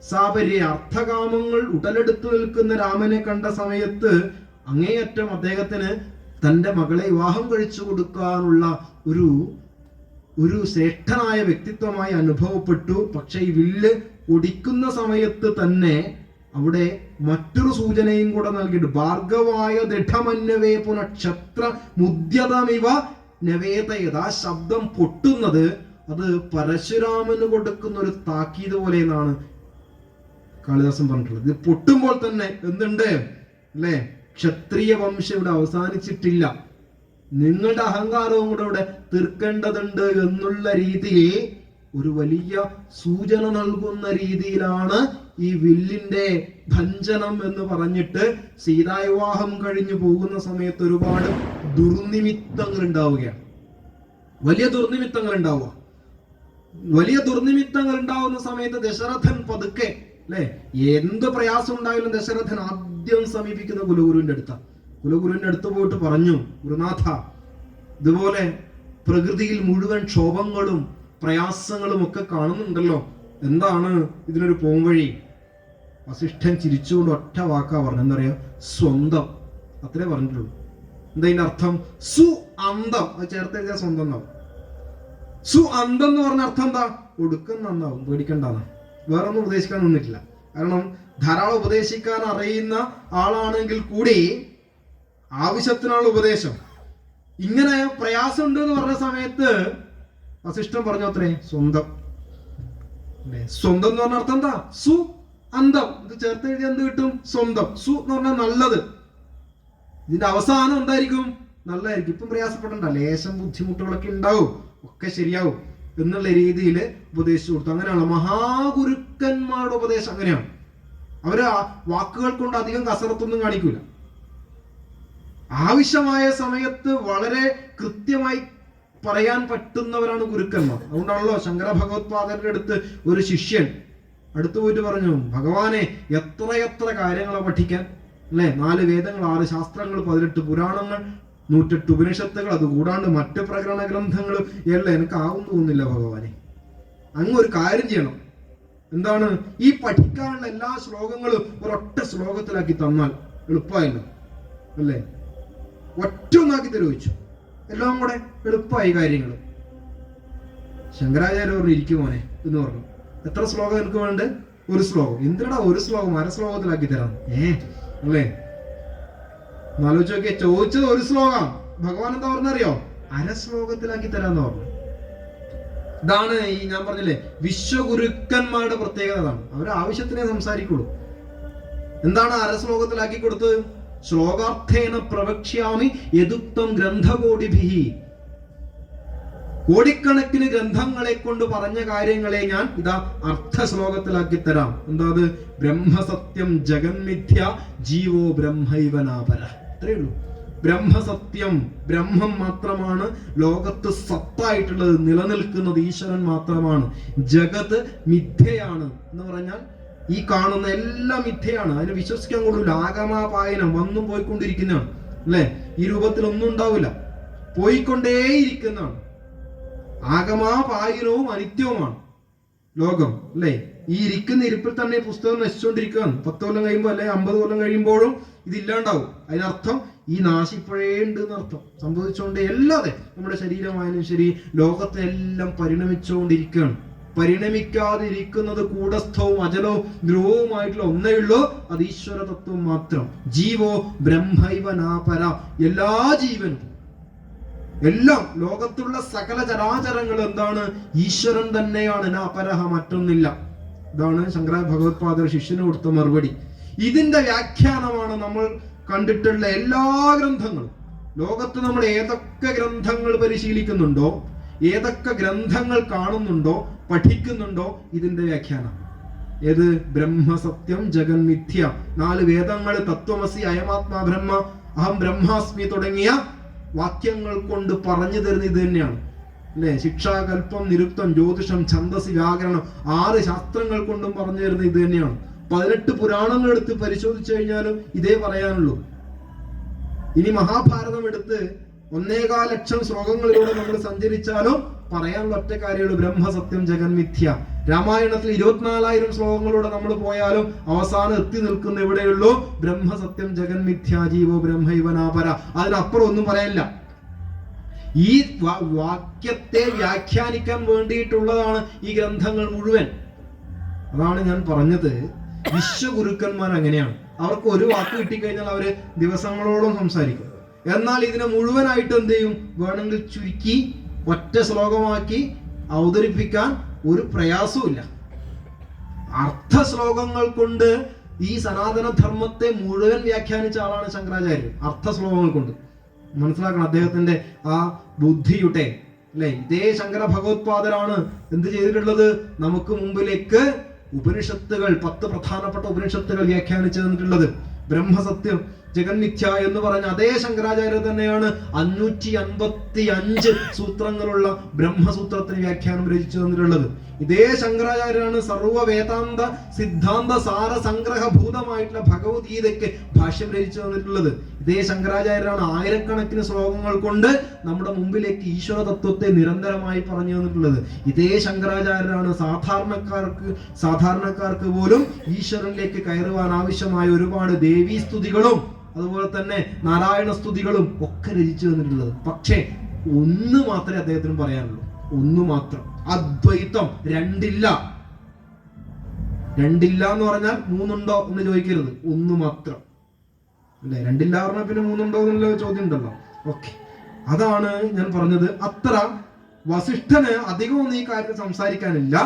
Speaker 1: സാപര്യ അർത്ഥകാമങ്ങൾ ഉടലെടുത്തു നിൽക്കുന്ന രാമനെ കണ്ട സമയത്ത് അങ്ങേയറ്റം അദ്ദേഹത്തിന് തൻ്റെ മകളെ വിവാഹം കഴിച്ചു കൊടുക്കാനുള്ള ഒരു ശ്രേഷ്ഠനായ വ്യക്തിത്വമായി അനുഭവപ്പെട്ടു. പക്ഷെ ഈ വില്ല് ഒടിക്കുന്ന സമയത്ത് തന്നെ അവിടെ മറ്റൊരു സൂചനയും കൂടെ നൽകിയിട്ട് ഭാർഗവായ ദൃഢമന്യവേ പുനക്ഷത്ര മുദ്യതമിവ നവേതയത്. ആ ശബ്ദം പൊട്ടുന്നത് അത് പരശുരാമന് കൊടുക്കുന്ന ഒരു താക്കീത് പോലെ എന്നാണ് കാളിദാസൻ പറഞ്ഞിട്ടുള്ളത്. ഇത് പൊട്ടുമ്പോൾ തന്നെ എന്തുണ്ട് അല്ലെ, ക്ഷത്രിയ വംശം ഇവിടെ അവസാനിച്ചിട്ടില്ല, നിങ്ങളുടെ അഹങ്കാരവും കൂടെ ഇവിടെ തീർക്കേണ്ടതുണ്ട് എന്നുള്ള രീതിയിൽ ഒരു വലിയ സൂചന നൽകുന്ന രീതിയിലാണ് ഈ വില്ലിന്റെ ഭഞ്ജനം എന്ന് പറഞ്ഞിട്ട് സീതാവിവാഹം കഴിഞ്ഞു പോകുന്ന സമയത്ത് ഒരുപാട് ദുർനിമിത്തങ്ങൾ ഉണ്ടാവുകയാണ്. വലിയ ദുർനിമിത്തങ്ങൾ ഉണ്ടാവുന്ന സമയത്ത് ദശരഥൻ പതുക്കെ അല്ലെ, എന്ത് പ്രയാസം ഉണ്ടായാലും ദശരഥൻ ആദ്യം സമീപിക്കുന്ന കുലഗുരുവിന്റെ അടുത്ത് പോയിട്ട് പറഞ്ഞു, ഗുരുനാഥ, ഇതുപോലെ പ്രകൃതിയിൽ മുഴുവൻ ക്ഷോഭങ്ങളും പ്രയാസങ്ങളും ഒക്കെ കാണുന്നുണ്ടല്ലോ, എന്താണ് ഇതിനൊരു പോംവഴി? വസിഷ്ഠൻ ചിരിച്ചുകൊണ്ട് ഒറ്റ വാക്കാ പറഞ്ഞു. എന്താ പറയാ? സ്വന്തം. അത്രേ പറഞ്ഞിട്ടുള്ളൂ. എന്താ ഇതിന്റെ അർത്ഥം? സു അന്തം. അത് ചേർത്ത് എഴുതിയാൽ സ്വന്തം എന്നാവും. സു അന്തം എന്ന് പറഞ്ഞ അർത്ഥം എന്താ? ഒടുക്കം നന്നാവും, പേടിക്കണ്ടെന്നാ. വേറെ ഒന്നും ഉപദേശിക്കാൻ നിന്നിട്ടില്ല. കാരണം ധാരാളം ഉപദേശിക്കാൻ അറിയുന്ന ആളാണെങ്കിൽ കൂടി ആവശ്യത്തിനുള്ള ഉപദേശം. ഇങ്ങനെ പ്രയാസമുണ്ട് എന്ന് പറഞ്ഞ സമയത്ത് വസിഷ്ഠൻ പറഞ്ഞു അത്രേ, സ്വന്തം. സ്വന്തം എന്ന് പറഞ്ഞ അർത്ഥം എന്താ? സു അന്തം. ഇത് ചേർത്ത് എഴുതി എന്ത് കിട്ടും? സ്വന്തം. സു എന്ന് പറഞ്ഞാൽ നല്ലത്. ഇതിന്റെ അവസാനം എന്തായിരിക്കും? നല്ലതായിരിക്കും. ഇപ്പം പ്രയാസപ്പെടണ്ട, ലേശം ബുദ്ധിമുട്ടുകളൊക്കെ ഉണ്ടാവും, ഒക്കെ ശരിയാവും എന്നുള്ള രീതിയിൽ ഉപദേശിച്ചു കൊടുത്തു. അങ്ങനെയാണ് മഹാഗുരുക്കന്മാരുടെ ഉപദേശം. അങ്ങനെയാണ്. അവര് വാക്കുകൾ കൊണ്ട് അധികം കസരത്തൊന്നും കാണിക്കൂല. ആവശ്യമായ സമയത്ത് വളരെ കൃത്യമായി പറയാൻ പറ്റുന്നവരാണ് ഗുരുക്കന്മാർ. അതുകൊണ്ടാണല്ലോ ശങ്കര ഭഗവത്പാദരുടെ അടുത്ത് ഒരു ശിഷ്യൻ അടുത്ത് പോയിട്ട് പറഞ്ഞു, ഭഗവാനെ, എത്രയെത്ര കാര്യങ്ങളെ പഠിക്കാൻ അല്ലെ, 4 വേദങ്ങൾ, 6 ശാസ്ത്രങ്ങൾ, 18 പുരാണങ്ങൾ, 108 ഉപനിഷത്തുകൾ, അതുകൂടാണ്ട് മറ്റ് പ്രകരണ ഗ്രന്ഥങ്ങൾ എല്ലാം എനിക്ക് ആവും തോന്നുന്നില്ല ഭഗവാനെ. അങ്ങ് ഒരു കാര്യം ചെയ്യണം, എന്താണ് ഈ പഠിക്കാനുള്ള എല്ലാ ശ്ലോകങ്ങളും ഒരൊറ്റ ശ്ലോകത്തിലാക്കി തന്നാൽ എളുപ്പമായല്ലോ അല്ലേ? ഒറ്റ ഒന്നാക്കി തരുവച്ചു, എല്ലാം കൂടെ എളുപ്പമായി കാര്യങ്ങൾ. ശങ്കരാചാര്യ പറഞ്ഞു ഇരിക്കും മോനെ എന്ന് പറഞ്ഞു. എത്ര ശ്ലോകം എനിക്ക് വേണ്ട? ഒരു ശ്ലോകം. എന്തിനാ ഒരു ശ്ലോകം? അര ശ്ലോകത്തിലാക്കി തരാം അല്ലേ? ആലോചിച്ച് നോക്കിയ, ചോദിച്ചത് ഒരു ശ്ലോകം, ഭഗവാൻ എന്താ പറഞ്ഞറിയോ? അര ശ്ലോകത്തിലാക്കി തരാന്ന് പറഞ്ഞു. ഇതാണ് ഈ ഞാൻ പറഞ്ഞില്ലേ വിശ്വഗുരുക്കന്മാരുടെ പ്രത്യേകത. അതാണ് അവർ ആവശ്യത്തിനെ സംസാരിക്കുള്ളൂ. എന്താണ് അര ശ്ലോകത്തിലാക്കി കൊടുത്തത്? ശ്ലോകാർത്ഥേന പ്രവക്ഷ്യാമി യദുക്തം ഗ്രന്ഥകോടിഭിഹി. കോടിക്കണക്കിന് ഗ്രന്ഥങ്ങളെ കൊണ്ട് പറഞ്ഞ കാര്യങ്ങളെ ഞാൻ ഇതാ അർത്ഥ ശ്ലോകത്തിലാക്കി തരാം. എന്താ അത്? ബ്രഹ്മസത്യം ജഗന്മിഥ്യ ജീവോ ബ്രഹ്മൈവനാപര. അത്രയേ ഉള്ളൂ. ബ്രഹ്മസത്യം, ബ്രഹ്മം മാത്രമാണ് ലോകത്ത് സത്തായിട്ടുള്ളത്, നിലനിൽക്കുന്നത് ഈശ്വരൻ മാത്രമാണ്. ജഗത് മിഥ്യയാണ് എന്ന് പറഞ്ഞാൽ ഈ കാണുന്ന എല്ലാം മിഥ്യയാണ്, അതിന് വിശ്വസിക്കാൻ കൊള്ളില്ല. ആഗമാപായനം വന്നും പോയിക്കൊണ്ടിരിക്കുന്നതാണ് അല്ലെ? ഈ രൂപത്തിൽ ഒന്നും ഉണ്ടാവില്ല, പോയിക്കൊണ്ടേയിരിക്കുന്നതാണ്. ആഗമാപായനവും അനിത്യവുമാണ് ലോകം അല്ലെ? ഈ ഇരിക്കുന്ന ഇരിപ്പിൽ തന്നെ പുസ്തകം നശിച്ചുകൊണ്ടിരിക്കുകയാണ്. 10 കൊല്ലം കഴിയുമ്പോൾ അല്ലെ 50 കൊല്ലം കഴിയുമ്പോഴും ഇതില്ലാണ്ടാവും. അതിനർത്ഥം ഈ നാശിപ്പോഴേ ഉണ്ട് എന്നർത്ഥം. സംഭവിച്ചുകൊണ്ട് അല്ലാതെ നമ്മുടെ ശരീരമായാലും ശരി, ലോകത്തെ എല്ലാം പരിണമിച്ചുകൊണ്ടിരിക്കുകയാണ്. പരിണമിക്കാതിരിക്കുന്നത് കൂടസ്ഥവും അജലവും ധ്രുവവുമായിട്ടുള്ള ഒന്നേ ഉള്ളൂ, അത് ഈശ്വര തത്വം മാത്രം. ജീവോ ബ്രഹ്മൈവ നാപര. എല്ലാ ജീവനും, എല്ലാം ലോകത്തുള്ള സകല ചരാചരങ്ങൾ എന്താണ്? ഈശ്വരൻ തന്നെയാണ്, നാപരഹ, മറ്റൊന്നില്ല. ഇതാണ് ശങ്കര ഭഗവത്പാദർ ശിഷ്യന് കൊടുത്ത മറുപടി. ഇതിന്റെ വ്യാഖ്യാനമാണ് നമ്മൾ കണ്ടിട്ടുള്ള എല്ലാ ഗ്രന്ഥങ്ങളും. ലോകത്ത് നമ്മൾ ഏതൊക്കെ ഗ്രന്ഥങ്ങൾ പരിശീലിക്കുന്നുണ്ടോ, ഏതൊക്കെ ഗ്രന്ഥങ്ങൾ കാണുന്നുണ്ടോ, പഠിക്കുന്നുണ്ടോ, ഇതിന്റെ വ്യാഖ്യാനം ഏത്? ബ്രഹ്മസത്യം ജഗന്മിഥ്യ. 4 വേദങ്ങൾ, തത്വമസി, അയമാത്മാ ബ്രഹ്മ, അഹം ബ്രഹ്മാസ്മി തുടങ്ങിയ വാക്യങ്ങൾ കൊണ്ട് പറഞ്ഞു തരുന്ന ഇത് തന്നെയാണ് അല്ലെ? ശിക്ഷാകൽപ്പം, നിരുക്തം, ജ്യോതിഷം, ഛന്ദസ്, വ്യാകരണം, 6 ശാസ്ത്രങ്ങൾ കൊണ്ടും പറഞ്ഞു തരുന്ന ഇത് തന്നെയാണ്. 18 പുരാണങ്ങൾ എടുത്ത് പരിശോധിച്ചു കഴിഞ്ഞാലും ഇതേ പറയാനുള്ളൂ. ഇനി മഹാഭാരതം എടുത്ത് 1.25 ലക്ഷം ശ്ലോകങ്ങളിലൂടെ നമ്മൾ സഞ്ചരിച്ചാലും പറയാനുള്ള ഒറ്റ കാര്യമുള്ളൂ, ബ്രഹ്മസത്യം ജഗന്മിഥ്യ. രാമായണത്തിൽ 24,000 ശ്ലോകങ്ങളിലൂടെ നമ്മൾ പോയാലും അവസാനം എത്തി നിൽക്കുന്ന എവിടെയുള്ളൂ? ബ്രഹ്മസത്യം ജഗന്മിഥ്യ ജീവോ ബ്രഹ്മൈവനാപര. അതിനപ്പുറം ഒന്നും പറയാനില്ല. ഈ വാക്യത്തെ വ്യാഖ്യാനിക്കാൻ വേണ്ടിയിട്ടുള്ളതാണ് ഈ ഗ്രന്ഥങ്ങൾ മുഴുവൻ. അതാണ് ഞാൻ പറഞ്ഞത്, വിശ്വഗുരുക്കന്മാർ അങ്ങനെയാണ്. അവർക്ക് ഒരു വാക്ക് കിട്ടിക്കഴിഞ്ഞാൽ അവര് ദിവസങ്ങളോളം സംസാരിക്കും. എന്നാൽ ഇതിനെ മുഴുവനായിട്ട് എന്ത് ചെയ്യും? വേണമെങ്കിൽ ചുരുക്കി ഒറ്റ ശ്ലോകമാക്കി അവതരിപ്പിക്കാൻ ഒരു പ്രയാസവുമില്ല. അർത്ഥ ശ്ലോകങ്ങൾ കൊണ്ട് ഈ സനാതന ധർമ്മത്തെ മുഴുവൻ വ്യാഖ്യാനിച്ച ആളാണ് ശങ്കരാചാര്യർ. അർത്ഥ ശ്ലോകങ്ങൾ കൊണ്ട് മനസ്സിലാക്കണം അദ്ദേഹത്തിന്റെ ആ ബുദ്ധിയുടെ അല്ലെ? ഇതേ ശങ്കര ഭഗവത്പാദരാണ് എന്ത് ചെയ്തിട്ടുള്ളത്? നമുക്ക് മുമ്പിലേക്ക് ഉപനിഷത്തുകൾ, 10 പ്രധാനപ്പെട്ട ഉപനിഷത്തുകൾ വ്യാഖ്യാനിച്ചു തന്നിട്ടുള്ളത്. ബ്രഹ്മസത്യം ജഗന്മിഥ്യ എന്ന് പറഞ്ഞ അതേ ശങ്കരാചാര്യ തന്നെയാണ് 555 സൂത്രങ്ങളുള്ള ബ്രഹ്മസൂത്രത്തിന് വ്യാഖ്യാനം രചിച്ചു തന്നിട്ടുള്ളത്. ഇതേ ശങ്കരാചാര്യനാണ് സർവ്വ വേദാന്ത സിദ്ധാന്ത സാര സംഗ്രഹഭൂതമായിട്ടുള്ള ഭഗവത്ഗീതയ്ക്ക് ഭാഷ്യം രചിച്ചു തന്നിട്ടുള്ളത്. ഇതേ ശങ്കരാചാര്യനാണ് ആയിരക്കണക്കിന് ശ്ലോകങ്ങൾ കൊണ്ട് നമ്മുടെ മുമ്പിലേക്ക് ഈശ്വര തത്വത്തെ നിരന്തരമായി പറഞ്ഞു തന്നിട്ടുള്ളത്. ഇതേ ശങ്കരാചാര്യനാണ് സാധാരണക്കാർക്ക് പോലും ഈശ്വരനിലേക്ക് കയറുവാൻ ആവശ്യമായ ഒരുപാട് ദേവീ സ്തുതികളും അതുപോലെ തന്നെ നാരായണ സ്തുതികളും ഒക്കെ രചിച്ചു തന്നിട്ടുള്ളത്. പക്ഷേ ഒന്ന് മാത്രമേ അദ്ദേഹത്തിന് പറയാനുള്ളൂ, ഒന്ന് മാത്രം. അദ്വൈതം. രണ്ടില്ല എന്ന് പറഞ്ഞാൽ 3 ഉണ്ടോ എന്ന് ചോദിക്കരുത്, ഒന്ന് മാത്രം അല്ലെ? 2 പറഞ്ഞാൽ പിന്നെ 3 ഉണ്ടോ എന്നുള്ള ചോദ്യം ഉണ്ടല്ലോ. ഓക്കെ, അതാണ് ഞാൻ പറഞ്ഞത്. അത്ര വസിഷ്ഠന് അധികമൊന്നും ഈ കാര്യത്തിൽ സംസാരിക്കാനില്ല.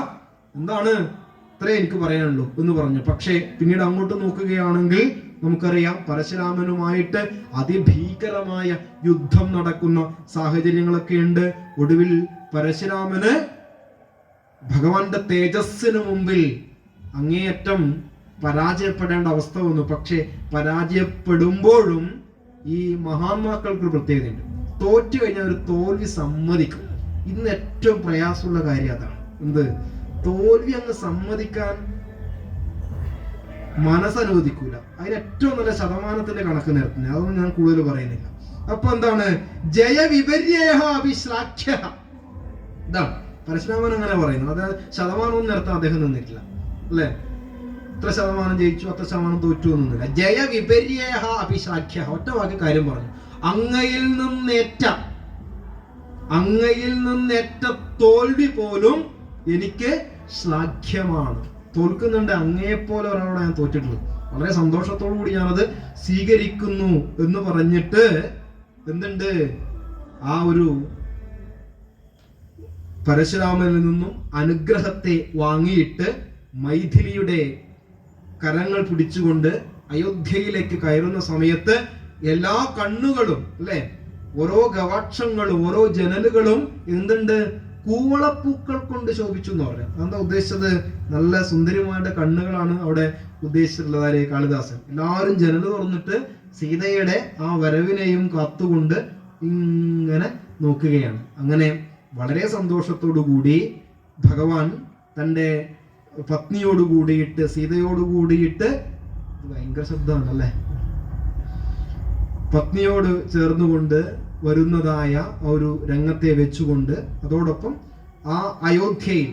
Speaker 1: എന്താണ് ഇത്രേ എനിക്ക് പറയാനുള്ളൂ എന്ന് പറഞ്ഞു. പക്ഷേ പിന്നീട് അങ്ങോട്ട് നോക്കുകയാണെങ്കിൽ നമുക്കറിയാം പരശുരാമനുമായിട്ട് അതിഭീകരമായ യുദ്ധം നടക്കുന്ന സാഹചര്യങ്ങളൊക്കെ ഉണ്ട്. ഒടുവിൽ പരശുരാമന് ഭഗവാന്റെ തേജസ്സിന് മുമ്പിൽ അങ്ങേയറ്റം പരാജയപ്പെടേണ്ട അവസ്ഥ വന്നു. പക്ഷെ പരാജയപ്പെടുമ്പോഴും ഈ മഹാത്മാക്കൾക്കൊരു പ്രത്യേകതയുണ്ട്. തോറ്റു കഴിഞ്ഞാൽ ഒരു തോൽവി സമ്മതിക്കും. ഇന്ന് ഏറ്റവും പ്രയാസമുള്ള കാര്യം അതാണ്. എന്ത്? തോൽവി അങ്ങ് സമ്മതിക്കാൻ മനസ്സനുവദിക്കൂല. അതിന് ഏറ്റവും നല്ല ശതമാനത്തിന്റെ കണക്ക് നിരത്തുന്നത്. അതൊന്നും ഞാൻ കൂടുതൽ പറയുന്നില്ല. അപ്പൊ എന്താണ്? ജയവിപര്യേഹ അഭിശ്ലാഘ്യ. ഇതാണ് പരശുരാമൻ അങ്ങനെ പറയുന്നത്. അതായത് ശതമാനവും നിരത്താൻ അദ്ദേഹം നിന്നിട്ടില്ല. അല്ലെ? ഇത്ര ശതമാനം ജയിച്ചു, അത്ര ശതമാനം തോറ്റു എന്നൊന്നുമില്ല. ജയ വിപര്യേഹ അഭിശാഖ്യ, ഒറ്റ വാക്ക് കാര്യം പറഞ്ഞു. അങ്ങയിൽ നിന്നേറ്റ തോൽവി പോലും എനിക്ക് ശ്ലാഘ്യമാണ്. തോൽക്കുന്നുണ്ട്, അങ്ങയെപ്പോലെ ഒരാളോട് ഞാൻ തോറ്റിട്ടുള്ളത്. വളരെ സന്തോഷത്തോടു കൂടി ഞാനത് സ്വീകരിക്കുന്നു എന്ന് പറഞ്ഞിട്ട് എന്തുണ്ട്, ആ ഒരു പരശുരാമനിൽ നിന്നും അനുഗ്രഹത്തെ വാങ്ങിയിട്ട് മൈഥിലിയുടെ കരങ്ങൾ പിടിച്ചുകൊണ്ട് അയോധ്യയിലേക്ക് കയറുന്ന സമയത്ത് എല്ലാ കണ്ണുകളും അല്ലെ, ഓരോ ഗവാക്ഷങ്ങളും ഓരോ ജനലുകളും എന്തുണ്ട്, കൂവളപ്പൂക്കൾ കൊണ്ട് ശോഭിച്ചു എന്ന് പറയാം. എന്താ ഉദ്ദേശിച്ചത്? നല്ല സുന്ദരമായ കണ്ണുകളാണ് അവിടെ ഉദ്ദേശിച്ചിട്ടുള്ളത് കാളിദാസൻ. എല്ലാവരും ജനൽ തുറന്നിട്ട് സീതയുടെ ആ വരവിനെയും കാത്തുകൊണ്ട് ഇങ്ങനെ നോക്കുകയാണ്. അങ്ങനെ വളരെ സന്തോഷത്തോടു കൂടി ഭഗവാൻ തൻ്റെ പത്നിയോട് കൂടിയിട്ട്, സീതയോട് കൂടിയിട്ട്, ഭയങ്കര ശബ്ദമാണല്ലേ, പത്നിയോട് ചേർന്നുകൊണ്ട് വരുന്നതായ ഒരു രംഗത്തെ വെച്ചുകൊണ്ട് അതോടൊപ്പം ആ അയോധ്യയിൽ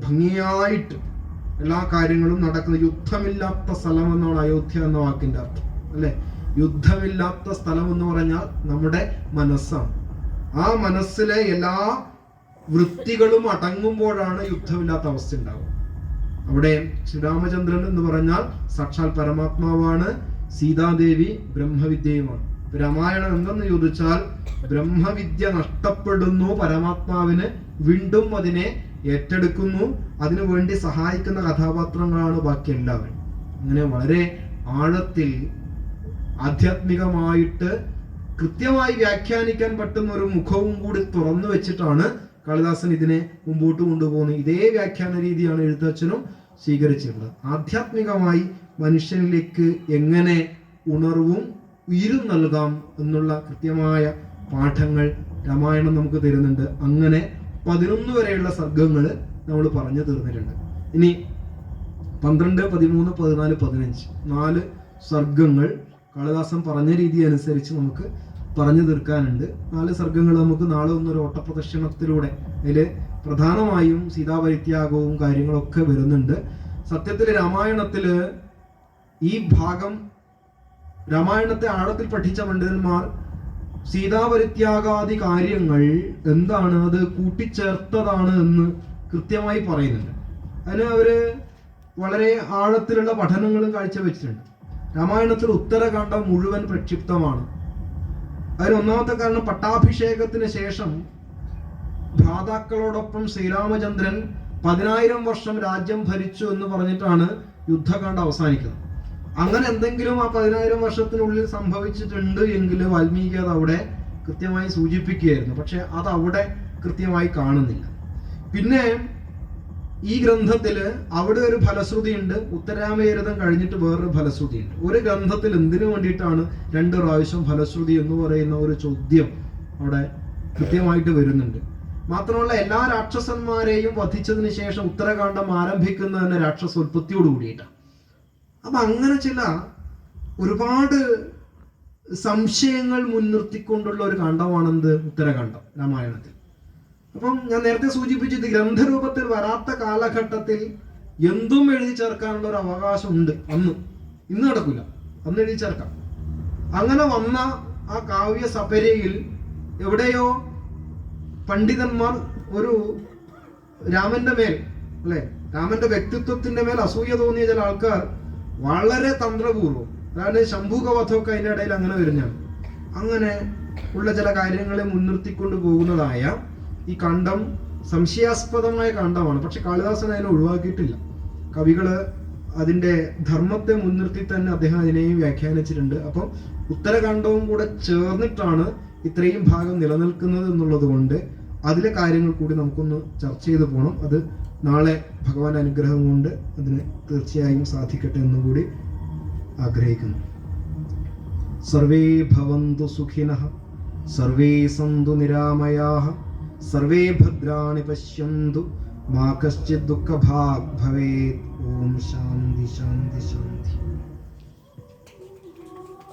Speaker 1: ഭംഗിയായിട്ട് എല്ലാ കാര്യങ്ങളും നടക്കുന്ന, യുദ്ധമില്ലാത്ത സ്ഥലം എന്നാണ് അയോധ്യ എന്ന വാക്കിന്റെ അർത്ഥം അല്ലെ? യുദ്ധമില്ലാത്ത സ്ഥലം എന്ന് പറഞ്ഞാൽ നമ്മുടെ മനസ്സാണ്. ആ മനസ്സിലെ എല്ലാ വൃത്തികളും അടങ്ങുമ്പോഴാണ് യുദ്ധമില്ലാത്ത അവസ്ഥ ഉണ്ടാവുക. അവിടെ ശ്രീരാമചന്ദ്രൻ എന്ന് പറഞ്ഞാൽ സാക്ഷാൽ പരമാത്മാവാണ്, സീതാദേവി ബ്രഹ്മവിദ്യയുമാണ്. രാമായണം എന്തെന്ന് ചോദിച്ചാൽ ബ്രഹ്മവിദ്യ നഷ്ടപ്പെടുന്നു, പരമാത്മാവിന് വീണ്ടും അതിനെ ഏറ്റെടുക്കുന്നു, അതിനു വേണ്ടി സഹായിക്കുന്ന കഥാപാത്രങ്ങളാണ് ബാക്കി എല്ലാവരും. അങ്ങനെ വളരെ ആഴത്തിൽ ആധ്യാത്മികമായിട്ട് കൃത്യമായി വ്യാഖ്യാനിക്കാൻ പറ്റുന്ന ഒരു മുഖവും കൂടി തുറന്നു വെച്ചിട്ടാണ് കാളിദാസൻ ഇതിനെ മുമ്പോട്ട് കൊണ്ടുപോകുന്നത്. ഇതേ വ്യാഖ്യാന രീതിയാണ് എഴുത്തച്ഛനും സ്വീകരിച്ചിട്ടുള്ളത്. ആധ്യാത്മികമായി മനുഷ്യനിലേക്ക് എങ്ങനെ ഉണർവും ഉയരും നൽകാം എന്നുള്ള കൃത്യമായ പാഠങ്ങൾ രാമായണം നമുക്ക് തരുന്നുണ്ട്. അങ്ങനെ 11 വരെയുള്ള സർഗങ്ങൾ നമ്മൾ പറഞ്ഞു തീർന്നിട്ടുണ്ട്. ഇനി 12, 13, 14, 15 4 സർഗങ്ങൾ കാളിദാസൻ പറഞ്ഞ രീതി അനുസരിച്ച് നമുക്ക് പറഞ്ഞു തീർക്കാനുണ്ട്. 4 സർഗങ്ങൾ നമുക്ക് നാളെ ഒന്നൊരു ഓട്ടപ്രദക്ഷിണത്തിലൂടെ, അതിൽ പ്രധാനമായും സീതാപരിത്യാഗവും കാര്യങ്ങളൊക്കെ വരുന്നുണ്ട്. സത്യത്തിൽ രാമായണത്തില് ഈ ഭാഗം, രാമായണത്തെ ആഴത്തിൽ പഠിച്ച പണ്ഡിതന്മാർ സീതാപരിത്യാഗാദി കാര്യങ്ങൾ എന്താണ്, അത് കൂട്ടിച്ചേർത്തതാണ് എന്ന് കൃത്യമായി പറയുന്നുണ്ട്. അതിന് അവര് വളരെ ആഴത്തിലുള്ള പഠനങ്ങളും കാഴ്ചവെച്ചിട്ടുണ്ട്. രാമായണത്തിൽ ഉത്തരകാണ്ഡം മുഴുവൻ പ്രക്ഷിപ്തമാണ്. അതിന് ഒന്നാമത്തെ കാരണം, പട്ടാഭിഷേകത്തിന് ശേഷം ഭ്രാതാക്കളോടൊപ്പം ശ്രീരാമചന്ദ്രൻ 10,000 വർഷം രാജ്യം ഭരിച്ചു എന്ന് പറഞ്ഞിട്ടാണ് യുദ്ധകാണ്ഡം അവസാനിക്കുന്നത്. അങ്ങനെ എന്തെങ്കിലും ആ 10,000 വർഷത്തിനുള്ളിൽ സംഭവിച്ചിട്ടുണ്ട് എങ്കിൽ വാൽമീകി അത് അവിടെ കൃത്യമായി സൂചിപ്പിക്കുകയായിരുന്നു. പക്ഷെ അത് അവിടെ കൃത്യമായി കാണുന്നില്ല. പിന്നെ ഈ ഗ്രന്ഥത്തില് അവിടെ ഒരു ഫലശ്രുതിയുണ്ട്, ഉത്തരാമചരിതം കഴിഞ്ഞിട്ട് വേറൊരു ഫലശ്രുതിയുണ്ട്. ഒരു ഗ്രന്ഥത്തിൽ എന്തിനു വേണ്ടിയിട്ടാണ് 2 പ്രാവശ്യം ഫലശ്രുതി എന്ന് പറയുന്ന ഒരു ചോദ്യം അവിടെ കൃത്യമായിട്ട് വരുന്നുണ്ട്. മാത്രമല്ല, എല്ലാ രാക്ഷസന്മാരെയും വധിച്ചതിന് ശേഷം ഉത്തരകാണ്ഡം ആരംഭിക്കുന്ന തന്നെ രാക്ഷസോൽപത്തിയോട് കൂടിയിട്ടാണ്. അപ്പൊ അങ്ങനെ ചില ഒരുപാട് സംശയങ്ങൾ മുൻനിർത്തിക്കൊണ്ടുള്ള ഒരു കാണ്ഡമാണെന്ത് ഉത്തരകാണ്ഡം രാമായണത്തിൽ. അപ്പം ഞാൻ നേരത്തെ സൂചിപ്പിച്ചത്, ഗ്രന്ഥരൂപത്തിൽ വരാത്ത കാലഘട്ടത്തിൽ എന്തും എഴുതി ചേർക്കാനുള്ള ഒരു അവകാശം ഉണ്ട് അന്ന്. ഇന്ന് നടക്കില്ല, അന്ന് എഴുതി ചേർക്കാം. അങ്ങനെ വന്ന ആ കാവ്യ സപര്യയിൽ എവിടെയോ പണ്ഡിതന്മാർ ഒരു രാമന്റെ മേൽ അല്ലെ, രാമന്റെ വ്യക്തിത്വത്തിന്റെ മേൽ അസൂയ തോന്നിയ ചില ആൾക്കാർ വളരെ തന്ത്രപൂർവ്വം, അതായത് ശംഭുകവധമൊക്കെ അതിൻ്റെ ഇടയിൽ അങ്ങനെ വരുന്നതാണ്, അങ്ങനെ ഉള്ള ചില കാര്യങ്ങളെ മുൻനിർത്തിക്കൊണ്ട് പോകുന്നതായ ഈ കാണ്ഡം സംശയാസ്പദമായ കാണ്ഡമാണ്. പക്ഷെ കാളിദാസൻ അതിനെ ഒഴിവാക്കിയിട്ടില്ല. കവികള് അതിന്റെ ധർമ്മത്തെ മുൻനിർത്തി തന്നെ അദ്ദേഹം അതിനെയും വ്യാഖ്യാനിച്ചിട്ടുണ്ട്. അപ്പം ഉത്തരകാണ്ഡവും കൂടെ ചേർന്നിട്ടാണ് ഇത്രയും ഭാഗം നിലനിൽക്കുന്നത് എന്നുള്ളത് കൊണ്ട് അതിലെ കാര്യങ്ങൾ കൂടി നമുക്കൊന്ന് ചർച്ച ചെയ്ത് പോകണം. അത് നാളെ ഭഗവാന്റെ അനുഗ്രഹം കൊണ്ട് അതിന് തീർച്ചയായും സാധിക്കട്ടെ എന്നുകൂടി ആഗ്രഹിക്കുന്നു. സർവേ ഭവന്തു സുഖിനഃ, സർവേ സന്തു നിരാമയാഃ, സർവേ ഭദ്രാണി പശ്യന്തു, മാ കശ്ചിത് ദുഃഖഭാഗ് ഭവേത്. ഓം ശാന്തി ശാന്തി ശാന്തി.